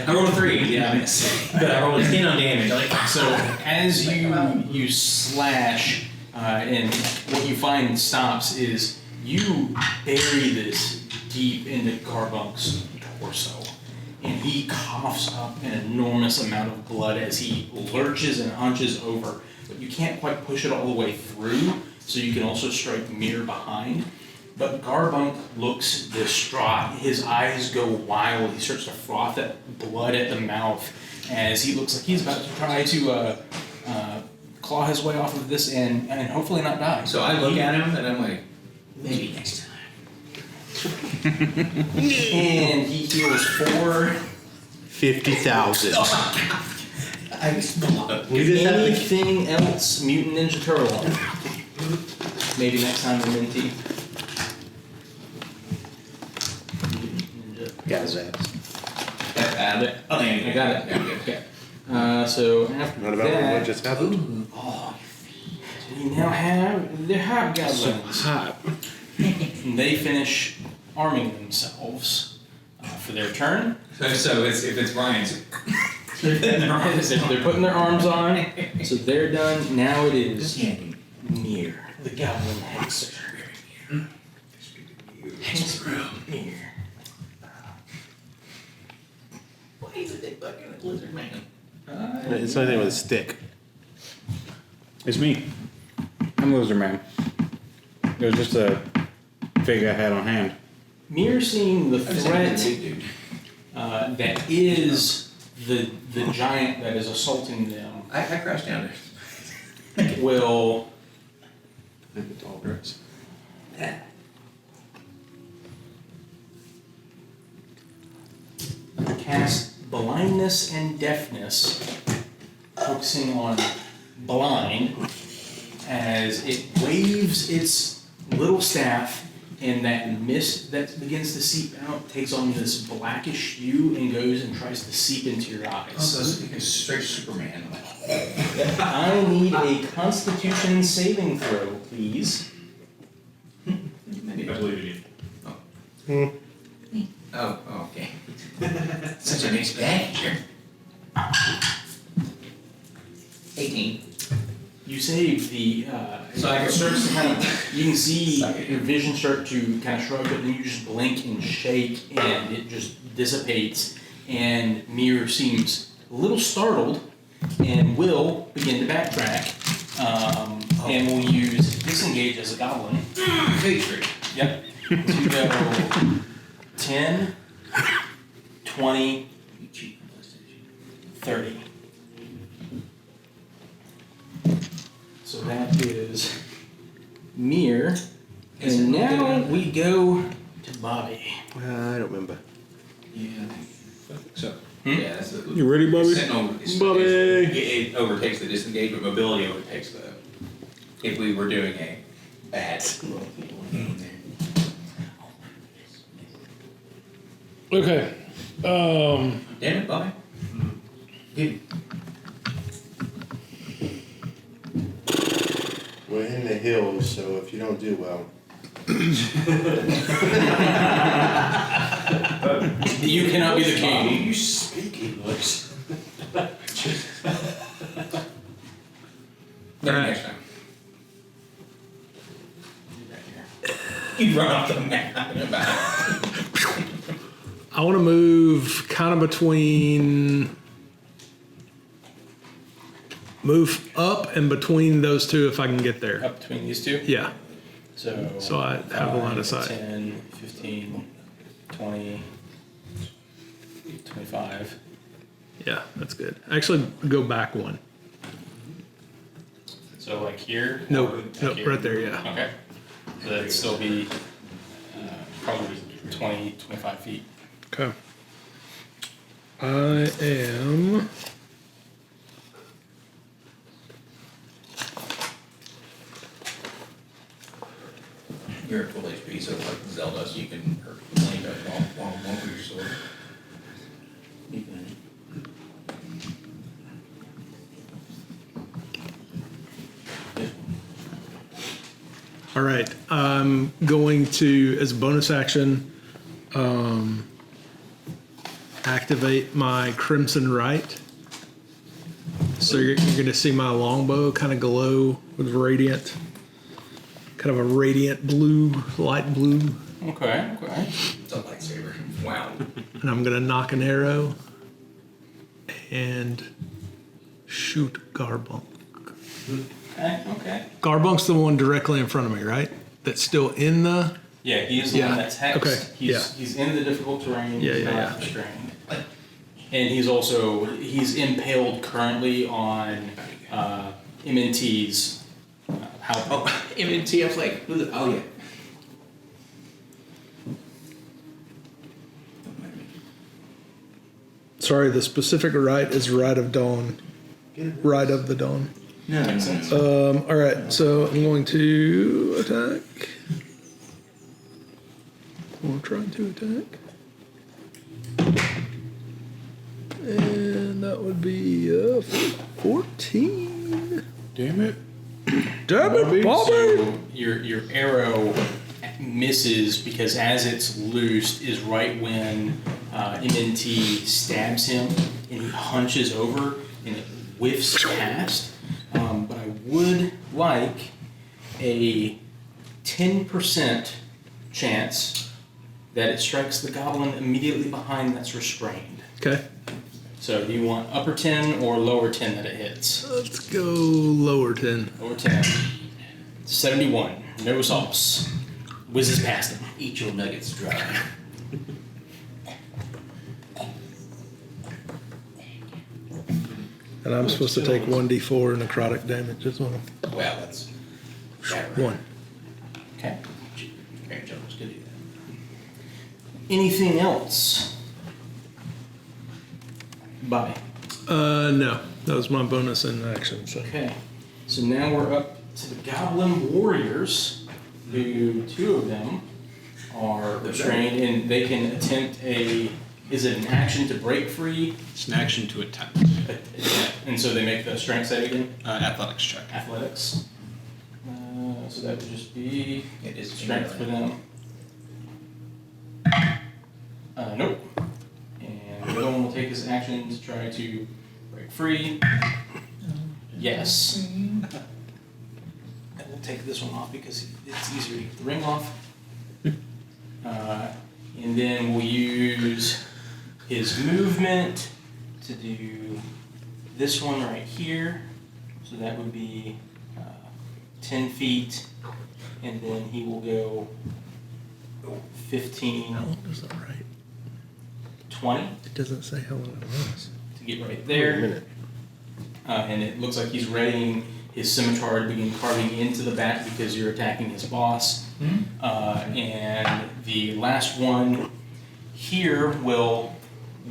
I rolled a 3, yeah, I miss. But I rolled a 10 on damage. So as you slash, and what you find stops is you bury this deep into Garbunk's torso, and he coughs up an enormous amount of blood as he lurches and hunches over, but you can't quite push it all the way through, so you can also strike mirror behind. But Garbunk looks distraught. His eyes go wild. He starts to froth at blood at the mouth as he looks like he's about to try to claw his way off of this and hopefully not die. So I look at him and I'm like, maybe next time. And he heals 4 50,000. I explode. We just have to. Anything else Mutant Ninja Turtle on? Maybe next time the Minty. Got that. Add it. Oh, yeah, I got it. Yeah, good. Okay. So after What about what that, just happened? we now have the Hobgoblins. They finish arming themselves for their turn. So if it's Brian's. They're putting their arms on, so they're done. Now it is near the Goblin Hexer. Near. Why is it they fucking a lizard man? It's anything with a stick. It's me. I'm Loser Man. It was just a figure I had on hand. Mir seeing the threat that is the giant that is assaulting them I crashed down there. will The tall grass. cast blindness and deafness, focusing on blind, as it waves its little staff, and that mist that begins to seep out takes on this blackish hue and goes and tries to seep into your eyes. Oh, so it's like a straight Superman. I need a Constitution saving throw, please. I believe in you. Oh, okay. Such a mixed bag here. 18. You save the, So I it can- starts to kind of, you can see your vision start to kind of shrug, but then you just blink and shake and it just dissipates. And Mir seems a little startled and will begin to backtrack. And will use disengage as a goblin. Victory. Yep. To go 10, 20, 30. So that is Mir. And now we go to Bobby. I don't remember. Yeah. So, Yeah, that's You ready, Bobby? It overtakes the disengage, but mobility overtakes the. If we were doing a bad. Okay. Damn it, Bobby. Good. We're in the hills, so if you don't do well. You cannot be the king. You speak English. Maybe next time. You run off the map. I want to move kind of between. Move up and between those two if I can get there. Up between these two? Yeah. So I have a line of sight. 10, 15, 20, 25. Yeah, that's good. Actually, go back one. So like here? Nope, or nope, here? right there, yeah. Okay. So that'd still be probably 20, 25 feet. Okay. I am. You're at full HP, so like Zelda, so you can hurt Link while with your sword. You can. All right. I'm going to, as a bonus action, activate my Crimson Right. So you're going to see my longbow kind of glow with radiant, kind of a radiant blue, light blue. Okay, okay. It's a lightsaber. Wow. And I'm going to knock an arrow and shoot Garbunk. Okay, okay. Garbunk's the one directly in front of me, right? That's still in the. Yeah, he is the Yeah. one that's hexed. Okay, He's in the difficult terrain. Yeah, he's yeah, not yeah. restrained. And he's impaled currently on MNT's how MNT, I was like, who's it? Oh, yeah. Sorry, the specific right is right of dawn. Right of the dawn. No, Makes sense. All right, so I'm going to attack. We're trying to attack. And that would be 14. Damn it. Damn it, Bobby! So your arrow misses because as it's loosed is right when MNT stabs him and he hunches over and it whiffs past. But I would like a 10% chance that it strikes the goblin immediately behind that's restrained. Okay, So do you want upper 10 or lower 10 that it hits? let's go lower 10. Lower 10. 71. No sauce. Whizzes past him. eat your nuggets dry. And I'm supposed to take 1d4 necrotic damage as well. Well, that's One. Okay. Grandchildren's could do that. Anything else? Bobby. No, that was my bonus in action. So Okay. So now we're up to the Goblin Warriors, who two of them are restrained and they can attempt is it an action to break free? It's an action to attempt. And so they make the strength save again? Athletics check. Athletics. So that would just be It is strength for them. Nope. And the other one will take his action to try to break free. Yes. And we'll take this one off because it's easier to get the ring off. And then we'll use his movement to do this one right here. So that would be 10 feet. And then he will go 15, how long is that right? 20 It doesn't say how long it was. to get right Wait a there. minute. And it looks like he's readying his scimitar to begin carving into the back because you're attacking his boss. And the last one here will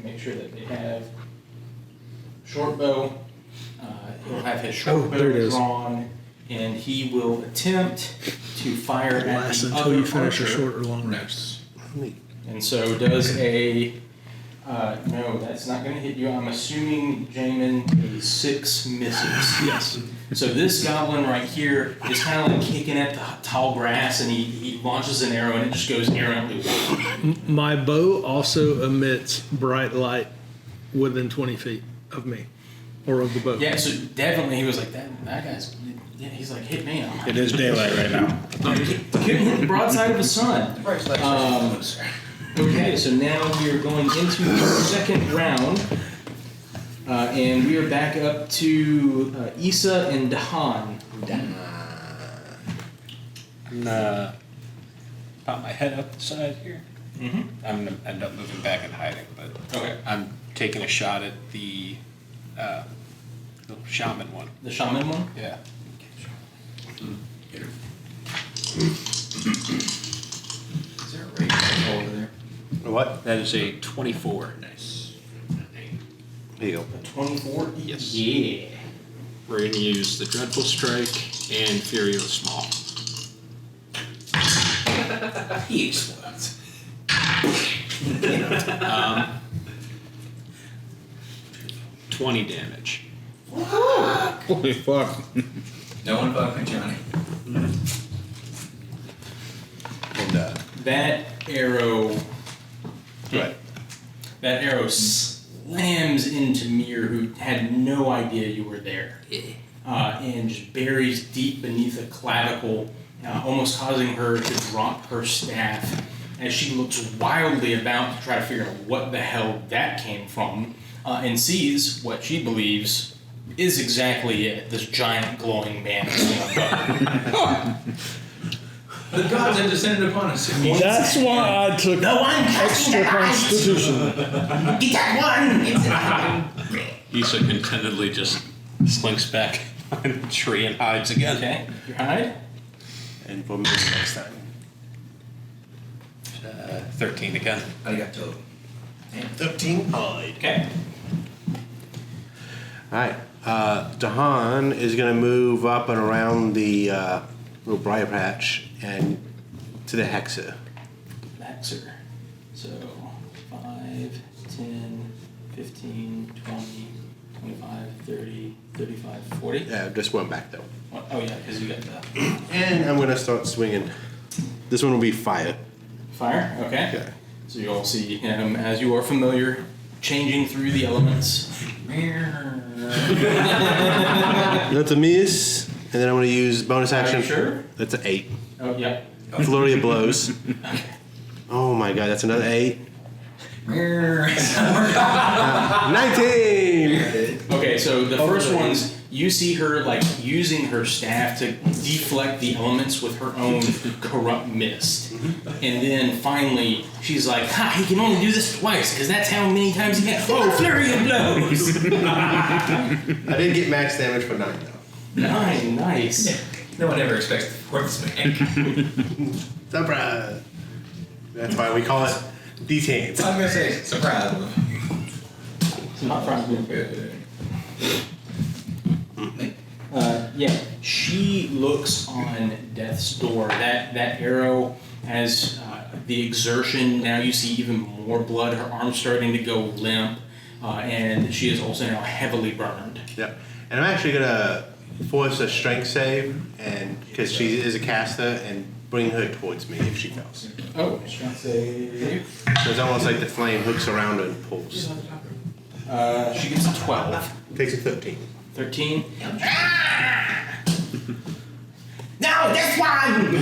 make sure that they have short bow. He'll have his short there it bow is. drawn, and he will attempt to fire at Last the until other you finish a archer. short or long rest. And so does a, no, that's not gonna hit you. I'm assuming, Jamin, a 6 misses. Yes. So this goblin right here is kind of like kicking at the tall grass and he launches an arrow and it just goes errantly. My bow also emits bright light within 20 feet of me, or of the bow. Yeah, so definitely he was like, that guy's, yeah, he's like, hit me. I'm It is daylight right now. couldn't hit the broadside of the sun. Okay, so now we are going into the second round. And we are back up to Issa and Dahan. I'm gonna pop my head up the side here. Mm-hmm. I'm gonna end up moving back and hiding, but Okay. I'm taking a shot at the shaman one. The shaman one? Yeah. Is there a rage over there? What? That is a 24. Nice. There you go. 24? Yes. Yeah. We're gonna use the Dreadful Strike and Fury of the Small. He explodes. 20 damage. Holy fuck. No one fucking Johnny. And, That arrow. right. That arrow slams into Mir, who had no idea you were there, and just buries deep beneath a clavicle, almost causing her to drop her staff as she looks wildly about to try to figure out what the hell that came from, and sees what she believes is exactly it, this giant glowing man. The gods have descended upon us. That's why I took extra constitution. Get that one! Issa contentedly just slinks back behind the tree and hides again. Okay, you hide. And we'll meet next time. 13 again. I got told. 13 hide. Okay. Alright. Dahan is going to move up and around the little briar patch and to the Hexa. Maxer. So 5, 10, 15, 20, 25, 30, 35, 40. Yeah, just one back though. Oh yeah, because you got the And I'm going to start swinging. This one will be fire. fire. Okay. Okay. So you all see him, as you are familiar, changing through the elements. That's a miss. And then I'm going to use bonus action. Are you sure? That's an 8. Oh, yep. Flurry of blows. Oh my god, that's another 8. 19! Okay, so the first one's, you see her like using her staff to deflect the elements with her own corrupt mist. And then finally, she's like, ha, he can only do this twice, because that's how many times he can. Oh, flurry of blows! I did get max damage for 9 though. 9, nice. No one ever expects the fourth swing. Surprise! That's why we call it D10s. I'm gonna say surprise. Not from yeah, she looks on death's door. That arrow has the exertion. Now you see even more blood. Her arm's starting to go limp, and she is also now heavily burned. Yep. And I'm actually gonna force a strength save, and because she is a caster, and bring her towards me if she fails. Oh, strength save. So it's almost like the flame hooks around her and pulls. She gets a 12. Takes a 13. 13. No, this one!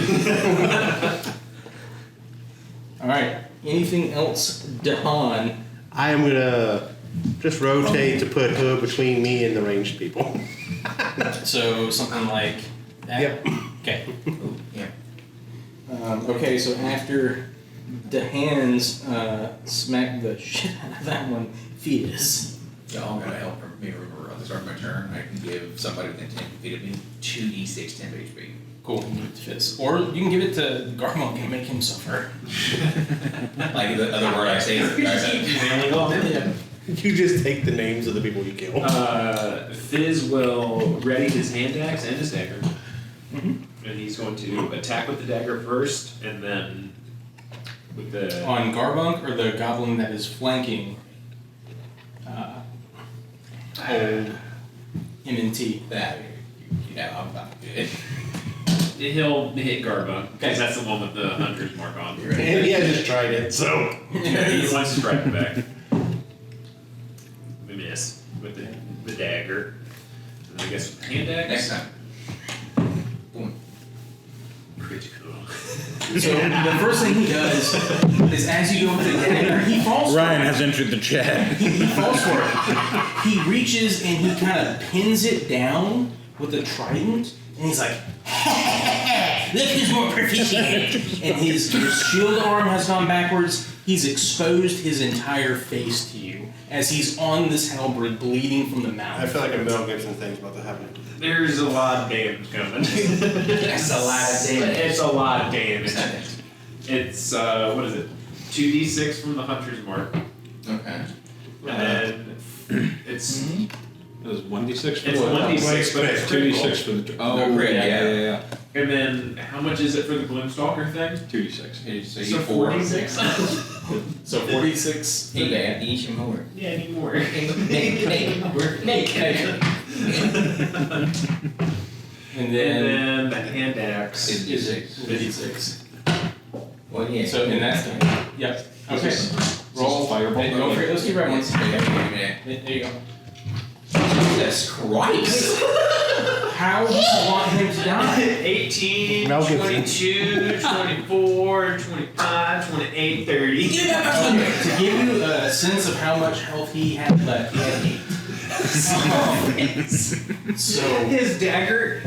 Alright, anything else, Dahan? I am gonna just rotate to put her between me and the ranged people. So something like that? Yep. Okay. Yeah. Okay, so after Dahan's smack the shit out of that one, Fetus. Y'all gotta help me remember at the start of my turn. I can give somebody within 10 feet of me 2d6 temp HP. Cool, you can give it to Fist. Or you can give it to Garmok and make him suffer. Like the other word I say is You just take the names of the people you kill. Fizz will ready his hand axe and his dagger. Mhm. And he's going to attack with the dagger first, and then with the... On Garbunk or the goblin that is flanking old M&T. that. You know, I'm not good. He'll hit Garba, Okay. because that's the one with the hunter's mark on. And he has just tried it, so. He wants to strike it back. We miss with the dagger. And then I guess with the hand axe. Next time. Boom. Critical. So the first thing he does is as you go with the dagger, he falls Ryan for it. has entered the chat. He falls for it. He reaches and he kind of pins it down with a trident, and he's like, look who's more proficient. And his shield arm has gone backwards. He's exposed his entire face to you as he's on this halberd bleeding from the mouth. I feel like a Mel Gibson thing's about to happen. There's a lot of damage coming. That's a lot of damage. It's a lot of damage. It's, what is it? 2d6 from the hunter's mark. Okay. And then it's... Mm-hmm. It was 1d6 for It's what? 1d6, but it's critical. 2d6 for the. Oh, great, yeah. And then, how much is it for the Gloomstalker thing? 2d6. So So you 4. 46? So 46. Hey, man, eat some more. Yeah, I need more. And And then then the hand axe. Is is it 56. 56. Well, yeah. So in that thing. Yep. Okay. Roll Fireball. Go for it. Let's do red ones. Yeah. There you go. Jesus Christ! How do you want him to die? 18, Mel Gibson. 22, 24, 25, 28, 30. To give you a sense of how much health he had left, he had 8. So His dagger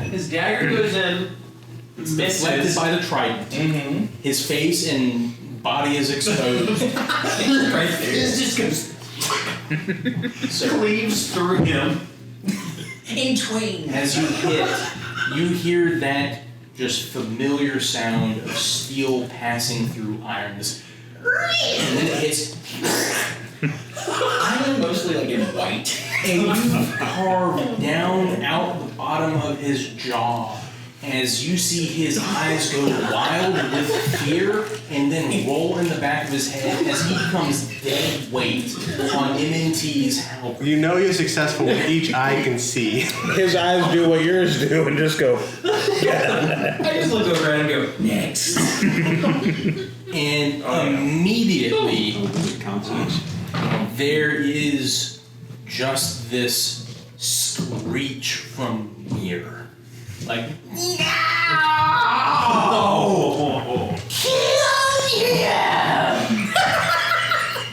goes in, deflected misses, by the trident. Mm-hmm. His face and body is exposed. This just goes So cleaves through him. in twain. as you hit, you hear that just familiar sound of steel passing through iron. This, and then it hits, I am mostly like in white. And you carve down out the bottom of his jaw as you see his eyes go wild with fear and then roll in the back of his head as he becomes dead weight on MNT's help. You know you're successful when each eye can see. His eyes do what yours do and just go. I just look over and go, next. And immediately Consonants. there is just this screech from Mir. Like,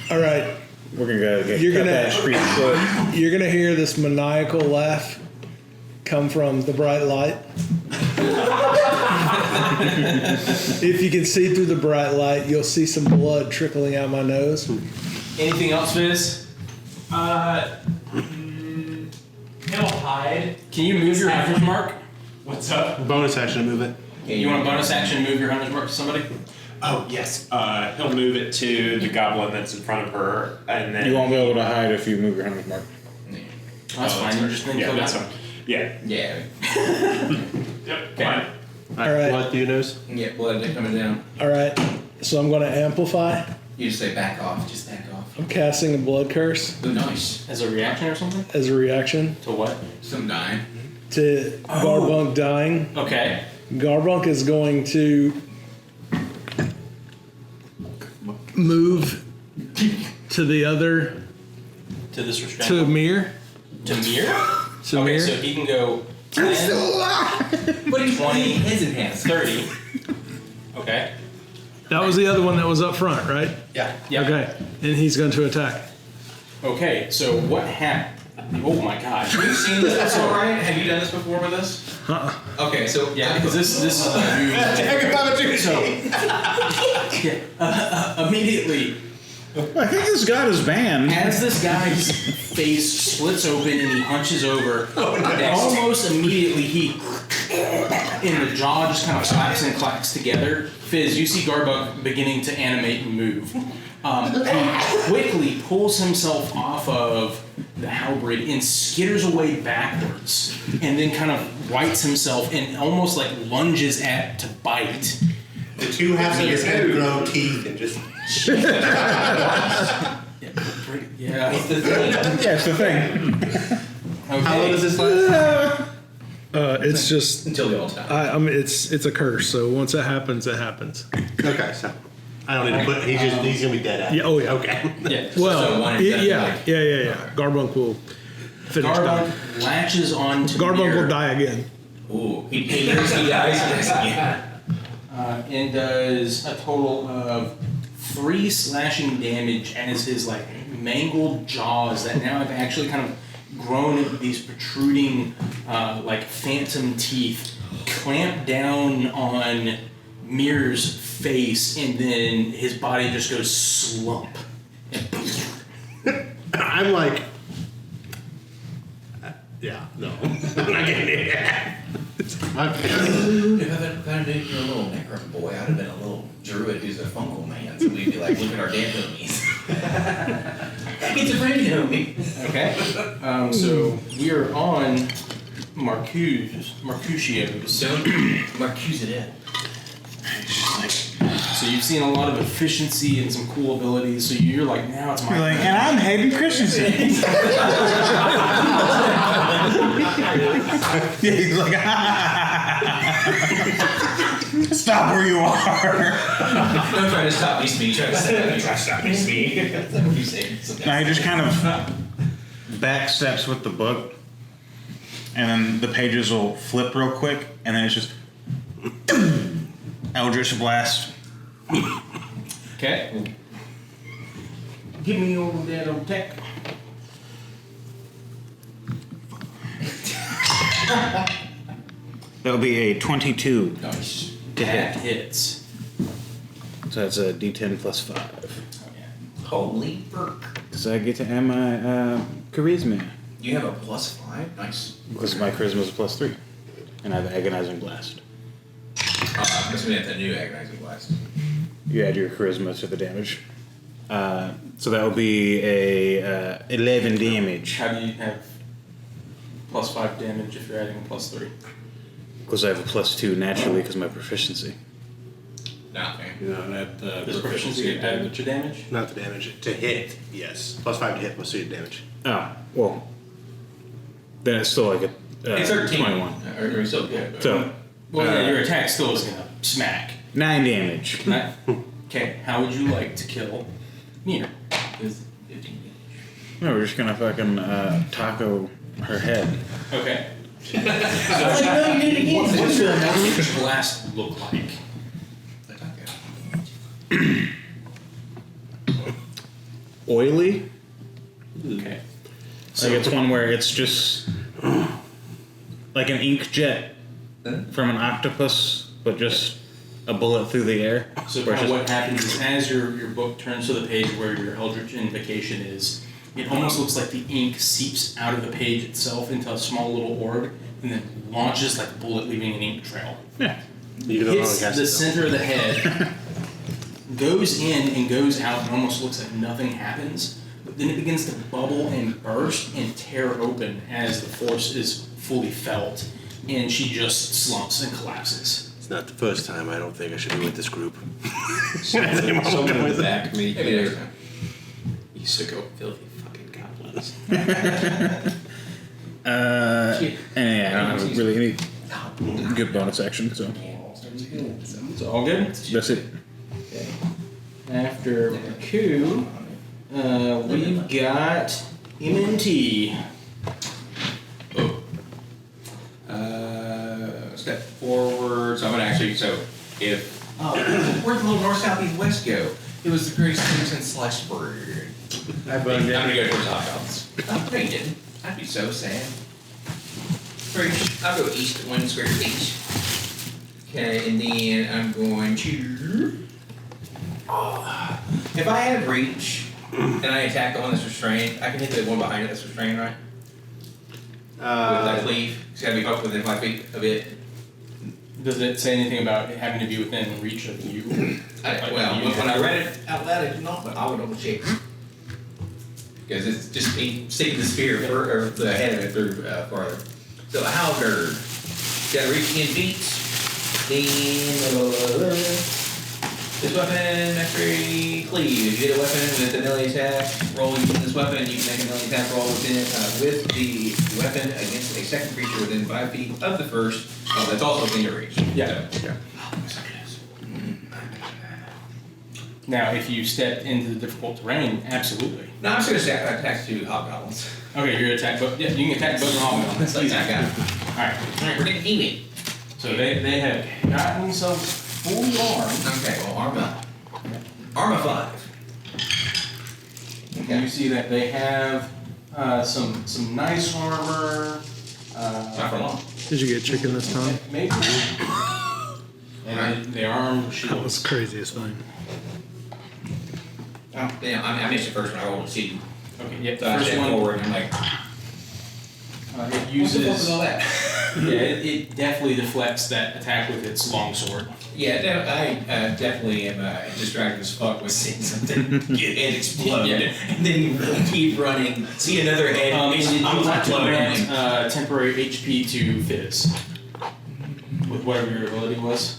All right, We're gonna go get You're cut gonna- that street short. you're gonna hear this maniacal laugh come from the bright light. If you can see through the bright light, you'll see some blood trickling out my nose. anything else, Fizz? He'll hide. Can you move your hunter's mark? What's up? Bonus action to move it. You want a bonus action to move your hunter's mark to somebody? Oh, yes. He'll move it to the goblin that's in front of her, and then... You won't be able to hide if you move your hunter's mark. That's fine, you're just gonna Yeah, kill that's that. fine. Yeah. Yeah. Yep, fine. All right. What do you notice? Yeah, blood coming down. All right, so I'm going to amplify. You just say back off, just back off. I'm casting a blood curse Oh, nice. As a reaction or something? as a reaction To what? Some dying. to Garbunk dying. Okay. Garbunk is going to move to the other, To this restraint. to Mir. To Mir? To Okay, Mir. so he can go 10, What are you 20, heads in hands? 30. Okay. That was the other one that was up front, right? Yeah. Yeah. Okay, and he's going to attack. Okay, so what happened? Oh my god. Have you seen this before, Ryan? Have you done this before with us? Okay, so Yeah, because this is a new. So, immediately, I think this got his banned. as this guy's face splits open and he hunches over, almost immediately he, and the jaw just kind of slaps and clacks together. Fizz, you see Garbuk beginning to animate and move. He quickly pulls himself off of the halberd and skitters away backwards, and then kind of rights himself and almost like lunges at to bite. The two halves of his head grow teeth and just. Yeah. It's the thing. Yeah, it's the thing. How long Okay. does this last? It's just, Until they all die. I mean, it's a curse. So once it happens, it happens. Okay, so I don't need to put. He's gonna be dead after. Yeah. Oh yeah. Okay. Yeah. Well, So one and done, yeah, like- yeah. Garbunk will finish Garbunk dying. latches on to Garbunk Mir, will die again. Ooh, he dies, he dies again. and does a total of 3 slashing damage as his like mangled jaws that now have actually kind of grown into these protruding like phantom teeth clamp down on Mir's face, and then his body just goes slump. I'm like. Yeah. No. I'm not getting it. If I had been a little necro boy, I'd have been a little druid who's a fungal man, so we'd be like, look at our dead homies. It's a friend homie. Okay. So we are on Mercutio's. Don't Marcuse it in. So you've seen a lot of efficiency and some cool abilities. So you're like, now it's my You're like, and I'm Hayden Christensen. Yeah, he's like, stop where you are. Don't try to stop me, Smee. Try to stop me, Smee. That's what you say. Now he just kind of back steps with the book, and then the pages will flip real quick, and then it's just Eldritch Blast. Okay. Give me your that old tech. That'll be a 22 Nice. to That hit. hits. So that's a D10 plus 5. Oh, yeah. Holy burk. Does I get to add my charisma? You have a +5? Nice. Because my charisma is a plus 3. And I have Agonizing Blast. Must have been at the new agonizing blast. You add your charisma to the damage. So that will be a 11 damage. How do you have +5 damage if you're adding a +3? Because I have a +2 naturally because of my proficiency. Okay. You know, that Does proficiency get added to damage? Not the damage. To hit, yes. +5 to hit, +3 to damage. Oh, well. Then it's still like a It's 13. 21. Or so, yeah. So, Well, yeah, your attack still is gonna smack. 9 damage. Okay, how would you like to kill Nina? It's 15 damage. No, we're just gonna fucking taco her head. Okay. No, you did it again. What does your electric blast look like? Oily? Okay. Like it's one where it's just like an ink jet from an octopus, but just a bullet through the air. So Where it's kind of just- what happens is as your book turns to the page where your Eldritch Invocation is, it almost looks like the ink seeps out of the page itself into a small little orb and then launches like a bullet leaving an ink trail. Yeah. You can Hits only the center of the head, goes in and goes out and almost looks like nothing happens, but then it begins to bubble and burst and tear open as the force is fully felt, and she just slumps and collapses. It's not the first time. I don't think I should be with this group. Someone would back me Maybe here. next time. You sicko filthy fucking goblins. And yeah, I don't have really any good bonus action, so It's all good. that's it. After Ku, we've got MNT. Step forward. So I'm gonna actually. So if where'd the little north, south, east, west go? It was the greatest thing since sliced bread. I'm gonna go towards hobgoblins. Oh, no, you didn't. I'd be so sad. First, I'll go east 1 square feet. Okay, and then I'm going to. If I have reach and I attack the one that's restrained, I can hit the one behind it that's restrained, right? With that cleave, it's gotta be up within 5 feet of it. Does it say anything about it having to be within reach of you? When I read it out loud, I did not, but I would double check. Because it's just sticking the spear or the head of it through farther. So halberd, gotta reach 10 feet. Then this weapon, mastery, cleave. If you hit a weapon with a melee attack, roll using this weapon, you can make a melee attack roll with the weapon against a second creature within 5 feet of the first. Oh, that's also within your reach. Yeah. So, Now, if you stepped into the difficult terrain, absolutely. no, I'm just gonna say attack 2 hobgoblins. Okay, you're attack, but yeah, you can attack both hobgoblins. That's like I got it. All right. Alright, we're getting even. So they have gotten themselves fully armed. Okay, well, Arma. Arma 5. You see that they have some nice armor. Not for long. Did you get chicken this time? Maybe. And they armed That was shields. the craziest thing. Oh, damn, I missed the first one. I rolled a C. Okay, yep. So The I first step one forward and I'm like, it what the fuck is uses. all that? Yeah, it definitely deflects that attack with its longsword. Yeah, I definitely am distracted as fuck with seeing something get and explode, Yeah. and then keep running, see another head, And did you I'm want to floating. grant temporary HP to Fizz? With whatever your ability was?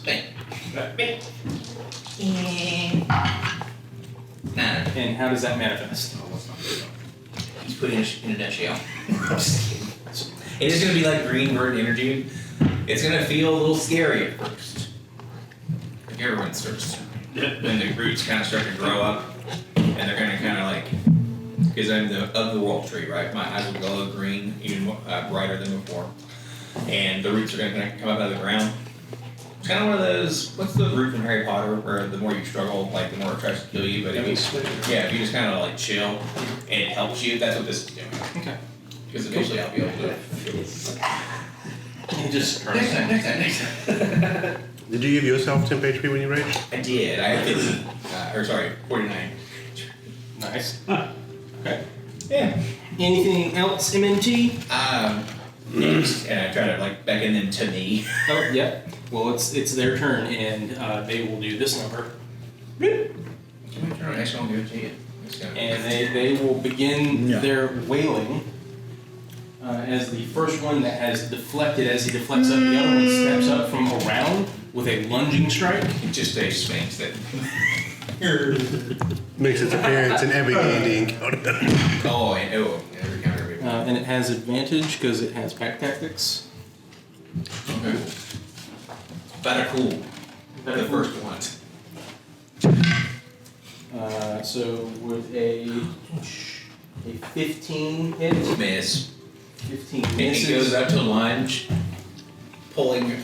Nah, And how does that manifest? he's put in a nutshell. I'm just kidding. It is going to be like green bird energy. It's going to feel a little scary at first. Like everyone starts, when the roots kind of start to grow up, and they're going to kind of like, because I'm of the world tree, right? My eyes will glow green, even brighter than before. And the roots are going to come up out of the ground. It's kind of one of those, what's the root from Harry Potter, where the more you struggle, like the more it tries to kill you, but if you just kind of like chill, and it helps you, that's what this is doing. Okay. Because eventually I'll be able to. It just Next time. Did you give yourself temp HP when you raged? I did. I had 50, 49. Nice. Okay. Yeah. Anything else, MNT? Next, and I try to like beckon them to me. Oh, yep. Well, it's their turn, and they will do this number. Can we try Alright, next one, I'll give it to you. Let's go. And they will begin Yeah. their wailing as the first one that has deflected, as he deflects up, the other one steps up from around with a lunging strike. It's just a sphinx that. Makes its appearance in every D&D encounter. Oh, and every counter. And it has advantage because it has pack tactics. Okay. Better cool. The first one. So with a 15 hit, Miss. 15 And misses. he goes up to lunge, pulling,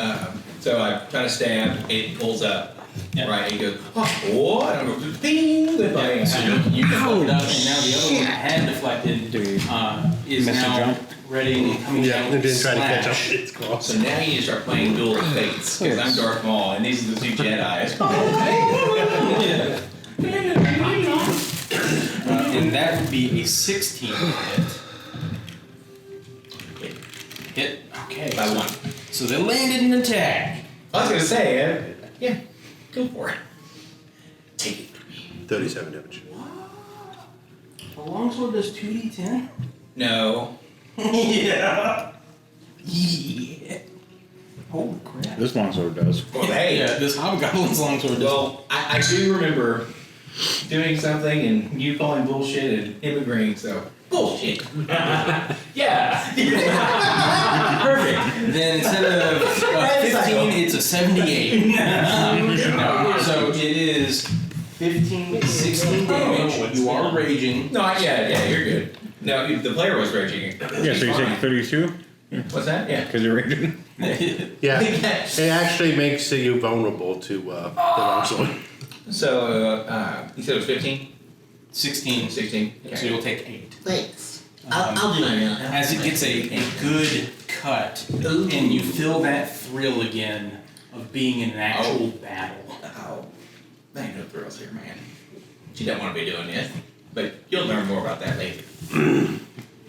so I try to stab, it pulls up. Yeah. Right, he goes, oh, what? And I go, ding, the bang. So you deflected up, and now the other one that had deflected is Miss a now jump? ready and coming Yeah, down and with then try to catch up. slash. It's cross. So now you need to start playing Duel of Fates, because I'm Darth Maul, and these are the two Jedis. And that would be a 16 hit. Hit. Okay. By one. So they landed an attack. I was gonna say, yeah, go for it. Take it from me. 37 damage. A longsword does 2d10? No. Yeah. Yeah. Holy crap. This longsword does. Well, hey, Yeah, this hobgoblin's longsword does. well, I do remember doing something and you calling bullshit and him agreeing, so bullshit. Yeah. Perfect. Then instead of 15, it's a 78. No, so it is 15, 16 damage. You are raging. No, yeah, you're good. No, the player was raging. Yeah, so you take 32? What's that? Yeah. Because you're raging? Yeah, it actually makes you vulnerable to the longsword. So, you said it was 15? 16. 16? So you'll take 8. Thanks. I'll do that. As it gets a good cut, and you feel that thrill again of being in an actual battle. Oh, there ain't no thrills here, man. You don't want to be doing this, but you'll learn more about that later.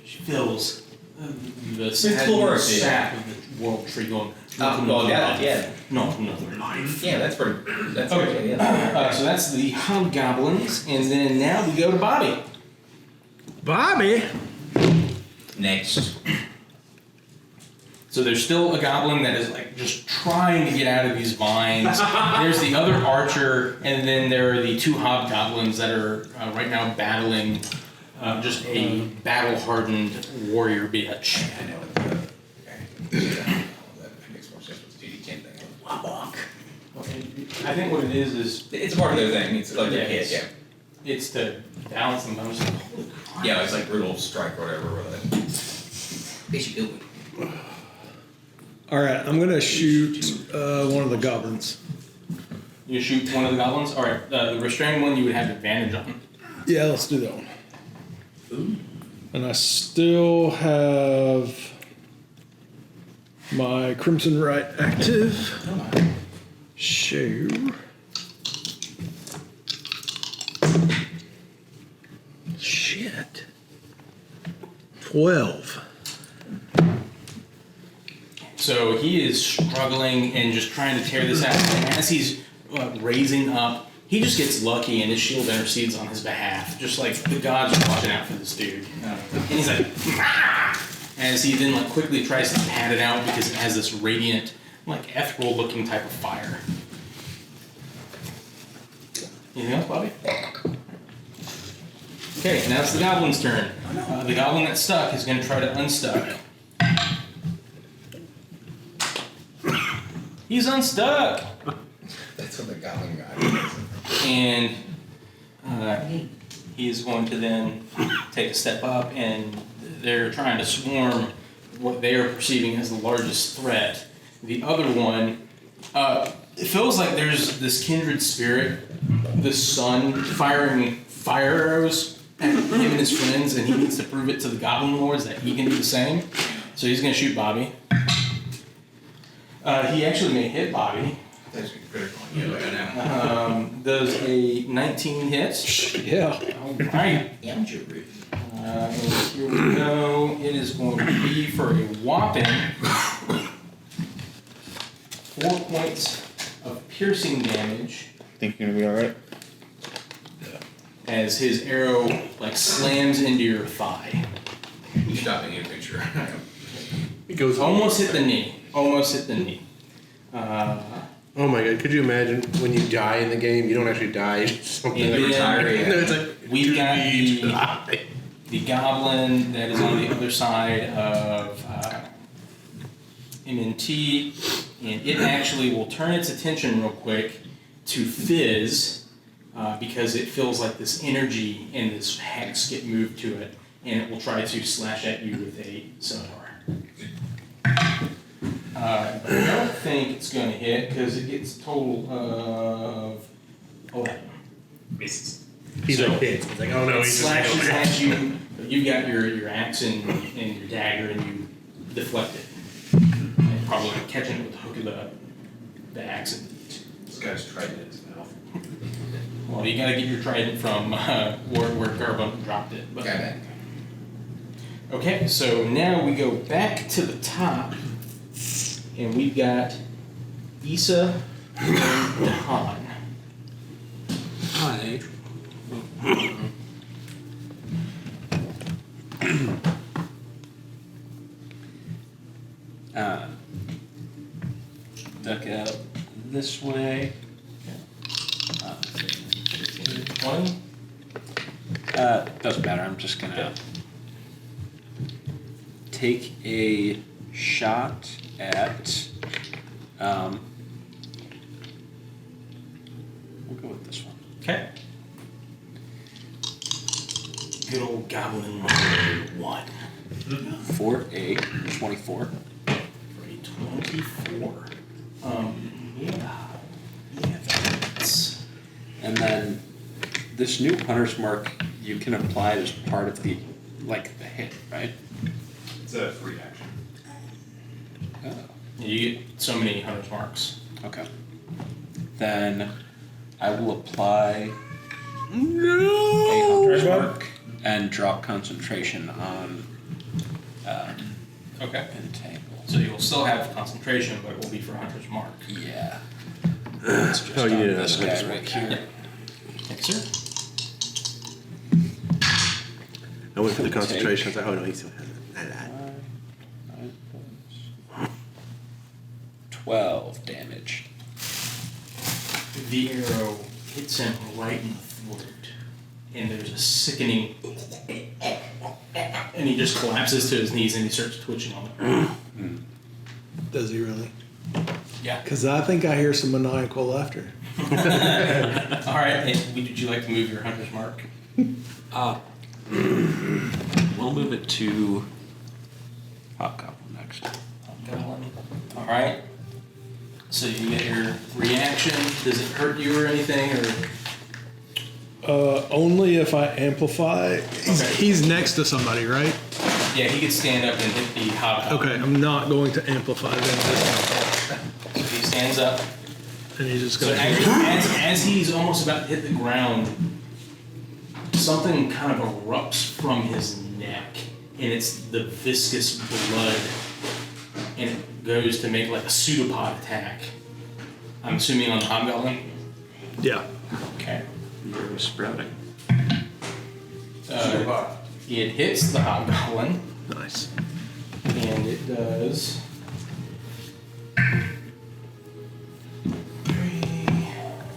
She feels the chlorophyll. sap of the world tree going. Well, yeah. Not another life. Yeah, that's pretty, that's Okay. okay, yeah. So that's the hobgoblins, and then now we go to Bobby. Bobby. Next. So there's still a goblin that is like just trying to get out of these vines. There's the other archer, and then there are the two hobgoblins that are right now battling just a battle-hardened warrior bitch. I know it. Okay. That makes more sense with the DD10 thing. I think what it is It's part of their thing, it's like their Yeah, hit, it's- it's to balance them. I was like, holy crap. yeah. Yeah, it's like brutal strike or whatever with it. They should do it. All right, I'm gonna shoot one of the goblins. You shoot one of the goblins. All right, the restrained one you would have advantage on. Yeah, let's do that one. And I still have my Crimson Right active. Show. Shit. 12. So he is struggling and just trying to tear this out. And as he's raising up, he just gets lucky and his shield intercedes on his behalf. Just like the gods are watching out for this dude. And he's like, "Ah!" As he then like quickly tries to pat it out because it has this radiant, like ethereal looking type of fire. Anything else, Bobby? Okay, now it's the goblin's turn. The goblin that's stuck is going to try to unstuck. He's unstuck! That's what the goblin guy And he's going to then take a step up, and they're trying to swarm what they are perceiving as the largest threat. The other one, it feels like there's this kindred spirit, the sun, firing fire arrows at him and his friends, and he needs to prove it to the goblin lords that he can do the same. So he's going to shoot Bobby. He actually may hit Bobby. That's critical. Yeah, right now. Does a 19 hit. Yeah. Alright. Yeah, you're rude. And here we go. It is going to be for a whopping 4 points of piercing damage. Think you're gonna be alright? as his arrow like slams into your thigh. You stop taking a picture. It goes Almost hit the knee. Almost hit the knee. Oh my god, could you imagine when you die in the game, you don't actually die, you just something And like then no, it's like, we've got you die. the goblin that is on the other side of MNT, and it actually will turn its attention real quick to Fizz because it feels like this energy and this hex get moved to it, and it will try to slash at you with a scimitar. I don't think it's going to hit because it gets a total of 11. Misses. He's So, like this. It's like, oh no, it he's slashes just at you. You got your axe and your dagger, and you deflect it. And probably catching it with the hook of the axe. This guy's trident in his mouth. Well, you got to get your trident from where Garbun dropped it. But. Got it. Okay, so now we go back to the top, and we've got Issa and Dahan. Hi. Duck out this way. 20? Doesn't matter. I'm just gonna take a shot at. We'll go with this one. Okay. Good old goblin 1. For a 24. For a 24. Yeah, that's... And then this new hunter's mark you can apply as part of the hit, right? It's a free action. Oh, You get so many hunter's marks. okay. Then I will apply a hunter's mark and drop concentration on Okay. entangle. So you'll still have concentration, but it will be for hunter's mark. Yeah. It's just Oh, you on need this another guy hunter's right mark. here. Yes, sir. I went for the concentration, I was like, oh no, he still has it. 12 damage. The arrow hits him right in the throat, and there's a sickening, and he just collapses to his knees and he starts twitching on the ground. Does he really? Yeah. Because I think I hear some maniacal laughter. All right. And would you like to move your hunter's mark? We'll move it to Hobgoblin next. All right. So you get your reaction. Does it hurt you or anything, or? Only if I amplify. He's next to somebody, right? Yeah, he could stand up and hit the hobgoblin. Okay, I'm not going to amplify them this time. So he stands up. And he's just So going to. actually, as he's almost about to hit the ground, something kind of erupts from his neck, and it's the viscous blood, and it goes to make like a pseudopod attack. I'm assuming on the hobgoblin. Yeah. Okay. You're sprouting. It hits the hobgoblin, Nice. and it does.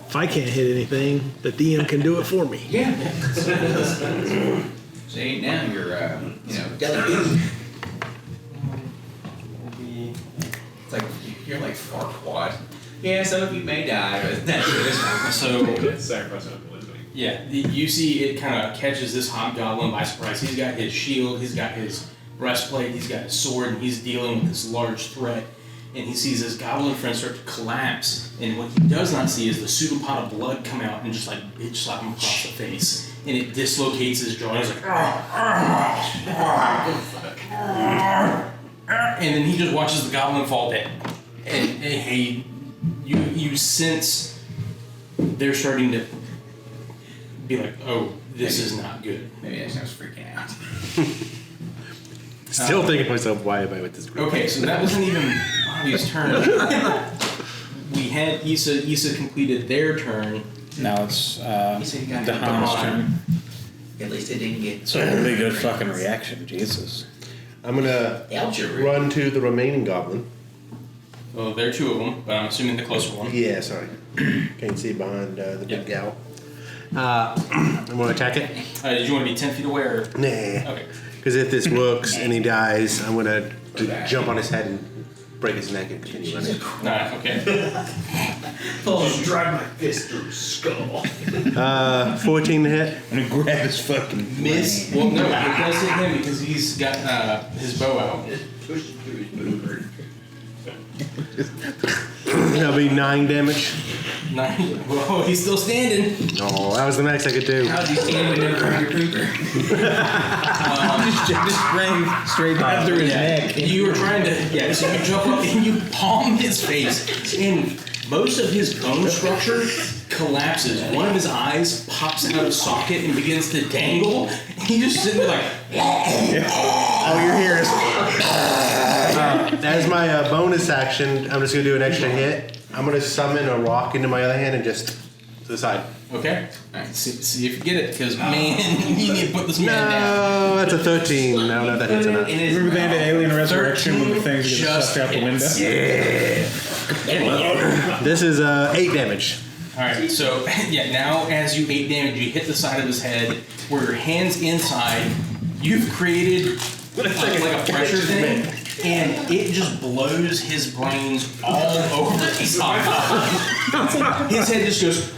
If I can't hit anything, the DM can do it for me. Yeah. See, now you're, delicate. It's like, you're like Farquaad. Yeah, some of you may die, but that's So Sacrifice of Elizabeth. yeah, you see it kind of catches this hobgoblin by surprise. He's got his shield, he's got his breastplate, he's got his sword, and he's dealing with this large threat. And he sees his goblin friend start to collapse, and what he does not see is the pseudopod of blood come out and just like bitch slap him across the face, and it dislocates his jaw. He's like, and then he just watches the goblin fall dead. And you sense they're starting to be like, oh, this is not good. Maybe I was freaking out. Still thinking to myself, why am I with this group? Okay, so that wasn't even Bobby's turn. We had Issa completed their turn, Now it's You said you got the Han's turn. At least it didn't get. So a really good fucking reaction, Jesus. I'm gonna Algebra. run to the remaining goblin. Well, there are two of them, but I'm assuming the closer one. Yeah, sorry. Can't see behind the big gal. I'm gonna attack it. Did you want to be 10 feet away or? Nah. Okay. Because if this works and he dies, I'm gonna jump on his head and break his neck and continue running. Nah, okay. Just drive my fist through his skull. 14 to hit. I'm gonna grab his fucking Miss. Well, no, it does hit him because he's got his bow out. Push it through his boober. That'll be 9 damage. 9. Whoa, he's still standing. Oh, that was the max I could do. How'd you stand with no your pooper? just ran straight down through his neck. You were trying to, so you jump up and you palm his face, and most of his bone structure collapses. One of his eyes pops out of socket and begins to dangle. He's just sitting there like, All you hear is As my bonus action, I'm just gonna do an extra hit. I'm gonna summon a rock into my other hand and just to the side. okay, see if you get it, because man, you need to put this man down. No, that's a 13. No, no, that hits enough. remember the end of Alien Resurrection when the things get Just sucked out the window? This is 8 damage. Alright, so now as you 8 damage, you hit the side of his head, where your hand's inside, you've created like a pressure thing, and it just blows his brains all over his top. His head just goes,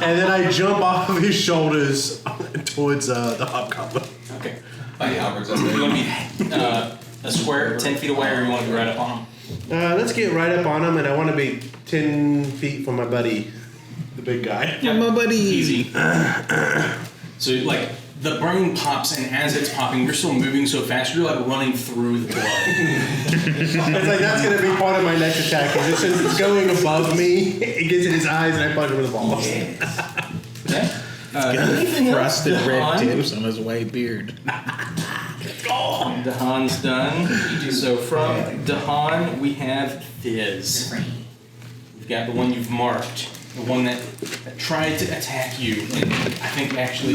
And then I jump off of his shoulders towards the hobgoblin. okay. Like Albert's up You there. want to be a square 10 feet away, or you want to be right up on him? Let's get right up on him, and I want to be 10 feet from my buddy, the big guy. Yeah, my buddy. Easy. So like the brain pops, and as it's popping, you're still moving so fast, you're like running through the blood. It's like that's gonna be part of my next attack. Is since it's going above me, it gets in his eyes, and I punch him in the balls. Okay. Anything else? Frosted red Dahan? tips on his white beard. Dahan's done. So from Dahan, we have Fizz. We've got the one you've marked. The one that tried to attack you, and I think actually,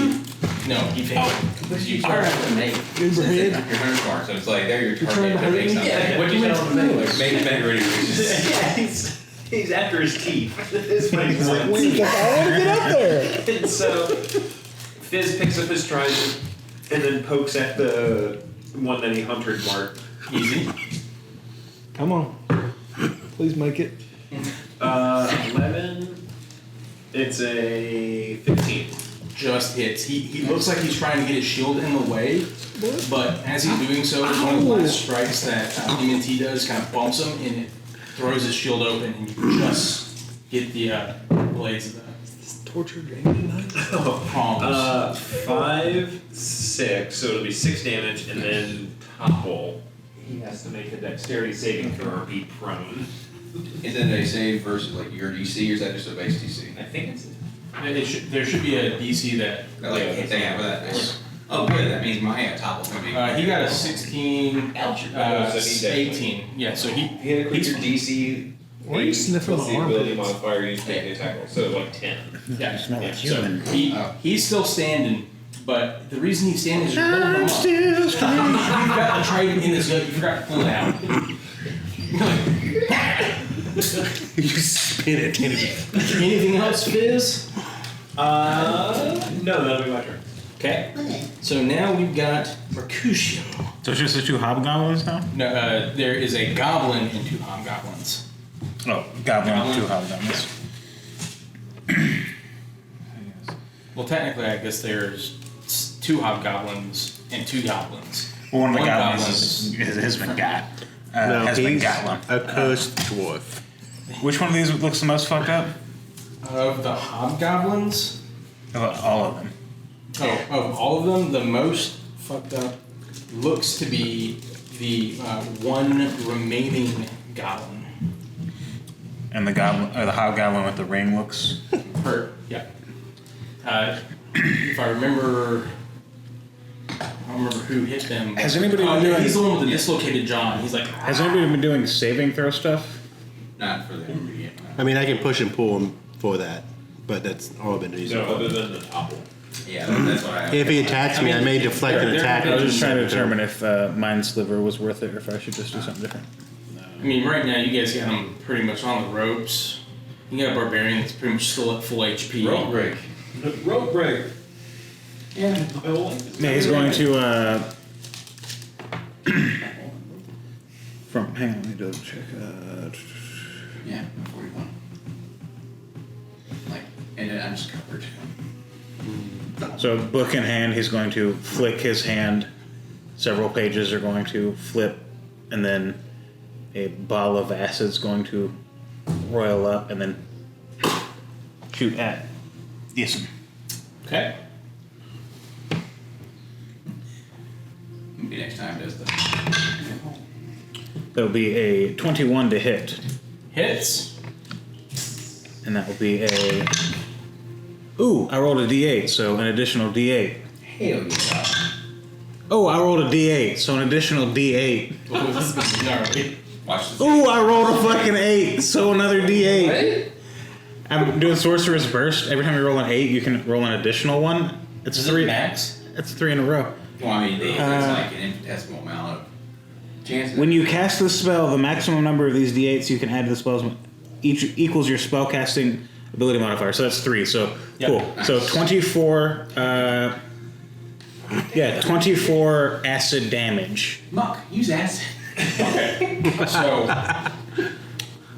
no, he failed. You start out to make your hunter's mark, so it's like they're your target to make something. Yeah, What'd you tell him to make? Like, make ready to He's after his teeth. Is what he's like. I want to get up there. And so Fizz picks up his trident and then pokes at the one that he hunted marked. Easy. Come on. Please make it. 11. It's a 15. Just hits. He looks like he's trying to get his shield in the way, but as he's doing so, one of the last strikes that MNT does kind of bumps him, and it throws his shield open, and you just get the blades of the Torture game tonight. palms. 5, 6, so it'll be 6 damage, and then topple. He has to make a dexterity saving throw or be prone. Is it a save versus like your DC, or is that just a base DC? I think it's. There should be a DC that Like, they have that. Oh, good. That means my topple's gonna be. he got a 16, So he's 18. Yeah, so he You had a creature DC. Why are you sniffing plus the the armpit? ability modifier you take the attack roll. So like 10. yeah. Smell like So human. he's still standing, but the reason he's standing is you're holding him up. You've got the trident in his gut. You forgot to pull it out. You spin it. Anything else, Fizz? No, that'll be my turn. Okay. So now we've got Mercutio. So it's just the two hobgoblins now? No, there is a goblin and 2 hobgoblins. Oh, goblin, two hobgoblins. Well, technically, I guess there's 2 hobgoblins and 2 goblins. Well, one of the One goblins has been got. No, has been he's got one. a cursed dwarf. Which one of these looks the most fucked up? Of the hobgoblins, All of them. of all of them, the most fucked up looks to be the one remaining goblin. And the goblin, or the hobgoblin with the ring looks. Hurt, yeah. If I remember, I don't remember who hit them. Has anybody been yeah, doing- he's the one with the dislocated jaw. He's like, Has anybody been doing saving throw stuff? Not for the immediate. I mean, I can push and pull him for that. but that's all I've been using. No, for. other than the topple. Yeah, that's what I. If he attacks me, I may deflect an attack. I was just trying to determine if Mind Sliver was worth it or if I should just do something different. I mean, right now you guys got him pretty much on the ropes. You got a barbarian that's pretty much still at full HP. Rope break. Rope break. Yeah. Yeah, he's going to from. Hang on, let me double check. Yeah, 41. Like, and then I'm just covered. So book in hand, he's going to flick his hand. Several pages are going to flip, and then a ball of acid's going to roil up, and then shoot at Isom. Okay. Maybe next time does the. That'll be a 21 to hit, Hits. and that will be a. Ooh, I rolled a D8, so an additional D8. Hell yeah. Oh, I rolled a D8, so an additional D8. Oh, this is gonna be gnarly. Watch this. Ooh, I rolled a fucking 8, so another D8. I'm doing Sorcerer's Burst. Every time you roll an 8, you can roll an additional one. It's Is 3. it max? It's 3 in a row. Well, I mean, it's like an infinitesimal amount of chances. When you cast the spell, the maximum number of these D8s you can add to the spells each equals your spellcasting ability modifier. So that's 3. So Yep. cool. So 24. 24 acid damage. Muck, use acid. So,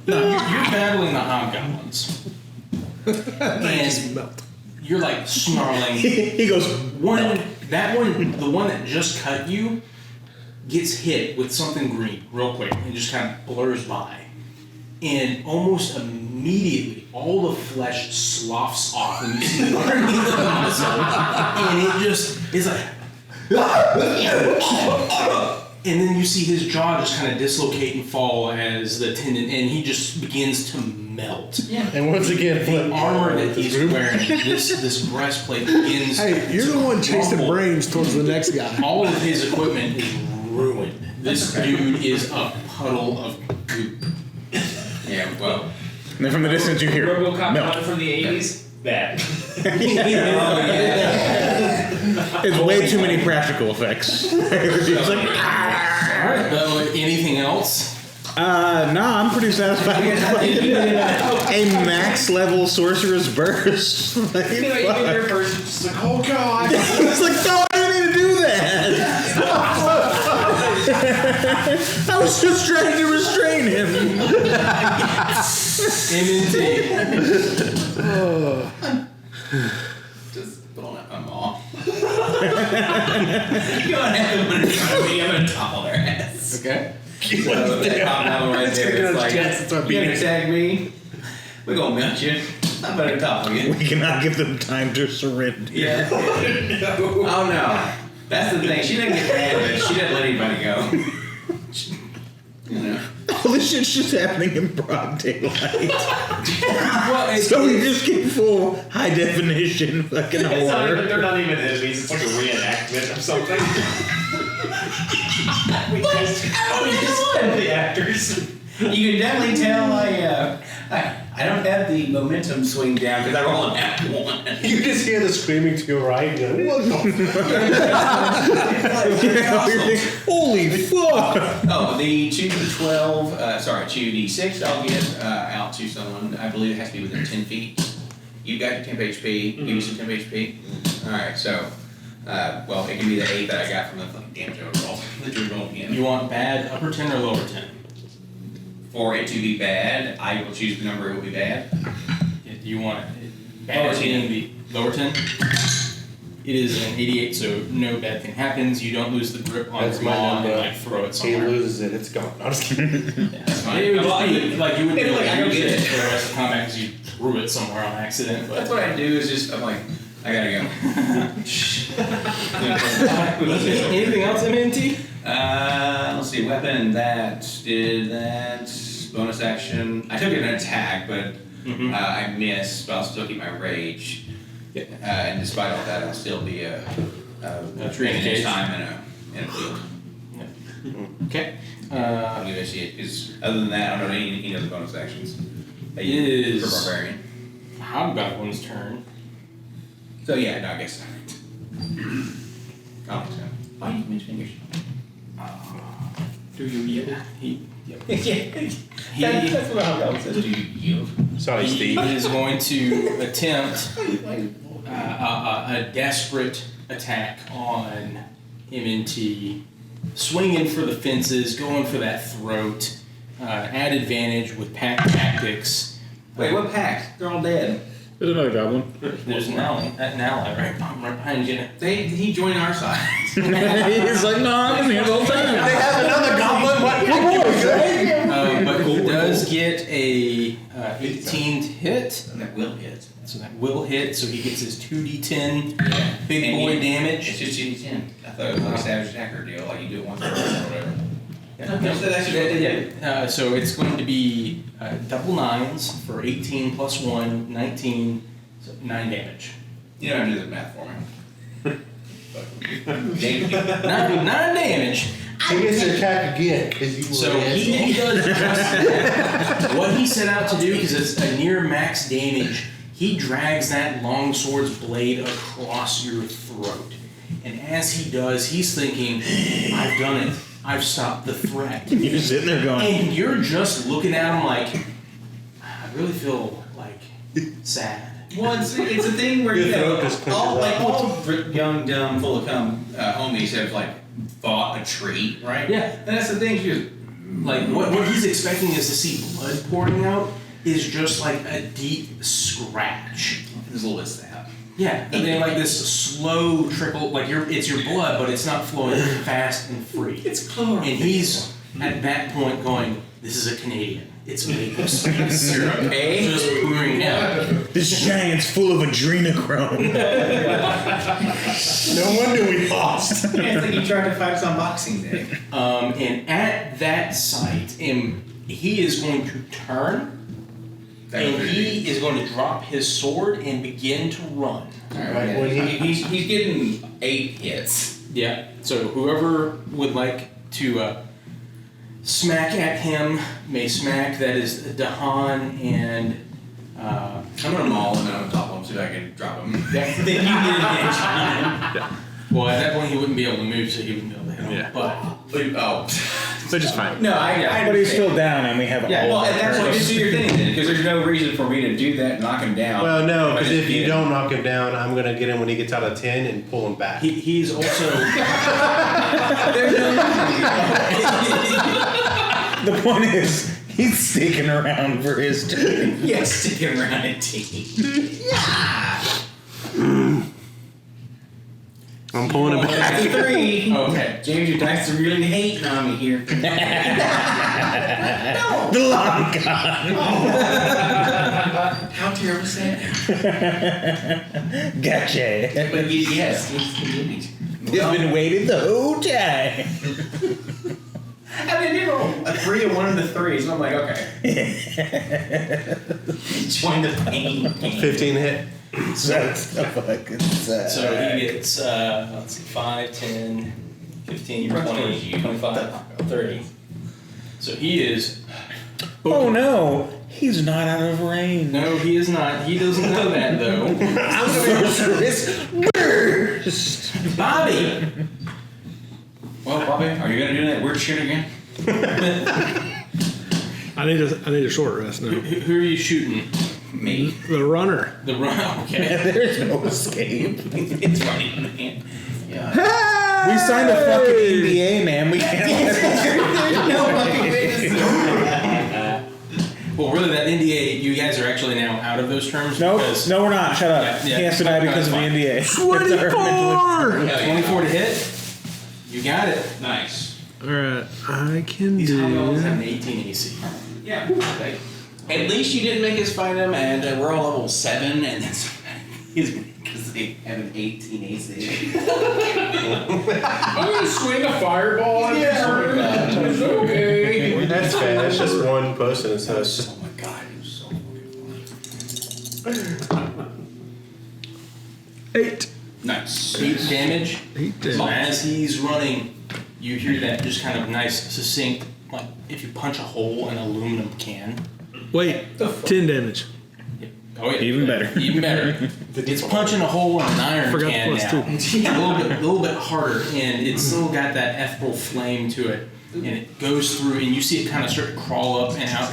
you're battling the hobgoblins. And you're like snarling. He goes. The one that just cut you gets hit with something green real quick and just kind of blurs by. And almost immediately, all the flesh sloughs off when you see it underneath the muscle. And it just is like. And then you see his jaw just kind of dislocate and fall as the tendon, and he just begins to melt. And once again, The armor that he's wearing, this breastplate begins. Hey, you're the one chasing crumble. brains towards the next guy. All of his equipment is ruined. This dude is a puddle of goop. Yeah, well. And then from the distance you hear RoboCop melt. one from the 80s? Bad. It's way too many practical effects. It's like, Alright, anything else? no, I'm pretty satisfied with a max level Sorcerer's Burst. Like, You know, you get there fuck. first, it's just like, oh god! It's like, no, I didn't need to do that. I was just trying to restrain him. MNT. Just blowing up my mom. You don't have to put it in front of me, I'm gonna topple their ass. Okay. So that hobgoblin right there is like, you gonna attack me? We're gonna melt you. I better topple you. We cannot give them time to surrender. Yeah. Oh no. That's the thing. She didn't get mad, but she didn't let anybody go. You know. All this shit's just happening in broad daylight. Well, So we just get full high definition fucking It's not even, horror. they're not even enemies, it's like a reenactment of something. we just the actors. You can definitely tell I don't have the momentum swing down because I roll an at one. You just hear the screaming to your right. You're like, what the Holy fuck! Oh, the 2d12, 2d6 I'll get out to someone. I believe it has to be within 10 feet. You've got your temp HP. Give you some temp HP. Alright, so, well, it can be the 8 that I got from the fucking damage I roll. That you roll again. You want bad upper 10 or lower 10? For it to be bad, I will choose the number it will be bad. Do you want bad Lower 10 to be lower 10? It is an 88, so no bad thing happens. You don't lose the grip on That's your my maw number. and like throw it He somewhere. loses it, it's gone. I'm just kidding. That's fine. It would Well, just be, like you wouldn't be able I to don't use get it it. for the rest of combat because you threw it somewhere on accident. But That's what I do is just, I'm like, I gotta go. anything else, MNT? Let's see, weapon, that did that. Bonus action. I took an attack, but I missed, but I'll still keep my rage. And despite all that, I'll still be a tree in a cage. time in a field. Okay. I'll give it a shit, because other than that, I don't know any other bonus actions. That you Is- for barbarian. I Hobgoblin's turn. So yeah, no, I guess not. Oh, so. Why do you use fingers? Do you yield? That's what Hobgoblin says. Do you yield? Sorry, He Steve. is going to attempt a desperate attack on MNT, swinging for the fences, going for that throat, at advantage with pack tactics. Wait, what pack? They're all dead. There's another goblin. There's an ally right behind you. He joined our side. He's like, no, I'm here the whole time. They have another goblin. What? But he does get a 18 to hit. And that will hit. So that will hit, so he gets his 2d10 big And boy It's damage. just 2d10. I thought it was like a savage attacker deal, like you do it once or whatever. Okay. So that's just So it's going to be double 9s for 18 plus 1, 19, so 9 damage. You don't have to do the math for me. Damn. 9 damage. He gets to attack again because you were So an he does just that. What he set out to do, because it's a near max damage, he drags that long sword's blade across your throat. And as he does, he's thinking, I've done it. I've stopped the threat. You're sitting there going, And you're just looking at him like, I really feel like sad. Well, it's a thing where Your you throat know, just clenches all up. young, dumb, full of cum homies have like fought a tree, right? Yeah. And that's the thing. She goes, Like, what he's expecting is to see blood pouring out is just like a deep scratch. there's a little bit of stab. Yeah, and then like this slow trickle, like it's your blood, but it's not flowing fast and free. It's chloroform. And he's at that point going, "This is a Canadian. It's maple spice syrup, just pouring down." this giant's full of adrenochrome. No wonder we lost. I think you tried to fight some Boxing Day. And at that sight, he is going to turn, and he is going to drop his sword and begin to run. Alright, when he's getting 8 hits. Yeah. So whoever would like to smack at him may smack. That is Dahan and. I'm gonna maul him and I'm gonna topple him so I can drop him. Then you get advantage. Well, at that point he wouldn't be able to move, so he wouldn't be able to hit him. Yeah. But Oh. Which is fine. No, I But he's still down, and we have Yeah, all well, of and that's our why you turns. do your thing then, because there's no reason for me to do that and knock him down. Well, no, because I just if you get- don't knock him down, I'm gonna get him when he gets out of 10 and pull him back. he's also. There's no The point is, he's sticking around for his turn. Yes, sticking around a team. I'm pulling him back. That's a 3. Okay. James, your dice are really hating on me here. The long con. How terrible is that? Gotcha. But yes, it's convenient. He's been waiting the whole time. I mean, they roll a 3 and 1 of the 3s, and I'm like, okay. Join the pain game. 15 hit. Sucks the fucking sucks. So he gets, let's see, 5, 10, 15, 20, 25, 30. So he is. Oh no, he's not out of range. No, he is not. He doesn't know that, though. Sorceress burst. Bobby! Well, Bobby, are you gonna do that weird shit again? I need a short rest now. Who are you shooting? Me. The runner. The run. Okay. There's no escape. It's running, man. We signed a fucking NDA, man. We can't. No fucking witnesses. Well, really, that NDA, you guys are actually now out of those terms. Nope. because- No, we're not. Shut up. Yeah, He has to die because of the that's NDA. 24 to hit. You got it. Nice. All right, I can These hobgoblins have do. an 18 AC. Yeah. At least you didn't make us fight him, and we're all level 7, and that's because they have an 18 AC. I'm gonna swing a fireball at your turn. It's okay. That's fair. That's just one person, so it's just. Oh my god, he was so fucking funny. 8. Nice. 8 damage. 8 So damage. as he's running, you hear that just kind of nice, succinct, like if you punch a hole in an aluminum can. Wait, 10 damage. Oh yeah, Even better. Even better. It's punching a hole in an iron Forgot can the now. plus a little bit harder, and it's still got that ethereal flame to it, and it goes through, and you see it kind of start to crawl up and out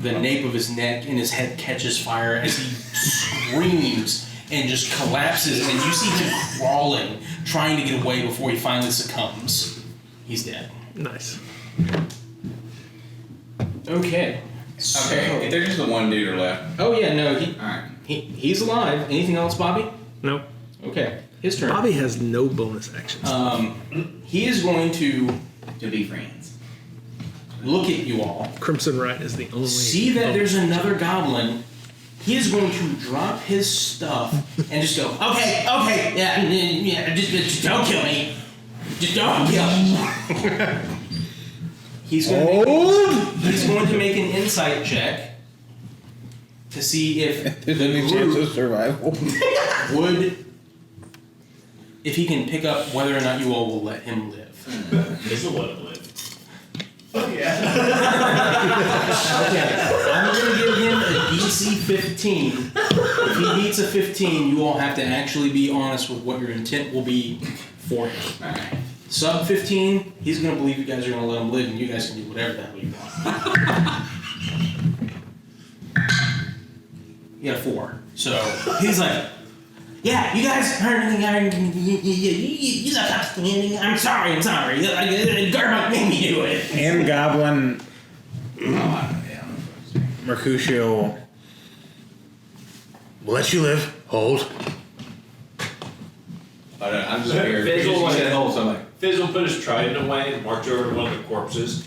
the nape of his neck, and his head catches fire as he screams and just collapses, and you see him crawling, trying to get away before he finally succumbs. He's dead. Nice. Okay. Okay, if there's just the one dude left. Oh yeah, no, Alright. he's alive. Anything else, Bobby? Nope. Okay, his turn. Bobby has no bonus actions. He is going to be friends. look at you all, Crimson Right is the only. see that there's another goblin. He is going to drop his stuff and just go, okay, yeah, just don't kill me. Just don't kill me. He's going to make an insight check to see if There's any chance of survival. if he can pick up whether or not you all will let him live. This will let him live. Okay, I'm going to give him a DC 15. If he beats a 15, you all have to actually be honest with what your intent will be for him. Alright. Sub 15, he's going to believe you guys are going to let him live, and you guys can do whatever the hell you want. He got a 4. So he's like, yeah, you guys heard anything? You left outstanding. I'm sorry. Garbuck made me do it. And Goblin Mercutio will let you live. Hold. I'm just scared. Fizzle, You said hold, so I'm like, Fizzle put his trident away and marched over to one of the corpses.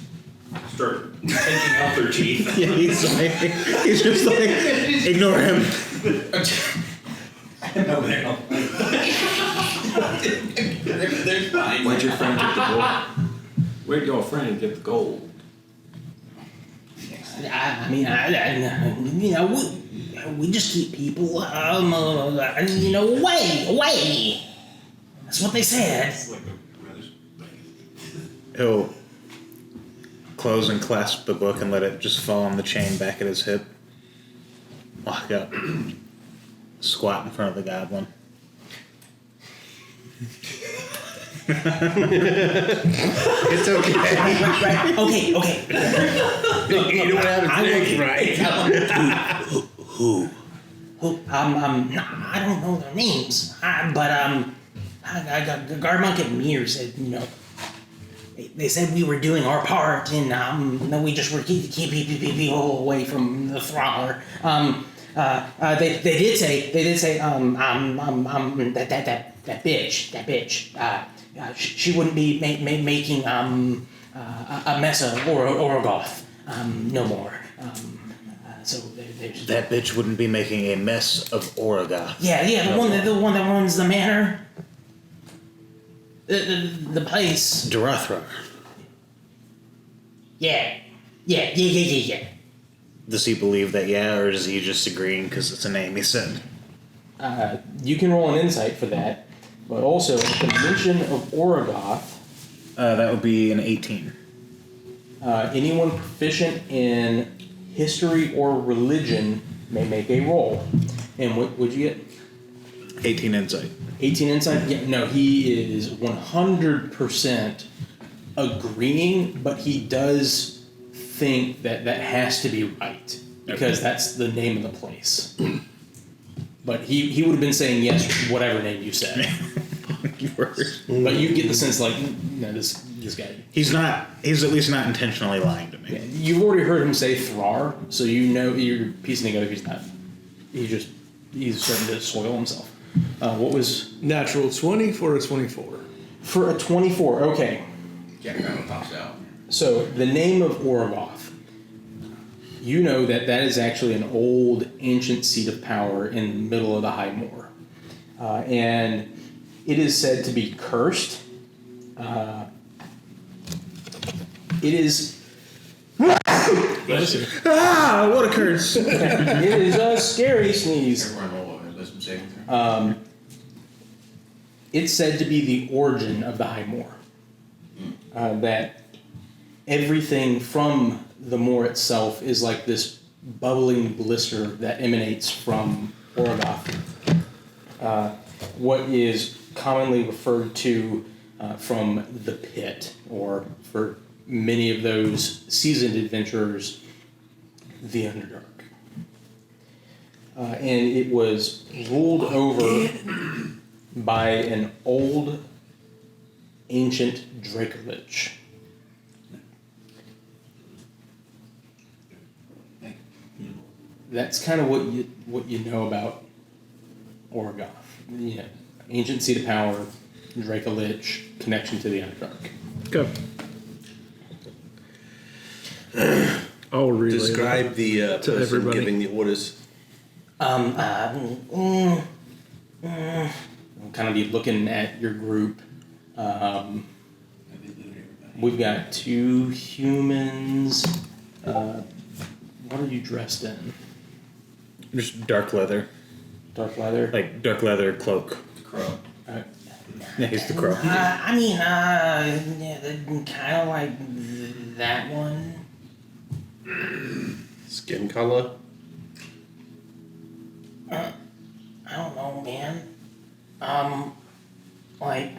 Start taking out their teeth. Yeah, he's just like, ignore him. no, they're fine. Where'd your friend get the gold? Where'd your friend get the gold? We just keep people, away. That's what they said. He'll close and clasp the book and let it just fall on the chain back at his hip. Walk up. Squat in front of the goblin. It's okay. Okay. You don't have a thing, right? Who? I don't know their names, but Garmunk and Mir said, they said we were doing our part, and we just were keep people away from the Thrall. They did say that bitch. She wouldn't be making a mess of Orogoth no more. So there's That bitch wouldn't be making a mess of Orogoth. yeah, the one that runs the manor, the place. Durathra. Yeah. Does he believe that, or is he just agreeing because it's a name he said? You can roll an insight for that, but also the mention of Orogoth. That would be an 18. Anyone proficient in history or religion may make a roll. And what would you get? 18 insight. 18 insight? Yeah, no, he is 100% agreeing, but he does think that has to be right because that's the name of the place. But he would have been saying yes, whatever name you said. But you get the sense like, no, this guy. He's at least not intentionally lying to me. Yeah, you've already heard him say Thrar, so you're piecing together he's not. He's starting to soil himself. What was Natural 20 for a 24. for a 24? Okay. Jack Rattle pops out. So the name of Orogoth, you know that is actually an old ancient seat of power in the middle of the High Moor. And it is said to be cursed. It is... Ah, what a curse! it is a scary sneeze. Everyone roll over. Listen, saving throw. It's said to be the origin of the High Moor. That everything from the moor itself is like this bubbling blister that emanates from Orogoth. What is commonly referred to from the pit, or for many of those seasoned adventurers, the Underdark. And it was ruled over by an old, ancient Dracolich. That's kind of what you know about Orogoth. You know, ancient seat of power, Dracolich, connection to the Underdark. Go. I'll relay Describe the to person everybody. giving the orders. I'll kind of be looking at your group. We've got 2 humans. What are you dressed in? Just dark leather. Dark leather? Like dark leather cloak. Crow. Yeah, he's the crow. Kind of like that one. Skin color. I don't know, man. Like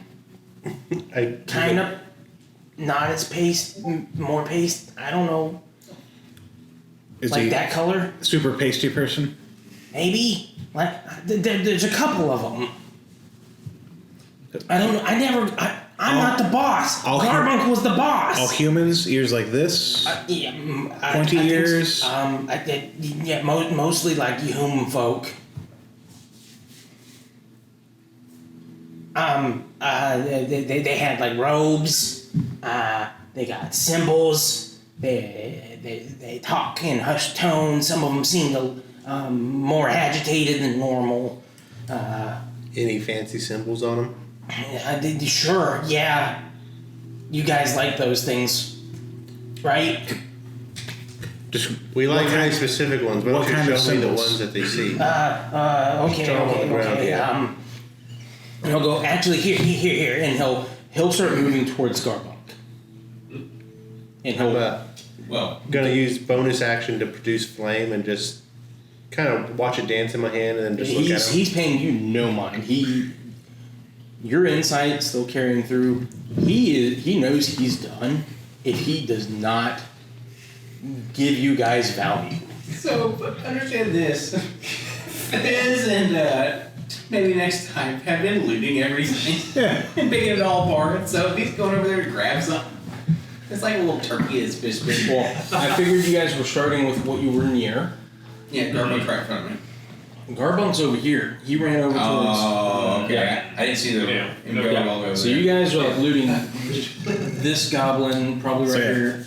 kind of not as paste, more paste. I don't know. Is Like he that color, super pasty person? maybe. Like there's a couple of them. I don't know. I'm not the boss. all Garbunk was the boss. All humans, ears like this. Yeah, Pointy I think ears? so. Mostly like human folk. They had like robes. They got symbols. They talk in hushed tones. Some of them seem more agitated than normal. Any fancy symbols on them? Sure, yeah. You guys like those things, right? Just We like what very kind- specific ones. Why what don't you kind of show me the symbols? ones that they see? Okay. Draw 'em on the ground, yeah. And he'll go, actually, here, and he'll start moving towards Garbunk. And I'm he'll Well, gonna use bonus action to produce flame and just kind of watch it dance in my hand and then just look at him. he's paying you no mind. Your insight still carrying through. He knows he's done if he does not give you guys value. so but understand this. Fizz and maybe next time have been looting everything and picking it all apart. So if he's going over there to grab something, it's like a little turkey that's just been. Well, I figured you guys were starting with what you were near. Yeah, Garbunk's right in front of me. Garbunk's over here. He ran over towards. Oh, okay. Yeah. I didn't see the Yeah. him go all over So there. you guys are like looting this goblin, probably right So, here.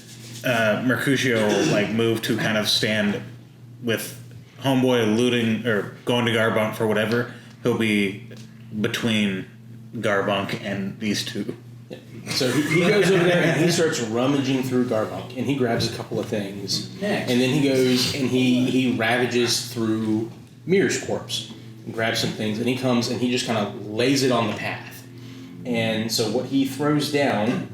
Mercutio like moved to kind of stand with homeboy looting or going to Garbunk for whatever. He'll be between Garbunk and these two. So he goes over there and he starts rummaging through Garbunk and he grabs a couple of things. Next. And then he goes and he ravages through Mirror's corpse and grabs some things and he comes and he just kind of lays it on the path. And so what he throws down,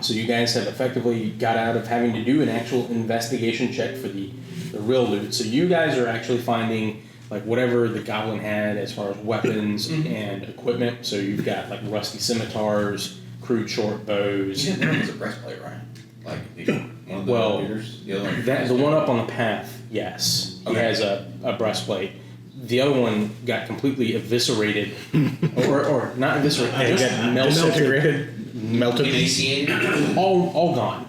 so you guys have effectively got out of having to do an actual investigation check for the real loot. So you guys are actually finding like whatever the goblin had as far as weapons and equipment. So you've got like rusty scimitars, crude short bows. You didn't know it was a breastplate, right? Like one of the Well, leaders. The other one. That the one up on the path, yes, he Okay. has a breastplate. The other one got completely eviscerated, or not eviscerated, just melted, Melted. Emaciated. all gone.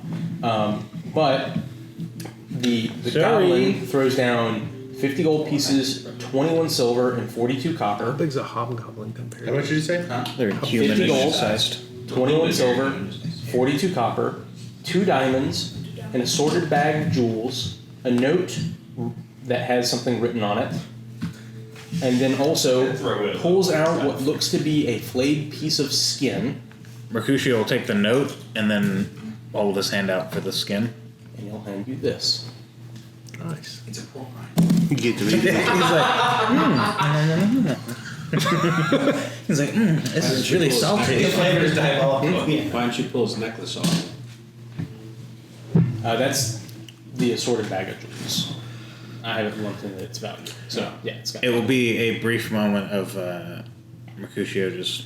But the Sorry. goblin throws down 50 gold pieces, 21 silver, and 42 How copper. big's a hobgoblin compared? How much did you say? They're 50 human gold. sized. 21 silver, 42 copper, 2 diamonds, an assorted bag of jewels, a note that has something written on it, and then also Throw it. pulls out what looks to be a flayed piece of skin, Mercutio will take the note and then hold his hand out for the skin. and he'll hand you this. Nice. It's a pork rind. You get to read He's it. like, this is really salty. flavor is diabolical. Why don't you pull his necklace off? That's the assorted bag of jewels. I haven't looked into its value. So yeah, it's got. It will be a brief moment of Mercutio just.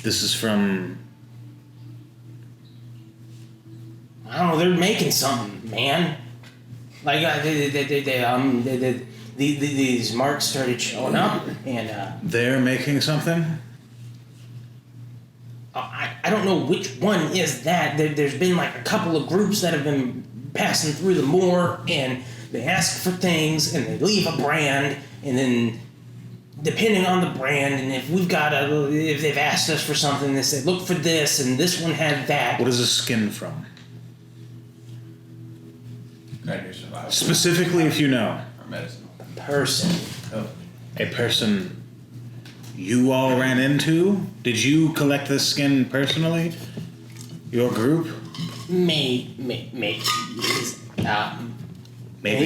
This is from. I don't know. They're making something, man. Like these marks started showing up, and They're making something? I don't know which one is that. There's been like a couple of groups that have been passing through the moor, and they ask for things, and they leave a brand, and then depending on the brand, and if they've asked us for something, they say look for this, and this one had that. What is the skin from? Try to survive. Specifically, if you know. Or medicine. Person. A person you all ran into? Did you collect this skin personally? Your group? Maybe Maybe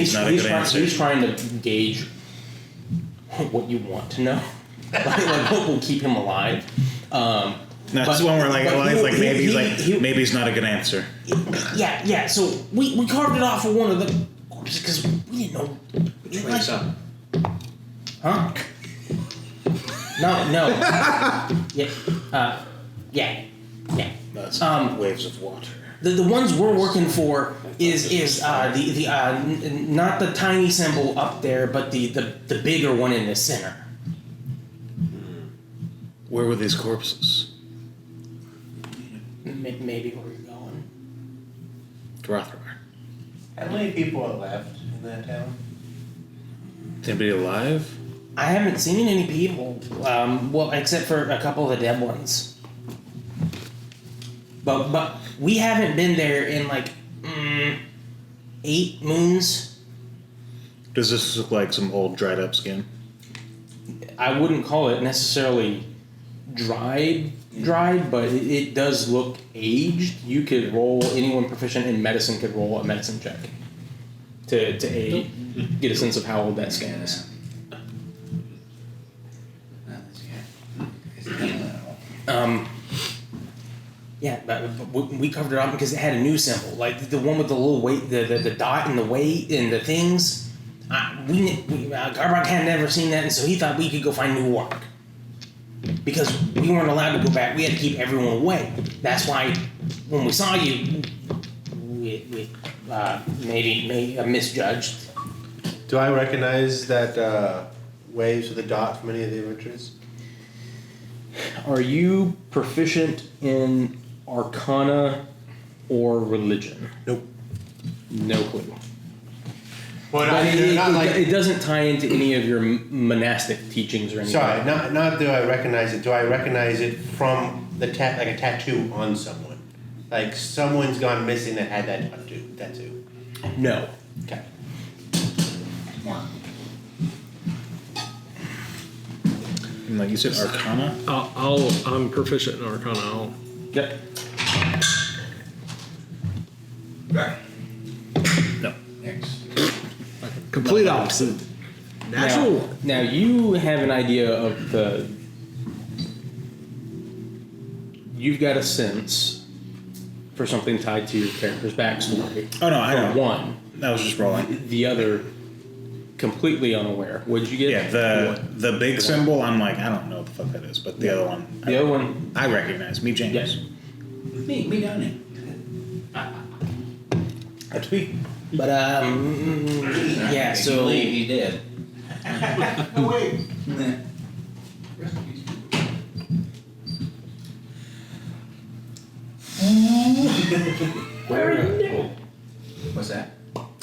it's not a good answer. He's trying to gauge what you want to know, like what will keep him alive. That's one where maybe it's not a good answer. Yeah. So we carved it off of one of the corpses because we didn't know. What's up? Huh? No. Yeah. That's waves of water. The ones we're working for is the not the tiny symbol up there, but the bigger one in the center. Where were these corpses? Maybe where you're going. Drothrar. How many people are left in that town? Is anybody alive? I haven't seen any people, well, except for a couple of the dead ones. But we haven't been there in like 8 moons. Does this look like some old dried up skin? I wouldn't call it necessarily dried, but it does look aged. You could roll, anyone proficient in medicine could roll a medicine check to aid, get a sense of how old that skin is. Yeah, but we covered it up because it had a new symbol, like the one with the little weight, the dot and the weight and the things. Garbrock had never seen that, and so he thought we could go find new work. Because we weren't allowed to go back, we had to keep everyone away. That's why when we saw you, we maybe misjudged. Do I recognize that waves with a dot from any of the adventures? Are you proficient in Arcana or Religion? Nope. No clue. Well, But not it doesn't tie into any of your monastic teachings or anything. Sorry, not do I recognize it. Do I recognize it from the like a tattoo on someone? Like someone's gone missing that had that tattoo. No. Okay. And like you said, Arcana? I'm proficient in Arcana. Yep. No. Next. Complete opposite. Natural. Now you have an idea of the. You've got a sense for something tied to your character's backstory. Oh no, I know. One. I was just rolling. The other, completely unaware. What'd you get? Yeah, the big symbol, I'm like, I don't know what the fuck that is, but the other one. The other one. I recognize. Me, James. Yes. Me down it. That's me. But yeah. If So you leave, he's dead. No wait. What's that?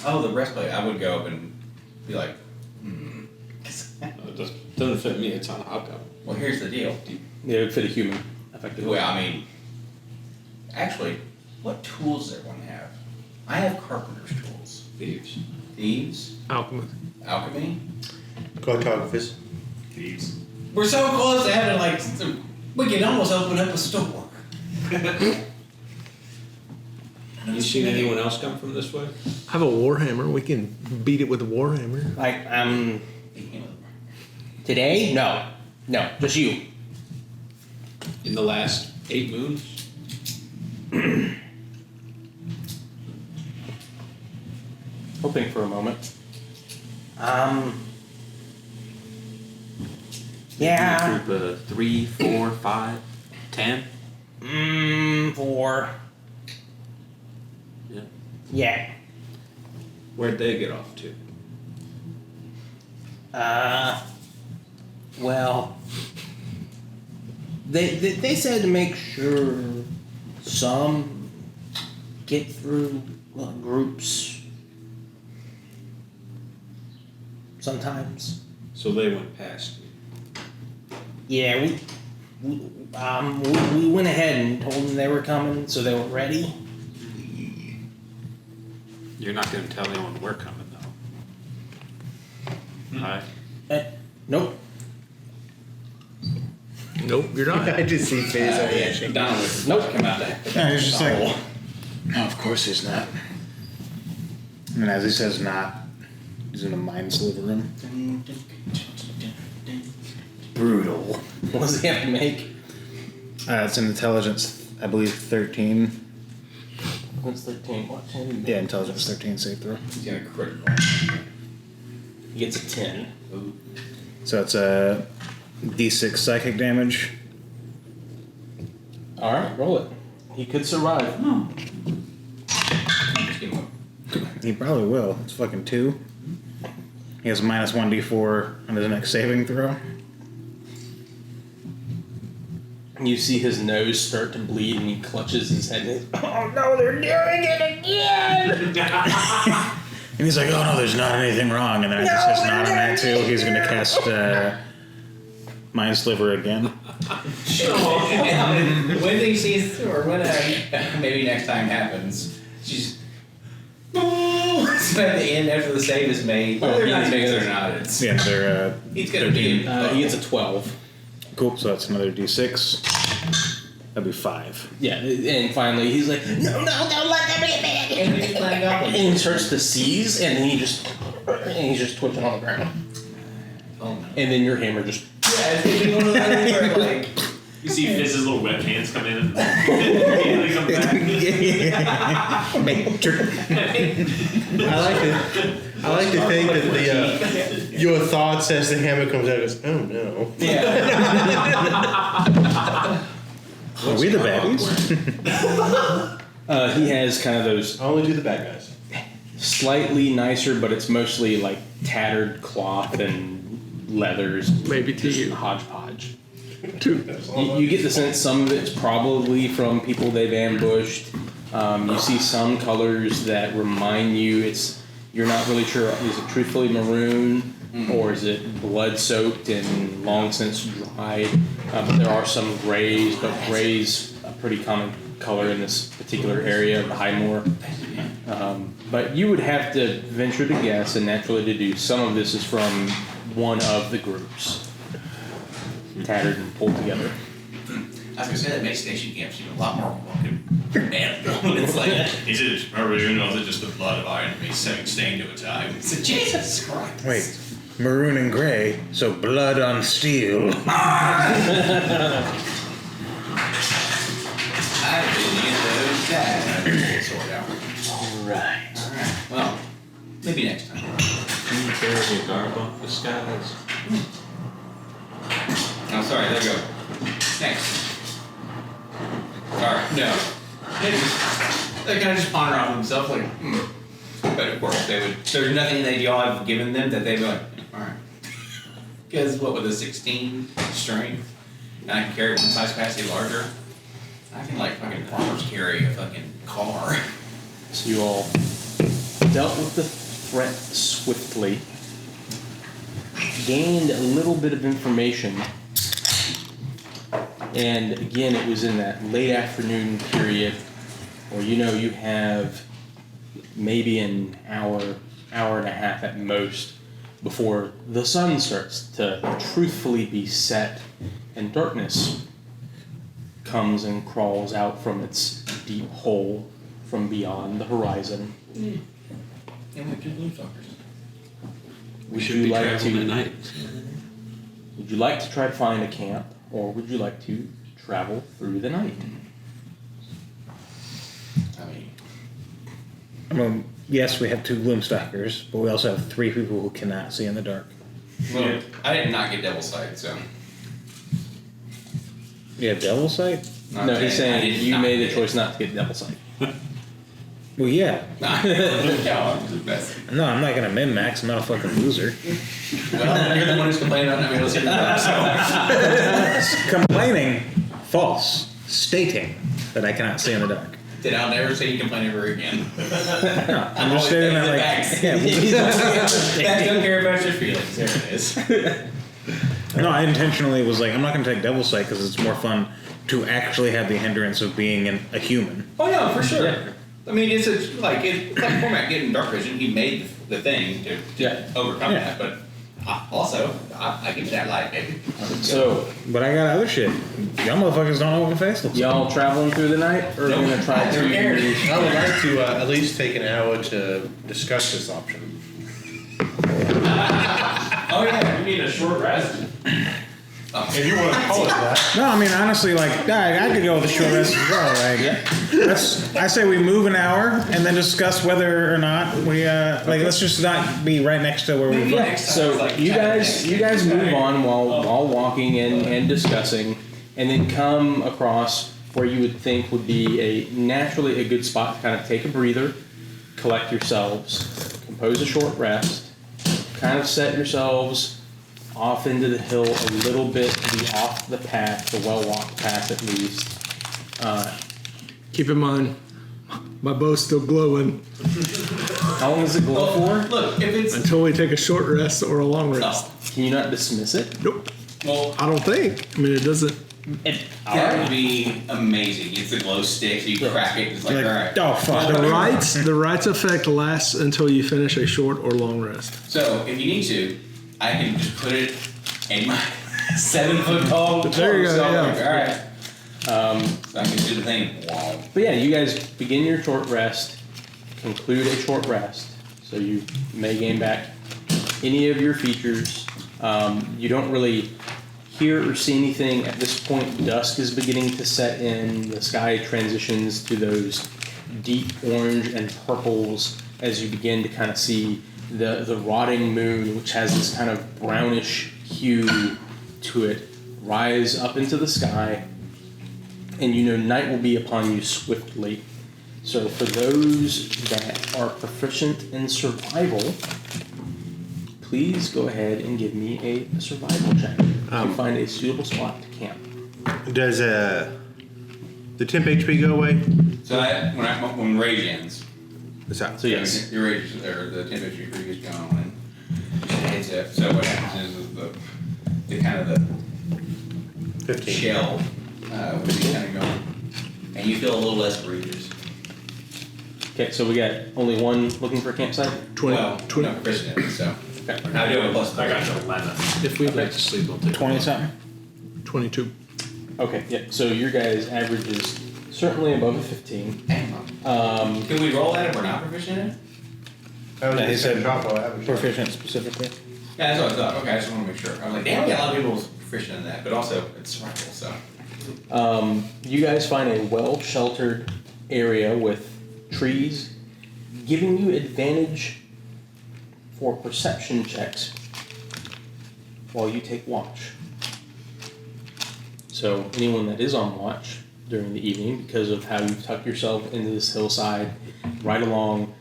Oh, the breastplate. I would go up and be like, It doesn't fit me, it's on a hobgoblin. well, here's the deal. Yeah, it would fit a human, effectively. Well, I mean, actually, what tools does everyone have? I have carpenter's tools. Thieves. Thieves, Alchemist. alchemy. Cartographers. Thieves. We're so close to having we could almost open up a store. You seen anyone else come from this way? I have a warhammer. We can beat it with a warhammer. like today? No, just you. In the last 8 moons? Hoping for a moment. Yeah. Group of 3, 4, 5, 10. 4. Yeah. Yeah. Where'd they get off to? Well, they said to make sure some get through groups sometimes. So they went past you. Yeah, we went ahead and told them they were coming, so they were ready. You're not going to tell anyone we're coming, though. Alright. Nope. Nope, you're not. I just see face on Yeah, Don would come out there. Yeah, he's just like, no, of course he's not. And as he says not, he's in a mind sliver room. Brutal. What does he have to make? It's an intelligence, I believe, 13. What's 13? What? Yeah, intelligence 13 save throw. He's gonna critical. He gets a 10. So it's a d6 psychic damage. Alright, roll it. He could survive. Just give him He probably will. It's fucking 2. He has minus 1d4 on his next saving throw. You see his nose start to bleed and he clutches his head and he's, oh no, they're doing it again! And he's like, oh no, there's not anything wrong. And then as he says not on that too, he's going to cast Mind Sliver again. When he sees, or when maybe next time happens, she's. So at the end, after the save is made, whether he or not makes it's it. or not, it's. Yeah, they're He's gonna be. He gets a 12. cool. So that's another d6. That'd be 5. Yeah, and finally he's like, no, don't let them get me! And he's playing up. And he starts to seize and then he's just twitching on the ground. Oh no. And then your hammer just, Yeah, it's gonna be one of those where like. You see Fizz's little wet hands come in and immediately come back. I like to think that the your thoughts as the hammer comes out goes, oh no. Are we the baddies? he has kind of those Only to the bad guys. slightly nicer, but it's mostly like tattered cloth and leathers. Maybe to just you. Hodgepodge. You get the sense some of it's probably from people they've ambushed. You see some colors that remind you you're not really sure, is it truthfully maroon or is it blood soaked and long since dried? But there are some grays, but gray's a pretty common color in this particular area of the Highmoor. But you would have to venture to guess and naturally deduce some of this is from one of the groups. Tattered and pulled together. I was gonna say that makes station camp seem a lot more fucking manageable. It's like, is it maroon or is it just the blood of our enemies stained to a time? It's like, Jesus Christ. Wait, maroon and gray, so blood on steel. I've been in those days. Sort out. Right. Alright, well, maybe next time. Can you carry a garb off the skies? Oh, sorry, there you go. Next. Alright, no. They kind of just ponder off themselves, like, But of course, there's nothing that y'all have given them that they'd be like, alright. Because what, with a 16 strength, and I can carry one size capacity larger, I can like fucking farmers carry a fucking car. So you all dealt with the threat swiftly, gained a little bit of information, and again, it was in that late afternoon period where you have maybe an hour and a half at most before the sun starts to truthfully be set and darkness comes and crawls out from its deep hole from beyond the horizon. And we two blue fuckers. Would you like to night. Would you like to try to find a camp, or would you like to travel through the night? Yes, we have 2 gloomstalkers, but we also have 3 people who cannot see in the dark. Well, I did not get double sight, so. You have devil sight? No, he's saying you made the choice not to get double sight. Well, yeah. No, I'm just messing. No, I'm not gonna min-max. I'm not a fucking loser. Well, you're the one who's complaining about not being able to see the dark, so. Complaining, false. Stating that I cannot see in the dark. Then I'll never say you complain ever again. No, I'm just stating that like, That don't care about your feelings. There it is. no, I intentionally was like, I'm not gonna take devil sight because it's more fun to actually have the hindrance of being a human. Oh no, for sure. I mean, it's like format getting dark vision. He made the thing to overcome that, but also I give you that light, baby. So, But I got other shit. Y'all motherfuckers don't know what my face looks like. y'all traveling through the night, or are we gonna try to? I would like to at least take an hour to discuss this option. Oh yeah. You need a short rest. If you want to call it that. No, I mean honestly, like I could go with a short rest as well. Like, I say we move an hour and then discuss whether or not we let's just not be right next to where we Maybe were. next time So it's like you 10 guys minutes. move on while walking and discussing, and then come across where you would think would be naturally a good spot to kind of take a breather, collect yourselves, compose a short rest, kind of set yourselves off into the hill a little bit to be off the path, the well-walked path at least. Keep in mind, my bow's still glowing How long does it glow for? Look, if it's until we take a short rest or a long rest. Can you not dismiss it? Nope. well, I don't think. I mean, it doesn't. that would be amazing. It's the glow stick, so you crack it. It's like, Like, all right. oh fuck. The rights effect lasts until you finish a short or long rest. So if you need to, I can just put it in my 7-foot tall. There you go, so, yeah. All right. So I can do the thing. Wow. But yeah, you guys begin your short rest, conclude a short rest, so you may gain back any of your features. You don't really hear or see anything at this point. Dusk is beginning to set in. The sky transitions to those deep orange and purples as you begin to kind of see the rotting moon, which has this kind of brownish hue to it, rise up into the sky. And you know night will be upon you swiftly. So for those that are proficient in survival, please go ahead and give me a survival check to find a suitable spot to camp. Does the temp HP go away? So that when rage ends, What's that? So yes, your rage or the temperature is gone and it hits it. So what happens is the kind of the 15. shell would be kind of gone, and you feel a little less breathers. okay, so we got only one looking for a campsite? 20. Well, 20. not proficient in it, so Okay. I do have a plus. I got an 11. If we'd like to sleep, we'll take 20 something. 22. Okay, yeah, so your guys' average is certainly above a 15. Can we roll that if we're not proficient in it? Yeah, he said drop while I have a shot. proficient specifically. Yeah, that's what I thought. Okay, I just want to make sure. I was like, damn, yeah, a lot of people was proficient in that, but also it's survival, so. You guys find a well-sheltered area with trees, giving you advantage for perception checks while you take watch. So anyone that is on watch during the evening, because of how you've tucked yourself into this hillside, right along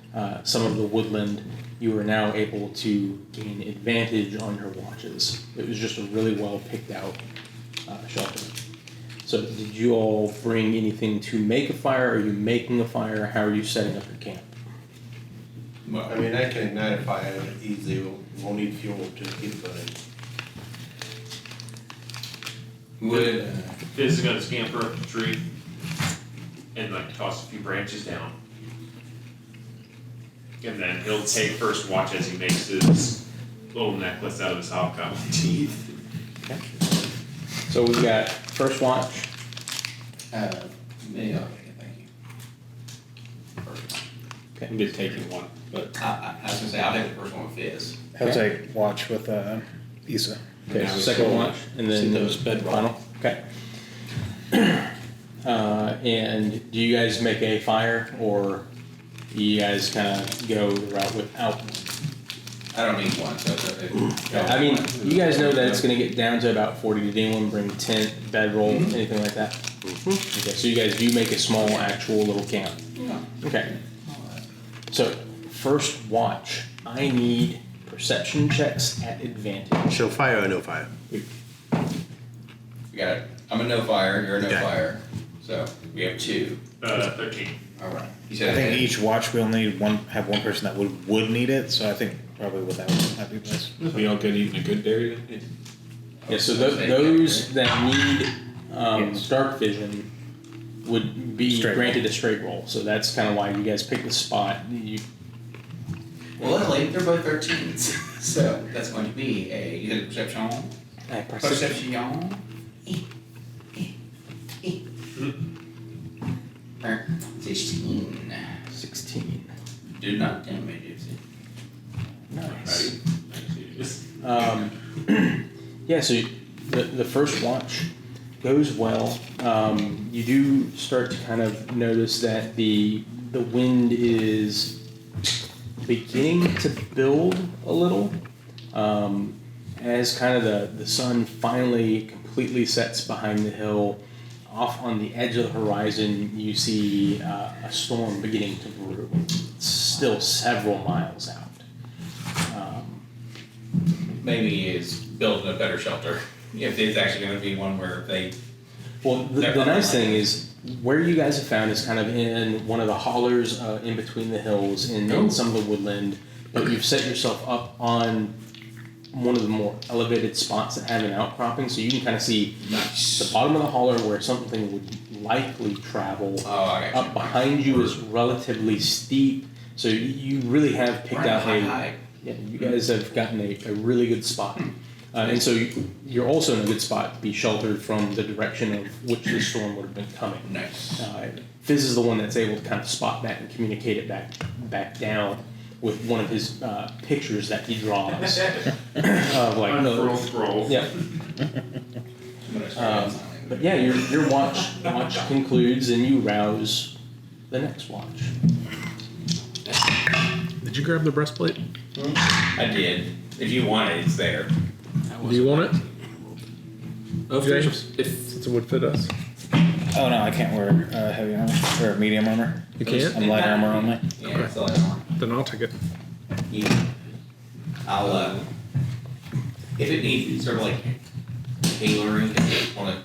some of the woodland, you are now able to gain advantage on your watches. It was just a really well picked out shelter. So did you all bring anything to make a fire? Are you making a fire? How are you setting up your camp? I mean, I can ignite a fire easily. We'll need fuel to keep it burning. Would Fizz is gonna scamper up the tree and like toss a few branches down. And then he'll take first watch as he makes his little necklace out of his hobgoblin teeth. So we've got first watch. yeah, okay, thank you. I'm just taking one, but I was gonna say, I'll take the first one with Fizz. I'll take watch with Issa. Okay, now so we second roll. watch, and then See those bed final. Okay. And do you guys make a fire or you guys kind of go the route without one. I don't need one, so I mean, you guys know that it's going to get down to about 40. Did anyone bring tent, bedroll, anything like that? Okay, so you guys do make a small, actual little camp. Yeah. Okay. So, first watch. I need perception checks at advantage. So fire or no fire? We got it. I'm a no fire, you're a no Okay. fire. So we have 2. 13. Alright. You I said think ahead. each watch will need have one person that would need it. So I think probably without that'd be best. We all good eating a good dairy then? Yeah, so those that need Yes. dark vision would be Straight granted a straight roll. So that's kind of why you guys pick the spot. Well, luckily, they're both 13s. So that's going to be you said perception. Perception. 16. 16. Do not damage it. Nice. Yeah, so the first watch goes well. You do start to kind of notice that the wind is beginning to build a little. As kind of the sun finally completely sets behind the hill, off on the edge of the horizon, you see a storm beginning to brew. It's still several miles out. Maybe is building a better shelter. If it's actually going to be one where they. Well, the nice thing is, where you guys have found is kind of in one of the hollers in between the hills in some of the woodland, but you've set yourself up on one of the more elevated spots that have an outcropping, so you can kind of see the bottom of the holler where something would likely travel. Up behind you is relatively steep, so you really have picked out yeah, you guys have gotten a really good spot. And so you're also in a good spot to be sheltered from the direction of which the storm would have been coming. Nice. Fizz is the one that's able to kind of spot that and communicate it back down with one of his pictures that he draws. Of like Unfurl scrolls. Yeah. But yeah, your watch concludes and you rouse the next watch. Did you grab the breastplate? I did. If you want it, it's there. Do you want it? If James? Since it would fit us. Oh no, I can't wear heavy armor or medium armor. You can't? I'm light armor only. Yeah, it's the light armor. Then I'll take it. I'll if it needs sort of like tailoring, if you want to.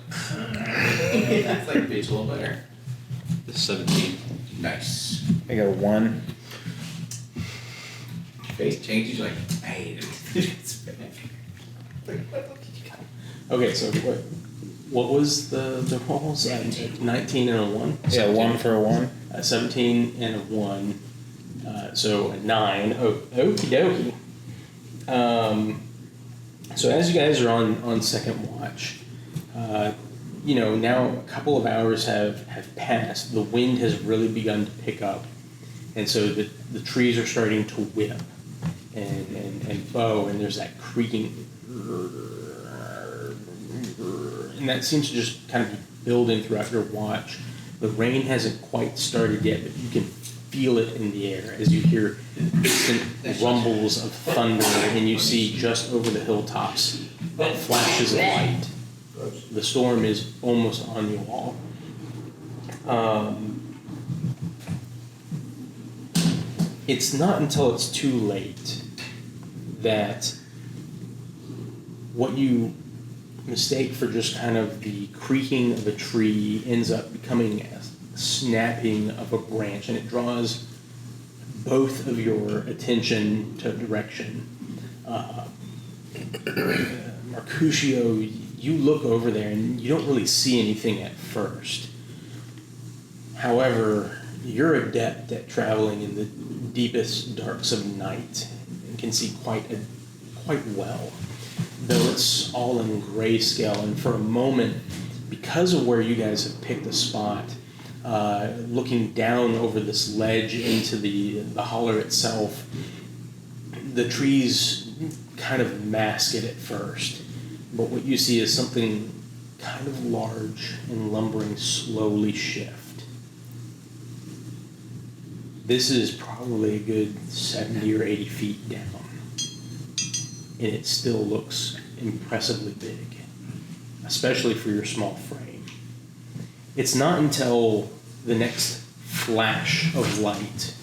That's like bitch a little better. The 17. Nice. I got a 1. Face changes, you're like, hey, it's back. Okay, so what was the rolls? 19 and a 1? Yeah, 1 for a 1. 17 and a 1. So a 9. Okie dokie. So as you guys are on second watch, now a couple of hours have passed. The wind has really begun to pick up. And so the trees are starting to whip and bow, and there's that creaking. And that seems to just kind of be building throughout your watch. The rain hasn't quite started yet, but you can feel it in the air as you hear distant rumbles of thunder, and you see just over the hilltops flashes of light. The storm is almost on you all. It's not until it's too late that what you mistake for just kind of the creaking of a tree ends up becoming a snapping of a branch, and it draws both of your attention to direction. Mercutio, you look over there and you don't really see anything at first. However, you're adept at traveling in the deepest darks of night and can see quite well, though it's all in grayscale. And for a moment, because of where you guys have picked a spot, looking down over this ledge into the holler itself, the trees kind of mask it at first. But what you see is something kind of large and lumbering slowly shift. This is probably a good 70 or 80 feet down. And it still looks impressively big, especially for your small frame. It's not until the next flash of light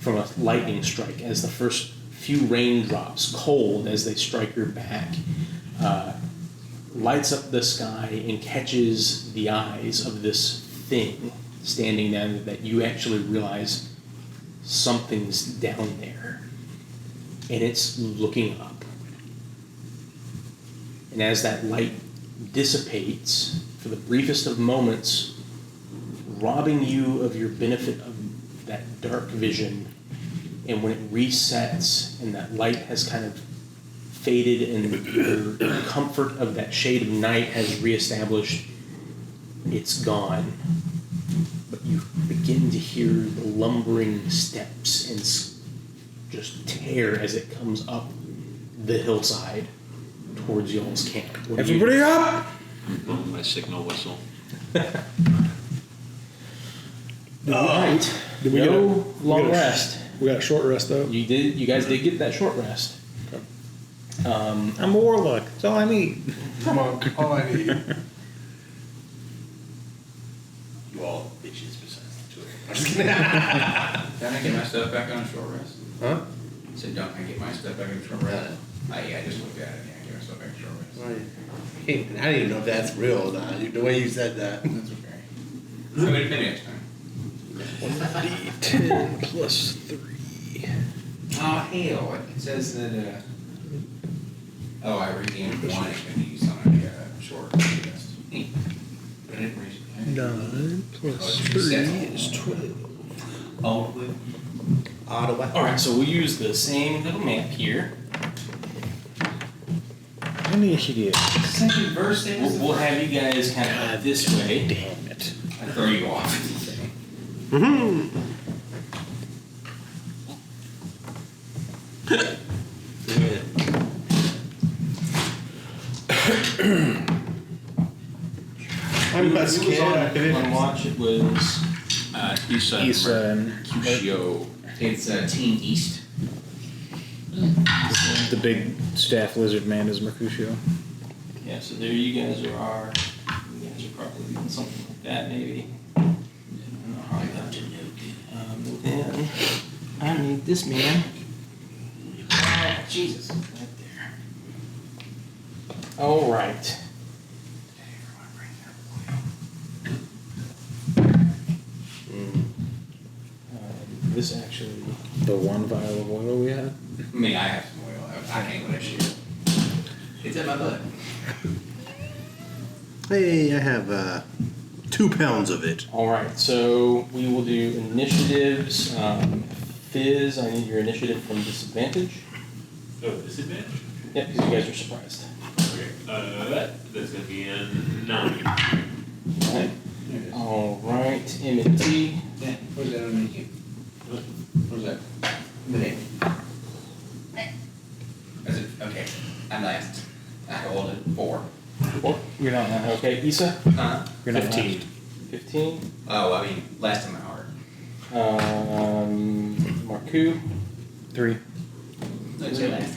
from a lightning strike, as the first few raindrops, cold as they strike your back, lights up the sky and catches the eyes of this thing standing down, that you actually realize something's down there. And it's looking up. And as that light dissipates for the briefest of moments, robbing you of your benefit of that dark vision, and when it resets and that light has kind of faded and your comfort of that shade of night has reestablished, it's gone. But you begin to hear the lumbering steps and just tear as it comes up the hillside towards y'all's camp. What do you do? Everybody up! My signal whistle. Alright. Did we get No a- long we got a- rest. We got a short rest though. You guys did get that short rest. I'm a warlock. That's all I need. Come on, all I need. You all bitches besides the two of you. I'm just kidding. Don't I get my stuff back on a short rest? Huh? I said, don't I get my stuff back on a short rest? Yeah, I just looked at it. Yeah, I get my stuff back on a short rest. I don't even know if that's real or not. The way you said that. That's okay. So maybe next time. 1d10 plus 3. Oh, hell. It says that, oh, I regained one. It can be used on a short rest. Neat. But I didn't raise it. 9 plus 3 is 12. Oh, Ottawa. Alright, so we'll use the same little map here. Initiative. second verse there. We'll have you guys kind of this way. Damn it. I throw you off. I'm not Who was scared. on watch? It was Issa. Issa and Cusio. It's Team East. the big staff lizard man is Mercutio. yeah. So there you guys are. You guys are probably doing something like that, maybe. I don't know how that. And then I need this man. Oh, Jesus, right there. All right. This actually. The one vial of oil we had. I mean, I have some oil. I can't go next year. It's in my butt. Hey, I have 2 pounds of it. All right, so we will do initiatives. Fizz, I need your initiative from disadvantage. Oh, disadvantage? Yeah, because you guys are surprised. Okay. That's gonna be a 9. All right. There it is. All right, M&T. Yeah, where's that on the queue? Where's that? The name. Is it? Okay, I'm last. I rolled it 4. You're not last. Okay, Issa. Huh? You're not 15. last. 15. Oh, I mean, last in my heart. Marku. 3. Let's say last.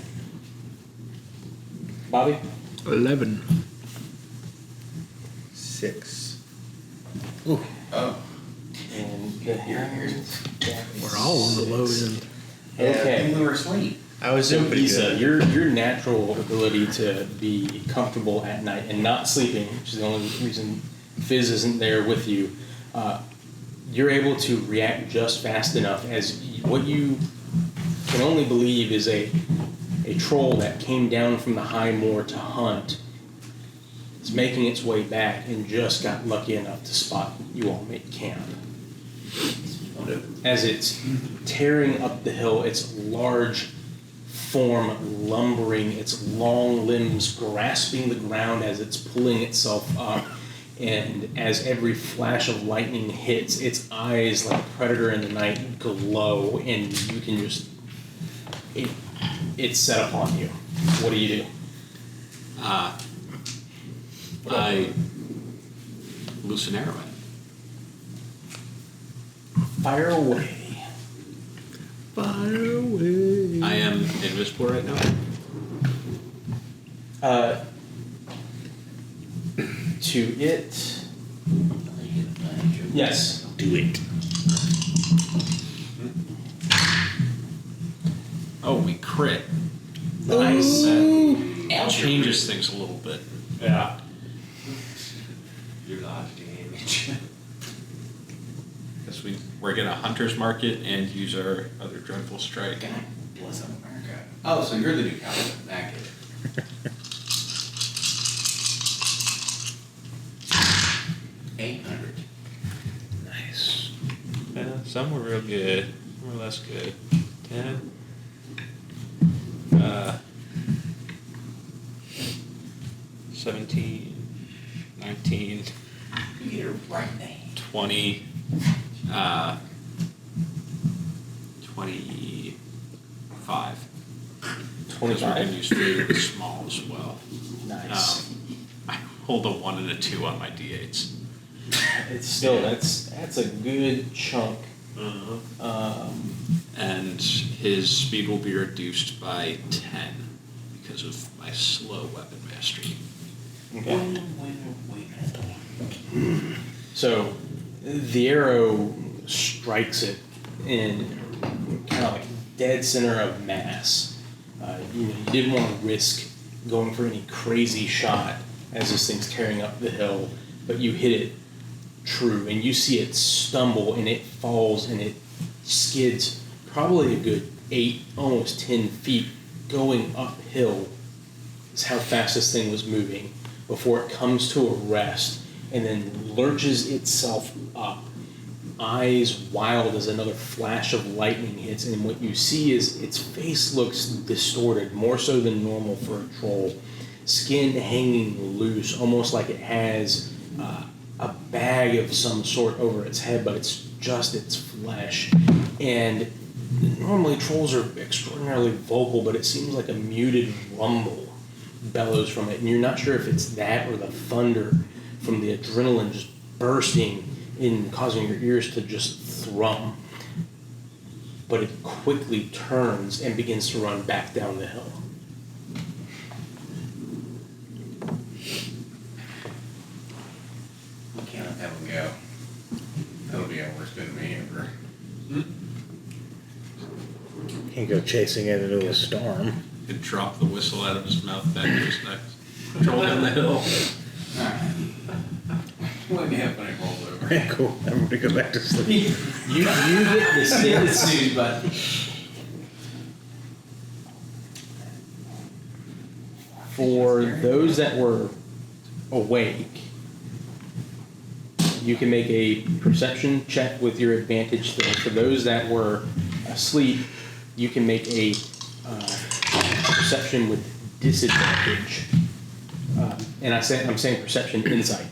Bobby. 11. 6. Oh. And the hands. We're all on the low end. Okay. We were asleep. I was So doing pretty Issa, good. your natural ability to be comfortable at night and not sleeping, which is the only reason Fizz isn't there with you, you're able to react just fast enough as what you can only believe is a troll that came down from the high moor to hunt. It's making its way back and just got lucky enough to spot you all make camp. As it's tearing up the hill, its large form lumbering, its long limbs grasping the ground as it's pulling itself up, and as every flash of lightning hits, its eyes like a predator in the night glow, and you can just it's set upon you. What do you do? I loose an arrow at it. Fire away. am invisible right now? To it. Yes. Do it. Oh, we crit. Nice. That changes things a little bit. Yeah. Do not damage. Because we're gonna hunter's market and use our other dreadful strike. God bless America. Oh, so you're the new paladin. That kid. 800. Nice. Yeah, some were real good, some were less good. 10. 17, 19, You get it right name. 20, 25. Because we're gonna use 3 of the small as well. Nice. I rolled a 1 and a 2 on my d8s. It's still that's a good chunk. And his speed will be reduced by 10 because of my slow weapon mastery. Okay. So the arrow strikes it in kind of like dead center of mass. You didn't want to risk going for any crazy shot as this thing's tearing up the hill, but you hit it true, and you see it stumble, and it falls, and it skids probably a good 8, almost 10 feet going uphill. Is how fast this thing was moving before it comes to a rest and then lurches itself up, eyes wild as another flash of lightning hits, and what you see is its face looks distorted, more so than normal for a troll. Skin hanging loose, almost like it has a bag of some sort over its head, but it's just its flesh. And normally trolls are extraordinarily vocal, but it seems like a muted rumble bellows from it, and you're not sure if it's that or the thunder from the adrenaline just bursting in, causing your ears to just thrum. But it quickly turns and begins to run back down the hill. You can't let that one go. That'll be our worst enemy ever. Can't go chasing it into a storm. And drop the whistle out of his mouth back to his neck. Roll down the hill. Alright. Let me have when it rolls over. Cool. Everybody go back to sleep. You hit the snooze button. For those that were awake, you can make a perception check with your advantage still. For those that were asleep, you can make a perception with disadvantage. And I'm saying perception insight.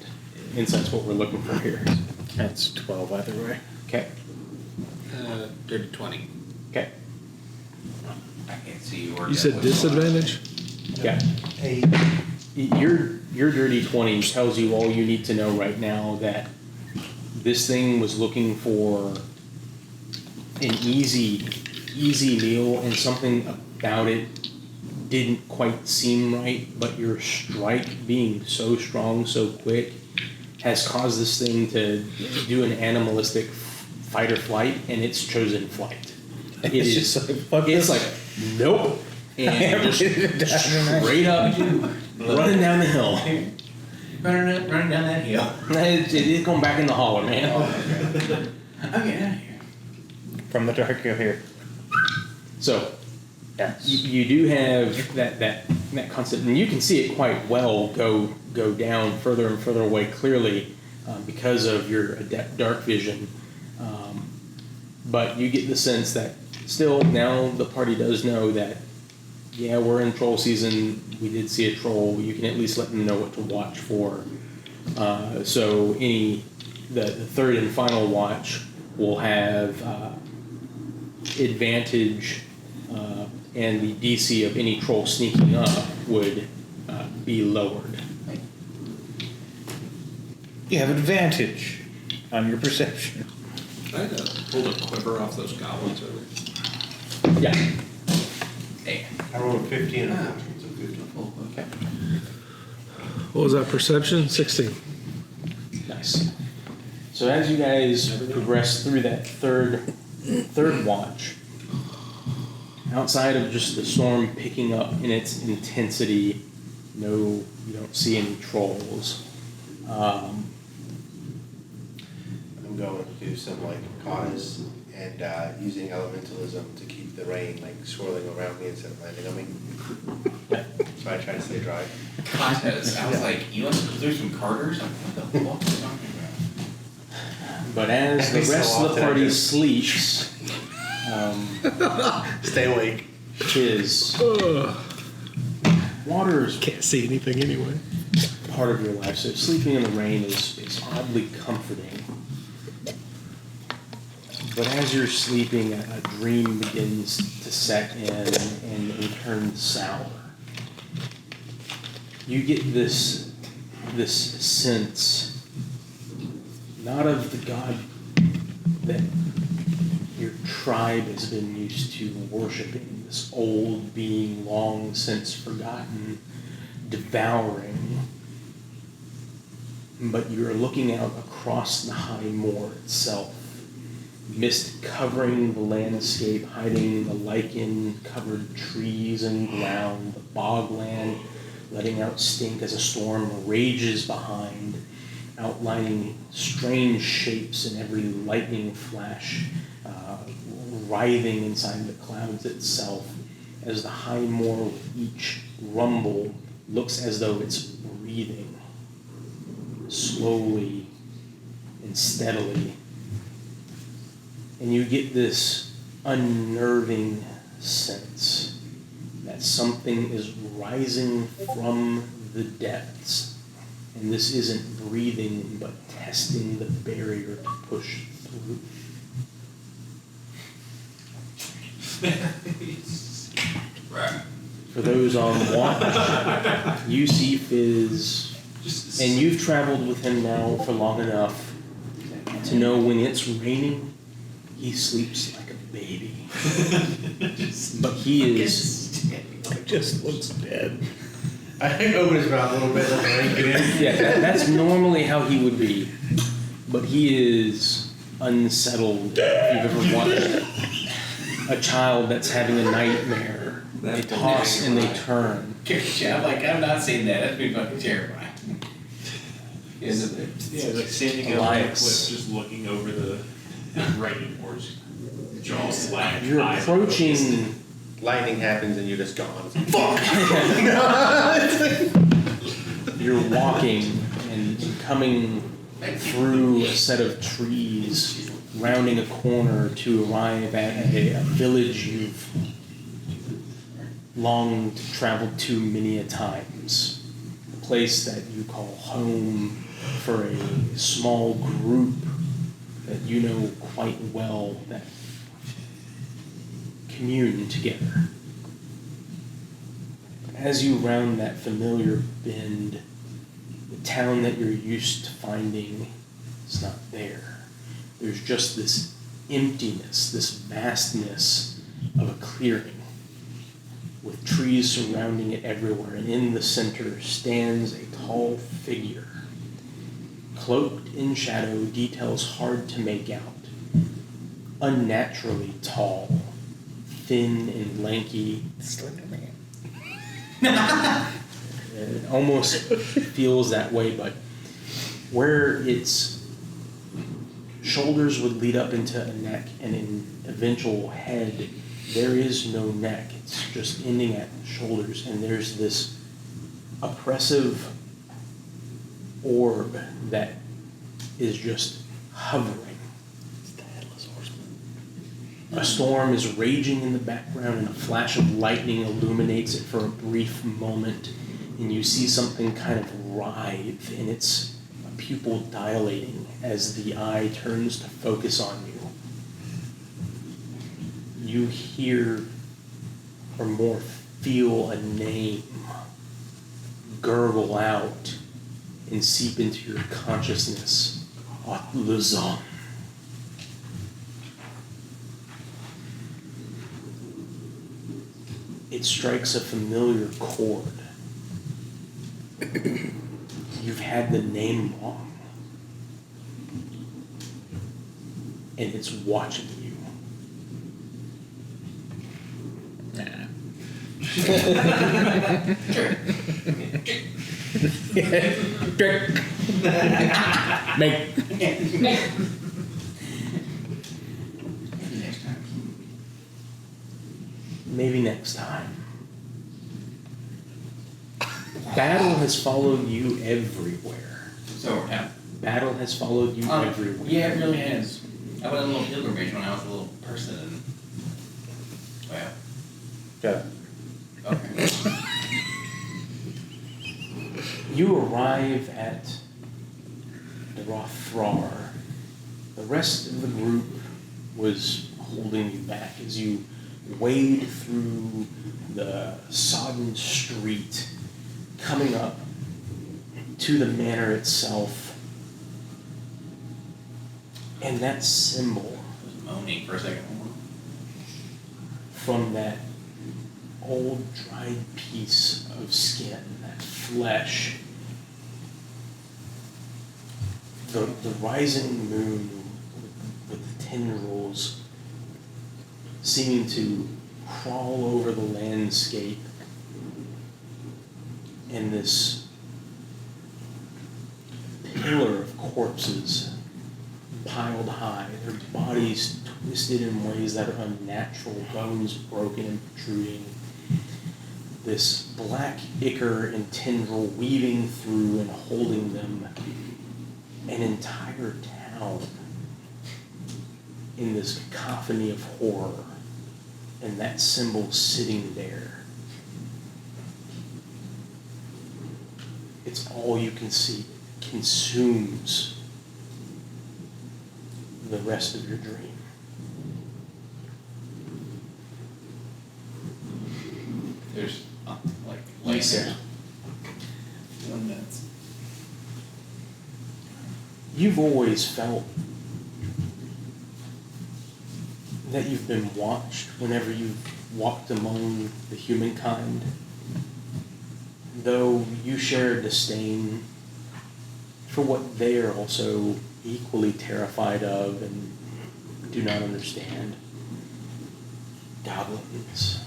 Insight's what we're looking for here. That's 12 either way. Okay. Dirty 20. Okay. I can't see you or You said disadvantage? Yeah. Your dirty 20 tells you all you need to know right now, that this thing was looking for an easy meal, and something about it didn't quite seem right, but your strike being so strong, so quick, has caused this thing to do an animalistic fight or flight, and it's chosen flight. It It's is just like, fuck it's this. like, nope. And just straight up running down the hill. running down that hill. It is going back in the holler, man. I'm getting out of here. From the dark, you'll hear. So Yes. you do have that constant, and you can see it quite well go down further and further away clearly because of your adept dark vision. But you get the sense that still now the party does know that, yeah, we're in troll season. We did see a troll. You can at least let them know what to watch for. So the third and final watch will have advantage, and the DC of any troll sneaking up would be lowered. You have advantage on your perception. I pulled a quiver off those goblins earlier. Yeah. Hey. I rolled a 15 and a 14, so 15. Okay. What was that perception? 16. Nice. So as you guys progress through that third watch, outside of just the storm picking up in its intensity, you don't see any trolls. I'm going to do some like cause and using elementalism to keep the rain like swirling around me instead of landing on me. So I try to stay dry. Contest. I was like, you want to throw some Carters? I'm like, what the fuck are you talking about? But as the Every so rest of the often I party do. sleeps, Stay awake. is Ugh. water is Can't see anything anyway. part of your life, so sleeping in the rain is oddly comforting. But as you're sleeping, a dream begins to set in and turn sour. You get this sense, not of the God that your tribe has been used to worshiping, this old being long since forgotten, devouring, but you're looking out across the high moor itself, mist covering the landscape, hiding the lichen-covered trees and ground, the bogland letting out stink as a storm rages behind, outlining strange shapes in every lightning flash, writhing inside the clouds itself, as the high moor with each rumble looks as though it's breathing slowly and steadily. And you get this unnerving sense that something is rising from the depths. And this isn't breathing, but testing the barrier to push through. Right. For those on watch, you see Fizz, and you've traveled with him now for long enough to know when it's raining, he sleeps like a baby. But he is, Just looks dead. I think open his mouth a little bit, let the rain get in. yeah, that's normally how he would be. But he is unsettled. If you've ever watched a child that's having a nightmare, they toss and they turn. I'm like, I'm not saying that. That's been fucking terrifying. Isn't it? Yeah, it's like standing over a Elias. cliff, just looking over the raining horse. Jaws slack. You're eyes approaching. Lightning happens and you're just gone. You're walking and coming through a set of trees, rounding a corner to arrive at a village you've longed to travel to many a times. A place that you call home for a small group that you know quite well that commune together. As you round that familiar bend, the town that you're used to finding is not there. There's just this emptiness, this vastness of a clearing with trees surrounding it everywhere, and in the center stands a tall figure, cloaked in shadow, details hard to make out, unnaturally tall, thin and lanky. Slenderman. It almost feels that way, but where its shoulders would lead up into a neck and an eventual head, there is no neck. It's just ending at shoulders, and there's this oppressive orb that is just hovering. A storm is raging in the background, and a flash of lightning illuminates it for a brief moment, and you see something kind of writhe in its pupil dilating as the eye turns to focus on you. You hear, or more feel, a name gurgle out and seep into your consciousness. Atluzon. it strikes a familiar chord. You've had the name wrong. And it's watching you. Maybe next time. Battle has followed you everywhere. So, yeah. Battle has followed you everywhere. Yeah, it really has. I went on a little pilgrimage when I was a little person, and well, Go. okay. You arrive at the Rothrar. The rest of the group was holding you back as you wade through the sodden street, coming up to the manor itself. And that symbol I was moaning for a second. from that old dried piece of skin, that flesh, the rising moon with tendrils seeming to crawl over the landscape, and this pillar of corpses piled high, their bodies twisted in ways that are unnatural, bones broken and protruding. This black ichor and tendril weaving through and holding them, an entire town in this cacophony of horror, and that symbol sitting there. It's all you can see. It consumes the rest of your dream. There's like laser. You've always felt that you've been watched whenever you've walked among the humankind, though you share a disdain for what they are also equally terrified of and do not understand. Goblins.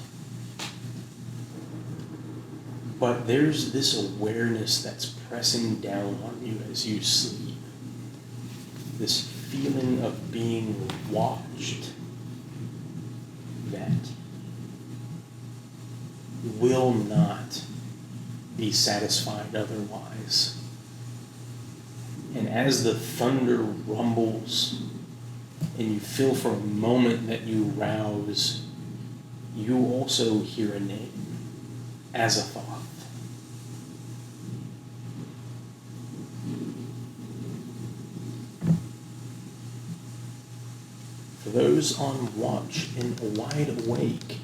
But there's this awareness that's pressing down on you as you sleep. This feeling of being watched that will not be satisfied otherwise. And as the thunder rumbles and you feel for a moment that you rouse, you also hear a name, Azathoth. For those on watch and wide awake,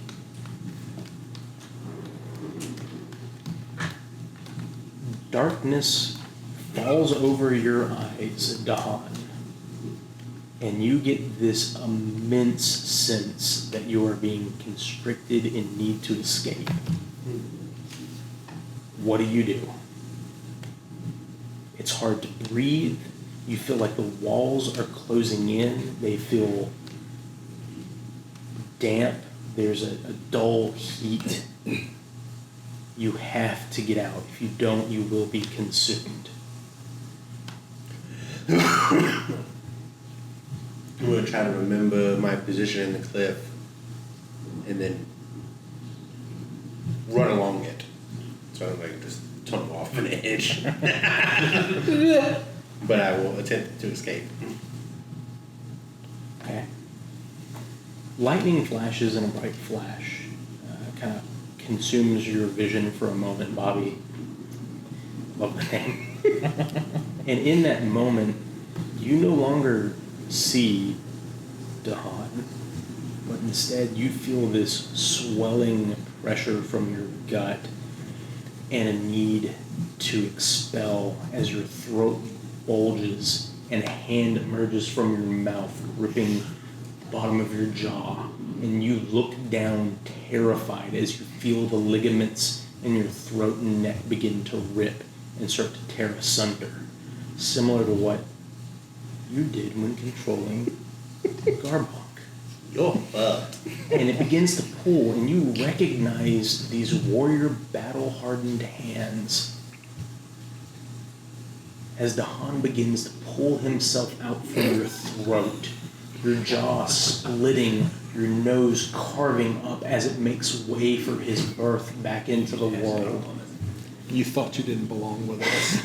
darkness falls over your eyes at dawn, and you get this immense sense that you are being constricted and need to escape. What do? It's hard to breathe. You feel like the walls are closing in. They feel damp. There's a dull heat. You have to get out. If you don't, you will be consumed. I'm going to try to remember my position in the cliff and then run along it. So I don't like just tumble off an edge. But I will attempt to escape. Okay. Lightning flashes in a bright flash. Kind of consumes your vision for a moment, Bobby. Love the name. And in that moment, you no longer see Dahan, but instead you feel this swelling pressure from your gut and a need to expel as your throat bulges and a hand emerges from your mouth, ripping bottom of your jaw, and you look down terrified as you feel the ligaments in your throat and neck begin to rip and start to tear asunder, similar to what you did when controlling Garbok. You're fucked. And it begins to pull, and you recognize these warrior battle-hardened hands as Dahan begins to pull himself out from your throat, your jaw splitting, your nose carving up as it makes way for his birth back into the world. You thought you didn't belong with us.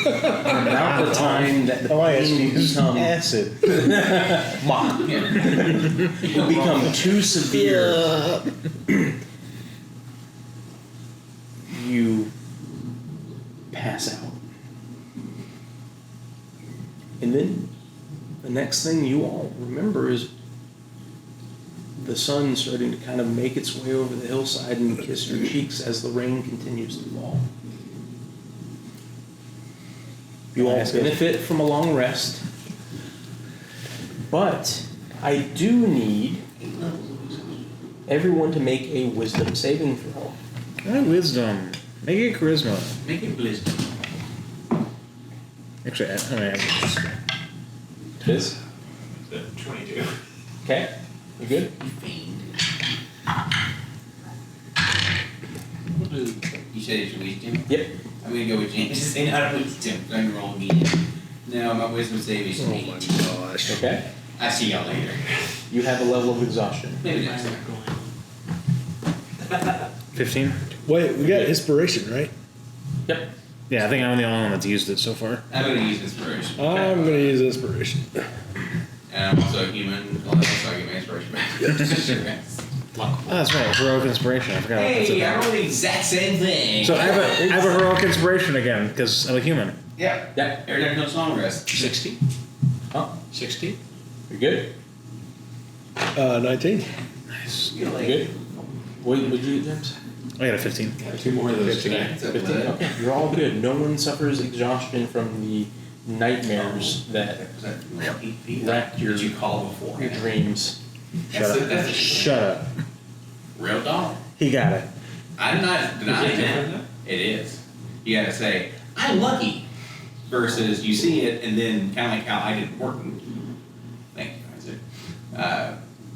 About the time that the pain becomes acid. will become too severe, you pass out. And then the next thing you all remember is the sun starting to kind of make its way over the hillside and kiss your cheeks as the rain continues to fall. You all benefit from a long rest, but I do need everyone to make a wisdom saving throw. My wisdom. Make it charisma. Make it wisdom. Actually, I mean, This? 22. Okay. You good? You said it's wisdom? Yep. I'm gonna go with James. Just say not wisdom. I'm gonna roll again. No, my wisdom save is 8. Gosh. Okay. I see y'all later. You have a level of exhaustion. Maybe next time. 15? Wait, we got inspiration, right? Yep. Yeah, I think I'm the only one that's used it so far. I'm gonna use inspiration. I'm gonna use inspiration. And I'm also a human, so I get my inspiration back. Oh, that's right, heroic inspiration. I forgot. that's Hey, it. I rolled the exact same thing. So I have a heroic inspiration again because I'm a human. Yeah. Yep. Every time comes long rest. 60? Huh? 60? You good? 19. Nice. You're You like, good? What did you get, James? I got a 15. Got 2 more of those today. it's a 15? blood. Okay. You're all good. No one suffers exhaustion from the nightmares that Was that real EP? wreck your, Did you call before? your dreams. That's it. That's it. Shut up. Real dog. He got it. I'm not denying it. It is. You gotta say, I'm lucky. Versus you see it and then kind of like how I did Morton. Thank you, Isaac.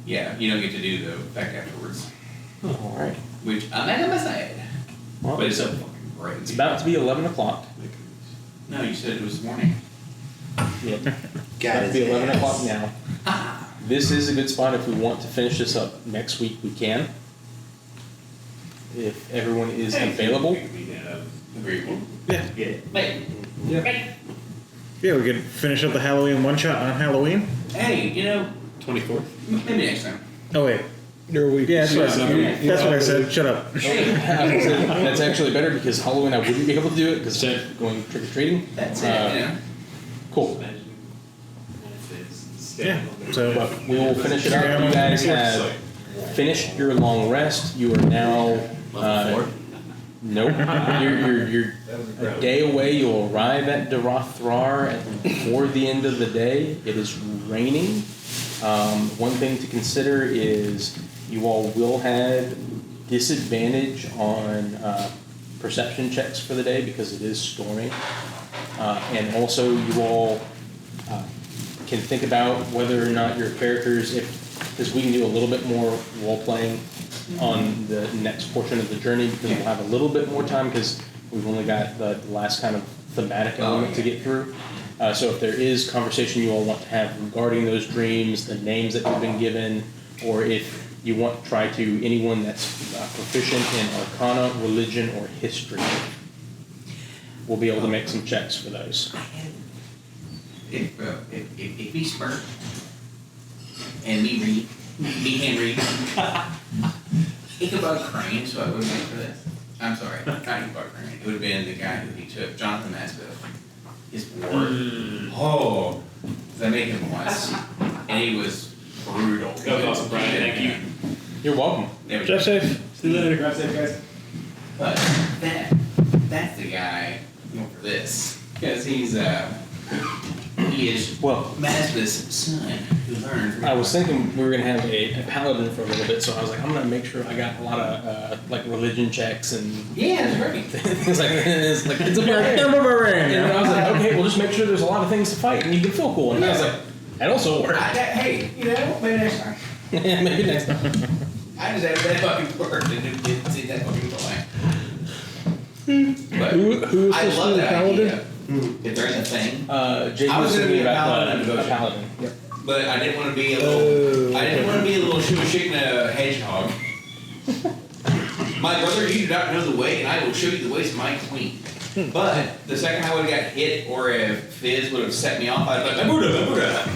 Yeah, you don't get to do the effect afterwards. All right. Which I'm not gonna say. Well, But it's so fucking great. it's about to be 11 o'clock. No, you said it was morning. Yep. Got About to be his 11 ass. o'clock now. This is a good spot if we want to finish this up next week. We can. If everyone is available. Agreeable. Yeah. Wait. Yeah, we could finish up the Halloween one shot on Halloween. Hey, you know, 24th? maybe next time. Oh wait. Your week. Yeah, that's what I said. Yeah. That's what I said. Shut up. That's actually better because Halloween I wouldn't be able to do it because I'm going trick or treating. That's it, you know. Cool. Yeah. So But we will finish it up. You guys have finished your long rest. You are now. Nope. You're a day away. You'll arrive at Darathrar before the end of the day. It is raining. One thing to consider is you all will have disadvantage on perception checks for the day because it is storming. And also you all can think about whether or not your characters, because we can do a little bit more role playing on the next portion of the journey because we'll have a little bit more time because we've only got the last kind of thematic element to get through. So if there is conversation you all want to have regarding those dreams, the names that you've been given, or if you want to try to anyone that's proficient in Arcana, religion, or history, we'll be able to make some checks for those. If we smirk and we read, me hand read, Ichabod Crane, so I would have been for this. I'm sorry, not Ichabod Crane. It would have been the guy who he took, Jonathan Masville. His ward. Oh, I made him once, and he was brutal. That was awesome, Brian. Thank you. You're welcome. There we Drive go. safe. See you later. Drive safe, guys. But that's the guy for this, because he's He is Mazda's son who learned. I was thinking we were gonna have a paladin for a little bit, so I was like, I'm gonna make sure I got a lot of like religion checks and Yeah, it's great. things like it's a barbarian. And I was like, okay, well just make sure there's a lot of things to fight and you can feel cool. And I was like, that also worked. Hey, you know, maybe next time. Maybe next time. I just added that fucking word and didn't see that fucking play. But Who was I supposed to love be the that paladin? idea. If there's a thing, Jake I was was gonna be thinking a about paladin a devotion. paladin. Yep. but I didn't want to be a little. I didn't want to be a little shaking a hedgehog. My brother, you do not know the way, and I will show you the ways of my queen. But the second I would have got hit, or if Fizz would have set me off, I'd be like, Buddha.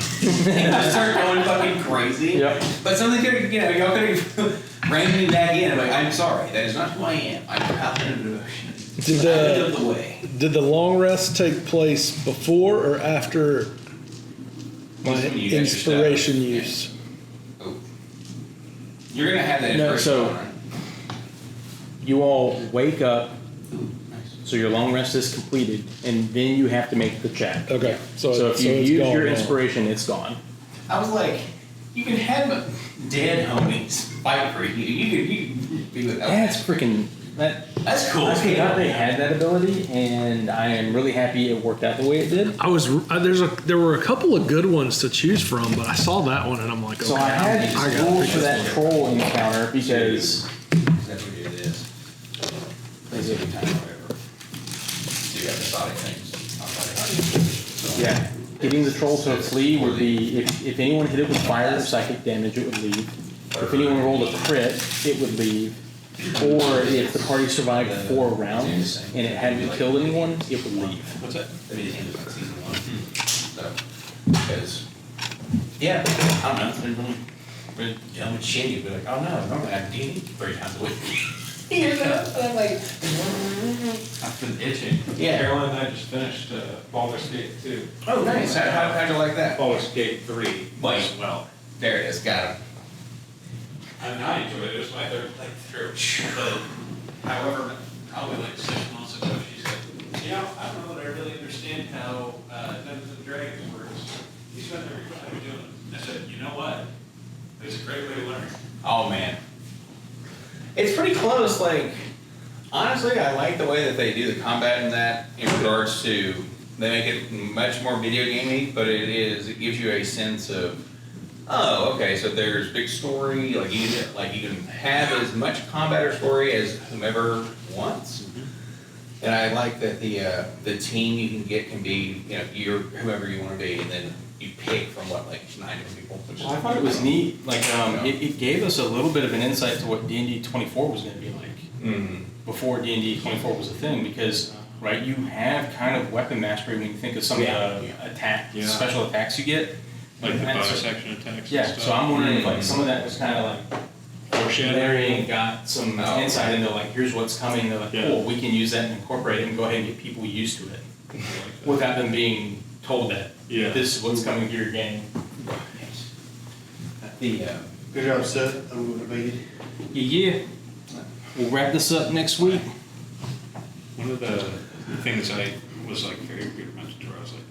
And I start going fucking crazy. Yep. But something could have, y'all could have reined me back in. I'm like, I'm sorry, that is not who I am. I'm a paladin of devotion. Did I live the way. Did the long rest take place before or after my When you got your inspiration stuff. use? Oh. You're gonna have that No, inspiration so- on, right? You all wake up, Ooh, nice. so your long rest is completed, and then you have to make the check. Okay, so if you it's use gone your now. inspiration, it's gone. I was like, you can have dead homies fight for you. You could be without That's that. freaking that. That's cool. I forgot they had that ability, and I am really happy it worked out the way it did. I was there were a couple of good ones to choose from, but I saw that one and I'm like, okay, So I had I gotta rules pick for this that one. troll encounter because That's what it is. It's every time, whatever. So you got the sonic things. yeah, getting the troll to flee would be if anyone hit it with fire or psychic damage, it would leave. If anyone rolled a crit, it would leave. Or if the party survived 4 rounds and it hadn't killed anyone, it would leave. What's that? Maybe the end of season 1. So, because, yeah, I don't know. It's been really dumb and shitty. But like, oh no, normally I D&D 3 times a week. You know? And I'm like, I've been itching. Yeah. Caroline and I just finished Baldur's Gate 2. oh nice. How'd you like that? Baldur's Gate 3 Wait. as well. There it is. Got him. I enjoyed it. It was my third playthrough. But, however, probably like 6 months ago, she said, you know, I don't know that I really understand how Dungeons and Dragons works. You spend every time doing it. I said, you know what? It's a great way to learn. Oh man. It's pretty close. Like, honestly, I like the way that they do the combat in that in regards to, they make it much more video gamey, but it gives you a sense of, oh, okay, so there's big story, like you can have as much combat or story as whomever wants. And I like that the team you can get can be, you know, you're whoever you want to be, and then you pick from what, like 9 different people. Which Well, I thought it was neat. Like, it gave us a little bit of an insight to what D&D 24 was going to be like Mm-hmm. before D&D 24 was a thing. Because, right, you have kind of weapon mastery when you think of some of the special attacks you get. Like the that's- bonus action attacks and Yeah, stuff. so I'm wondering if like some of that was kind of like Larry got some Oh, insight into like, here's what's coming. They're like, Yeah. cool, we can use that and incorporate it and go ahead and get people used to it without them being told that Yeah. this is what's coming to your game. The Good job, Seth. I'm motivated. Yeah. We'll wrap this up next week. One of the things I was like very rudimentary, I was like,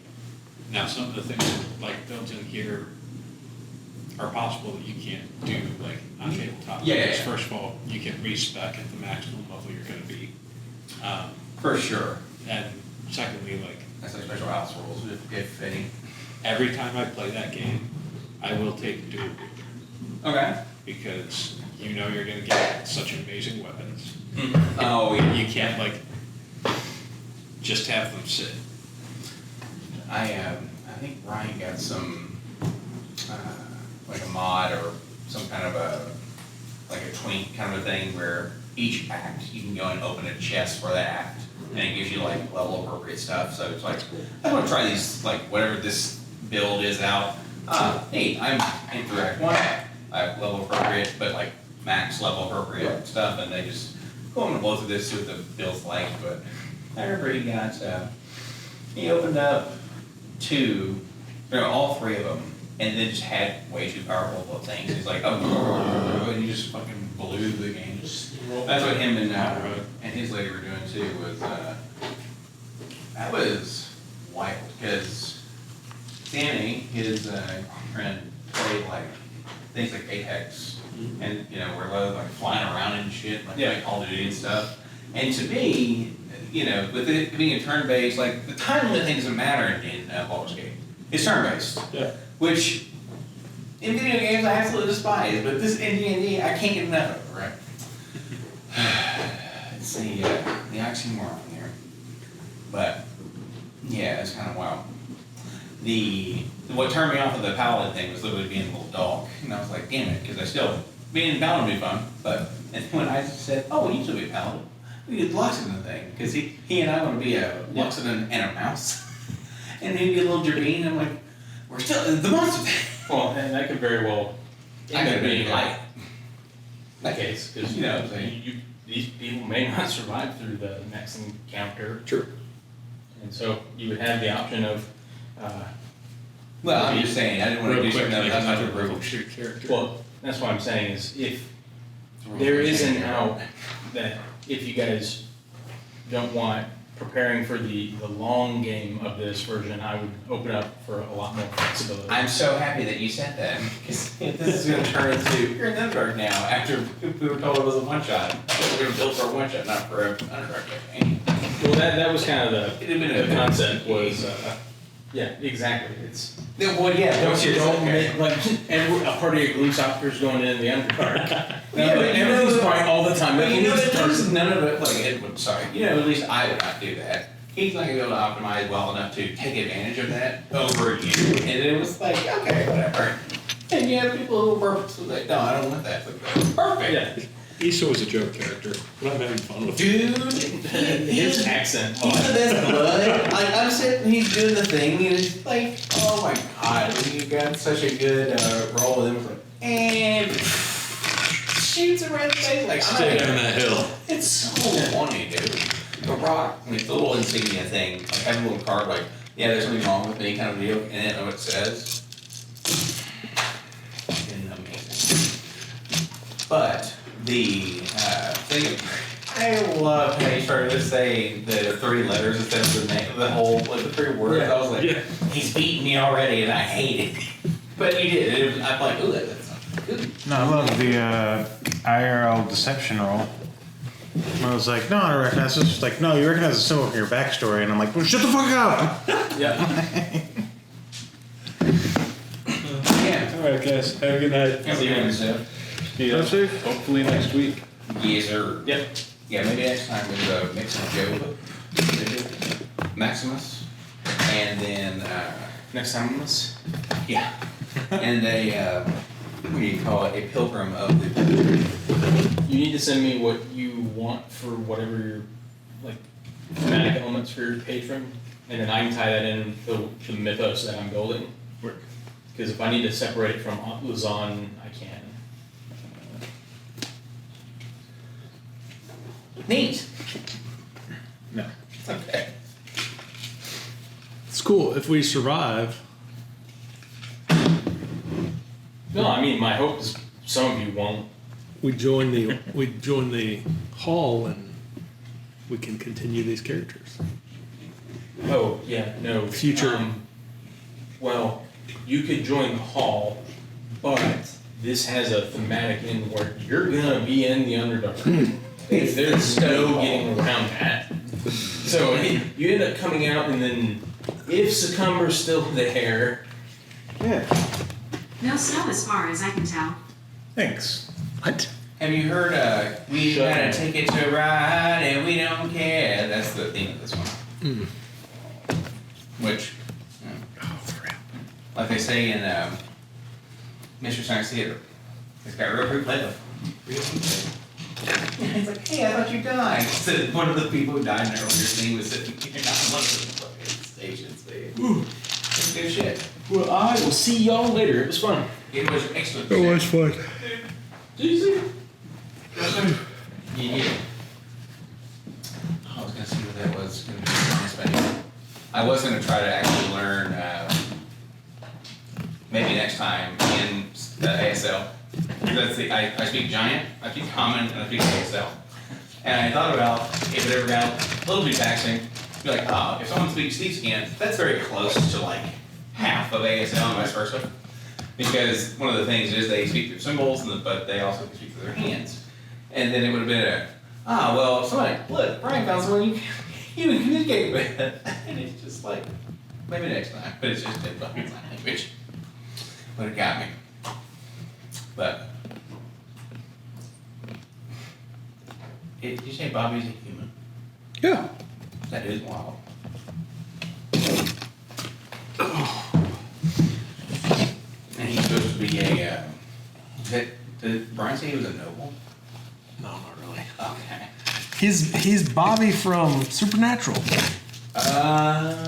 now some of the things like built in here are possible that you can't do like on tabletop. Yeah, Because yeah. first of all, you can respec at the maximum level you're gonna be. for sure. And secondly, like That's like special house rules, if any. every time I play that game, I will take dual Okay. because you know you're gonna get such amazing weapons. Oh yeah. You can't like just have them sit. I think Ryan got some like a mod or some kind of a like a twink kind of a thing where each act you can go and open a chest for that act and it gives you like level appropriate stuff. So it's like I want to try these like whatever this build is out. Hey, I'm in through Act 1. I have level appropriate, but like max level appropriate stuff, and they just go on and blow through this, see what the build's like. But I remember he opened up 2, all 3 of them, and then just had way too powerful things. He's like, oh, and he just fucking blew the game. That's what him and his lady were doing too. Was that was wild because Danny, his friend, played like things like Apex, and we're both like flying around and shit, like Call of Duty and stuff. And to me, with it being a turn-based, like the time limit thing doesn't matter in Baldur's Gate. It's turn-based, which in video games I absolutely despise, but this in D&D I can't get enough of it, right? It's the oxymoron here, but yeah, it's kind of wild. What turned me off of the paladin thing was literally being a little dog, and I was like, damn it, because being a paladin would be fun. But and when I said, oh, well, you should be a paladin, we did Luxodon thing, because he and I want to be a Luxodon and a mouse, and he'd be a little Jardine. I'm like, we're still the monster thing. Well, and that could very well end up being like the case, because these people may not survive through the next encounter. True. And so you would have the option of. Well, I'm just saying, I didn't want to do something that was not approval. Well, that's what I'm saying is if there is an out that if you guys don't want preparing for the long game of this version, I would open up for a lot more flexibility. I'm so happy that you said that, because this is going to turn into, you're in Underdark now, after we were told it was a one-shot. We're going to build for a one-shot, not for a Underdark campaign. Well, that was kind of the concept was, yeah, exactly. It's Well, yeah, don't make like a party of Gloomstalkers going in the Underdark. Everything's bright all the time. But none of it, like, at least I would not do that. He's not going to be able to optimize well enough to take advantage of that over you. And it was like, okay, whatever. And you have people who were like, no, I don't want that. Like, perfect. Yeah. Issa was a joke character, but I'm having fun with Dude, His accent. he's the best blood. Like, I'm sitting, he's doing the thing, and it's like, oh my god, you got such a good role with him. It's like, and shoots him right in the face. Like, Stay down that hill. It's so funny, dude. The Rock, like the little insignia thing, like having a little card, like, yeah, there's something wrong with me, kind of deal, and I know what it says. Fucking amazing. But the thing, I love how he started to say the 3 letters instead of the name, the whole, like the 3 words. I was like, he's beating me already, and I hate it. But he did. I'm like, ooh, that's good. No, I love the IRL deception roll. I was like, no, I don't recognize this. It's like, no, you recognize the symbol from your backstory. And I'm like, well, shut the fuck up! Yeah. Yeah. All right, guys. Have a good night. See you next See you hopefully next week. Yes, sir. Yep. Yeah, maybe next time with Mix and Joe, Maximus, and then Next time, let's. yeah, and a what do you call it? A pilgrim of the. You need to send me what you want for whatever your like thematic elements for your patron, and then I can tie that in the mythos that I'm building. Because if I need to separate it from Luzon, I can. Neat. No. Okay. It's cool if we survive. No, I mean my hope is some of you won't. We join the hall and we can continue these characters. Oh yeah, no Future. Well, you could join the hall, but this has a thematic end where you're gonna be in the Underdark. There's no getting around that. So you end up coming out, and then if Succumber's still there, Yeah. No snow as far as I can tell. Thanks. What? Have you heard? We Shut got a up. ticket to ride, and we don't care. That's the theme of this one. Which, like they say in Mr. Science Theater, it's got real free play. It's like, hey, I thought you died. So one of the people who died in an earlier scene was sitting here on one of the fucking stations. It's good shit. well, I will see y'all later. It was fun. It was excellent. fun. Did you see? Yeah. I was gonna see what that was gonna be honest, but I was gonna try to actually learn maybe next time in the ASL. That's I speak Giant, I speak Common, and I speak ASL. And I thought about if it ever got a little too taxing, be like, if someone speaks Thief Skin, that's very close to like half of ASL and vice versa. Because one of the things is they speak through symbols, but they also can speak through their hands. And then it would have been well, somebody, look, Brian found someone you can communicate with. And it's just like, maybe next time. But it's just a fucking sign language. But it got me. But, did you say Bobby's a human? Yeah. That is wild. And he's supposed to be did Brian say he was a noble? No, not really. Okay. He's Bobby from Supernatural.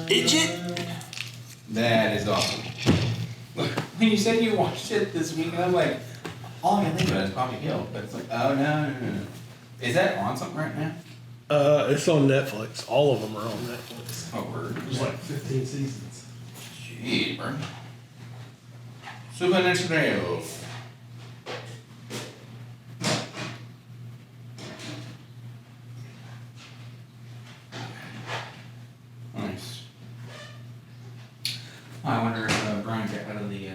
Idiot. That is awesome. When you said you watched it this week, I'm like, all I can think about is Bobby Hill. But it's like, oh no. Is that on something right now? It's on Netflix. All of them are on Netflix. Oh, word. There's like 15 seasons. Jeez, bro. Supernatural. Nice. I wonder if Brian got out of the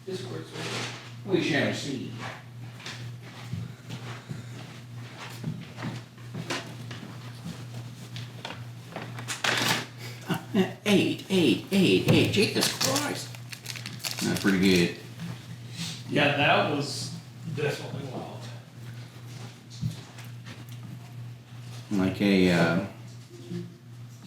Discord server. We shall see. Eight. Jesus Christ. That's pretty good. Yeah, that was definitely wild. Like a